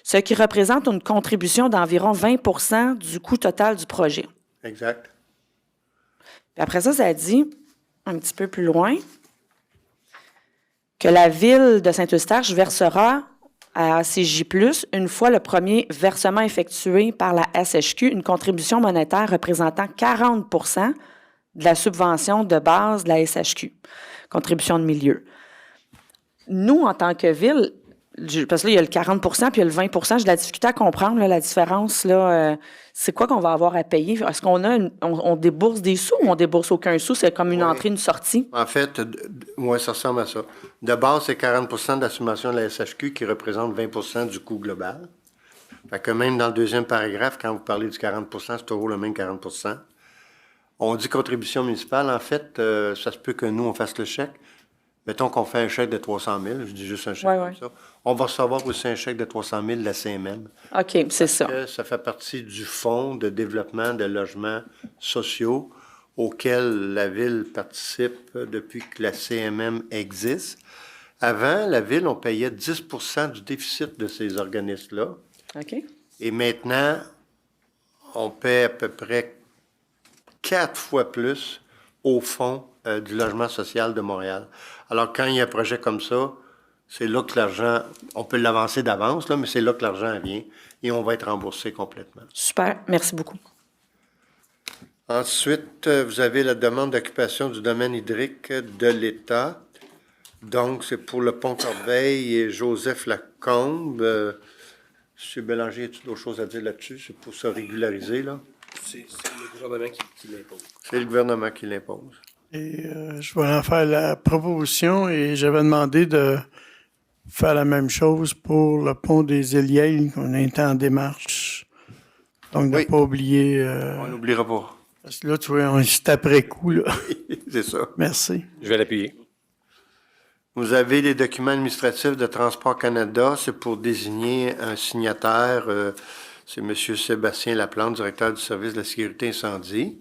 ce qui représente une contribution d'environ 20 % du coût total du projet. Exact. Puis après ça, ça dit, un petit peu plus loin, que la Ville de Saint-Eustache versera à ACJ+, une fois le premier versement effectué par la SHQ, une contribution monétaire représentant 40 % de la subvention de base de la SHQ, contribution de milieu. Nous, en tant que Ville, parce que là, il y a le 40 % puis il y a le 20 %, j'ai de la difficulté à comprendre là, la différence. Là, c'est quoi qu'on va avoir à payer? Est-ce qu'on on débourse des sous ou on débourse aucun sou? C'est comme une entrée, une sortie? En fait, oui, ça ressemble à ça. De base, c'est 40 % de la subvention de la SHQ qui représente 20 % du coût global. Fait que même dans le deuxième paragraphe, quand vous parlez du 40 %, c'est toujours le même 40 %. On dit contribution municipale. En fait, ça se peut que nous, on fasse le chèque. Mettons qu'on fait un chèque de 300 000, je dis juste un chèque comme ça. On va recevoir aussi un chèque de 300 000 de la CMM. OK, c'est ça. Ça fait partie du fonds de développement de logements sociaux auquel la Ville participe depuis que la CMM existe. Avant, la Ville, on payait 10 % du déficit de ces organismes-là. OK. Et maintenant, on paie à peu près 4 fois plus au fonds du logement social de Montréal. Alors, quand il y a un projet comme ça, c'est là que l'argent, on peut l'avancer d'avance, là, mais c'est là que l'argent vient et on va être remboursé complètement. Super, merci beaucoup. Ensuite, vous avez la demande d'occupation du domaine hydrique de l'État. Donc, c'est pour le pont Corbeil et Joseph Lacombe. M. Bélanger, as-tu d'autres choses à dire là-dessus? C'est pour se régulariser, là? C'est le gouvernement qui l'impose. C'est le gouvernement qui l'impose. Et je vais en faire la proposition et j'avais demandé de faire la même chose pour le pont des Hélières qu'on est en démarche. Donc, de ne pas oublier... On n'oubliera pas. Parce que là, tu vois, c'est après coup, là. C'est ça. Merci. Je vais l'appuyer. Vous avez les documents administratifs de Transport Canada. C'est pour désigner un signataire. C'est M. Sébastien Laplante, directeur du service de la sécurité incendie.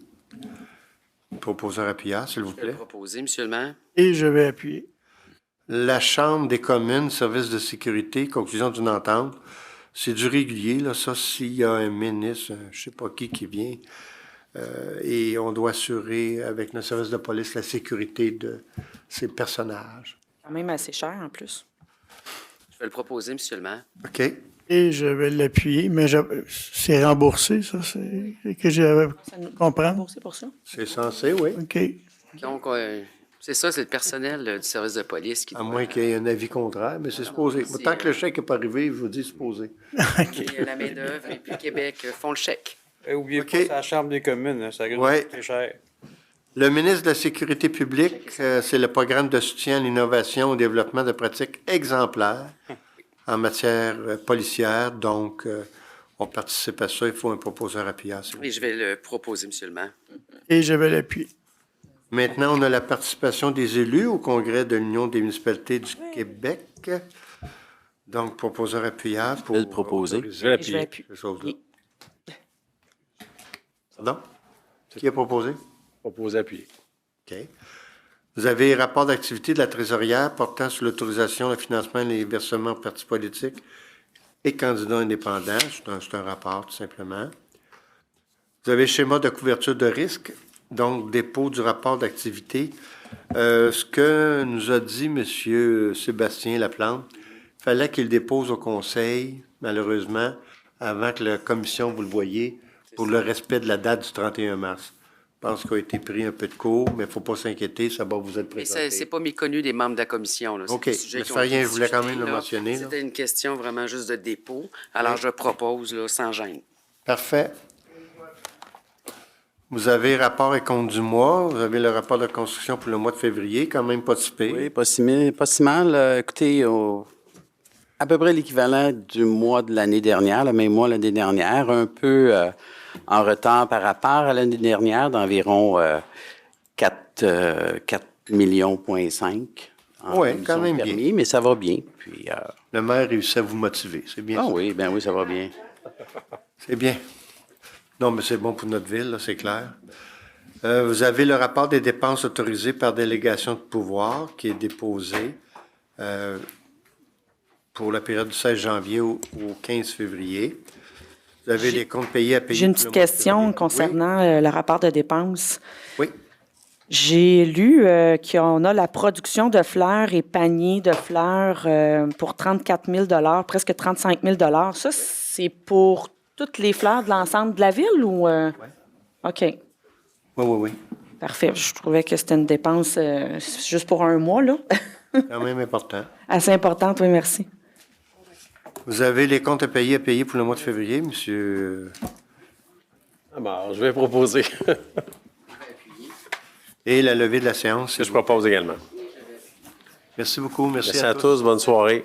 Proposeur appuyant, s'il vous plaît. Je vais le proposer, M. le maire. Et je vais appuyer. La Chambre des communes, service de sécurité, conclusion d'une entente. C'est du régulier, là. Ça, s'il y a un ministre, je ne sais pas qui vient, et on doit assurer avec notre service de police la sécurité de ces personnages. Quand même assez cher, en plus. Je vais le proposer, M. le maire. OK. Et je vais l'appuyer, mais c'est remboursé, ça, c'est que j'avais comprendre. Remboursé pour ça? C'est censé, oui. OK. Donc, c'est ça, c'est le personnel du service de police qui À moins qu'il y ait un avis contraire, mais c'est supposé. Tant que le chèque n'est pas arrivé, je vous dis supposé. Et la main-d'œuvre et puis Québec font le chèque. Oubliez pas, c'est la Chambre des communes, hein, ça coûte très cher. Le ministre de la Sécurité publique, c'est le programme de soutien à l'innovation et au développement de pratiques exemplaires en matière policière. Donc, on participe à ça. Il faut un proposeur appuyant. Oui, je vais le proposer, M. le maire. Et je vais l'appuyer. Maintenant, on a la participation des élus au Congrès de l'Union des municipalités du Québec. Donc, proposeur appuyant pour... Je vais le proposer. Je vais l'appuyer. Ces choses-là. Pardon? Qui a proposé? Proposé appuyé. OK. Vous avez rapport d'activité de la trésorière portant sur l'autorisation, le financement et les versements aux partis politiques et candidats indépendants. C'est un rapport, tout simplement. Vous avez schéma de couverture de risque, donc dépôt du rapport d'activité. Ce que nous a dit M. Sébastien Laplante, il fallait qu'il dépose au conseil, malheureusement, avant que la commission, vous le voyez, pour le respect de la date du 31 mars. Je pense qu'il a été pris un peu de cours, mais il ne faut pas s'inquiéter, ça va vous être présenté. Mais c'est pas méconnu des membres de la commission. Là. OK, mais ça fait rien, je voulais quand même le mentionner. C'était une question vraiment juste de dépôt. Alors, je propose, là, sans gêne. Parfait. Vous avez rapport et compte du mois. Vous avez le rapport de construction pour le mois de février, quand même pas si pire. Oui, pas si mal. Écoutez, à peu près l'équivalent du mois de l'année dernière, le même mois l'année dernière, un peu en retard par rapport à l'année dernière, d'environ 4,5 millions. Oui, quand même permis, bien. Mais ça va bien. Puis, le maire réussit à vous motiver. C'est bien. Ah ça. oui, ben oui, ça va bien. C'est bien. Non, mais c'est bon pour notre ville, là, c'est clair. Vous avez le rapport des dépenses autorisées par délégation de pouvoir qui est déposé pour la période du 16 janvier au 15 février. Vous avez les comptes payés à payer. J'ai une petite question concernant le rapport de dépenses. Oui. J'ai lu qu'on a la production de fleurs et paniers de fleurs pour 34 000 presque 35 000 Ça, c'est pour toutes les fleurs de l'ensemble de la ville ou... Oui. OK. Oui. Parfait. Je trouvais que c'était une dépense juste pour un mois, là. Quand même important. Assez importante, oui, merci. Vous avez les comptes à payer pour le mois de février, monsieur? Alors, je vais proposer. Et la levée de la séance. Je propose également. Merci beaucoup. Merci à tous. Bonne soirée.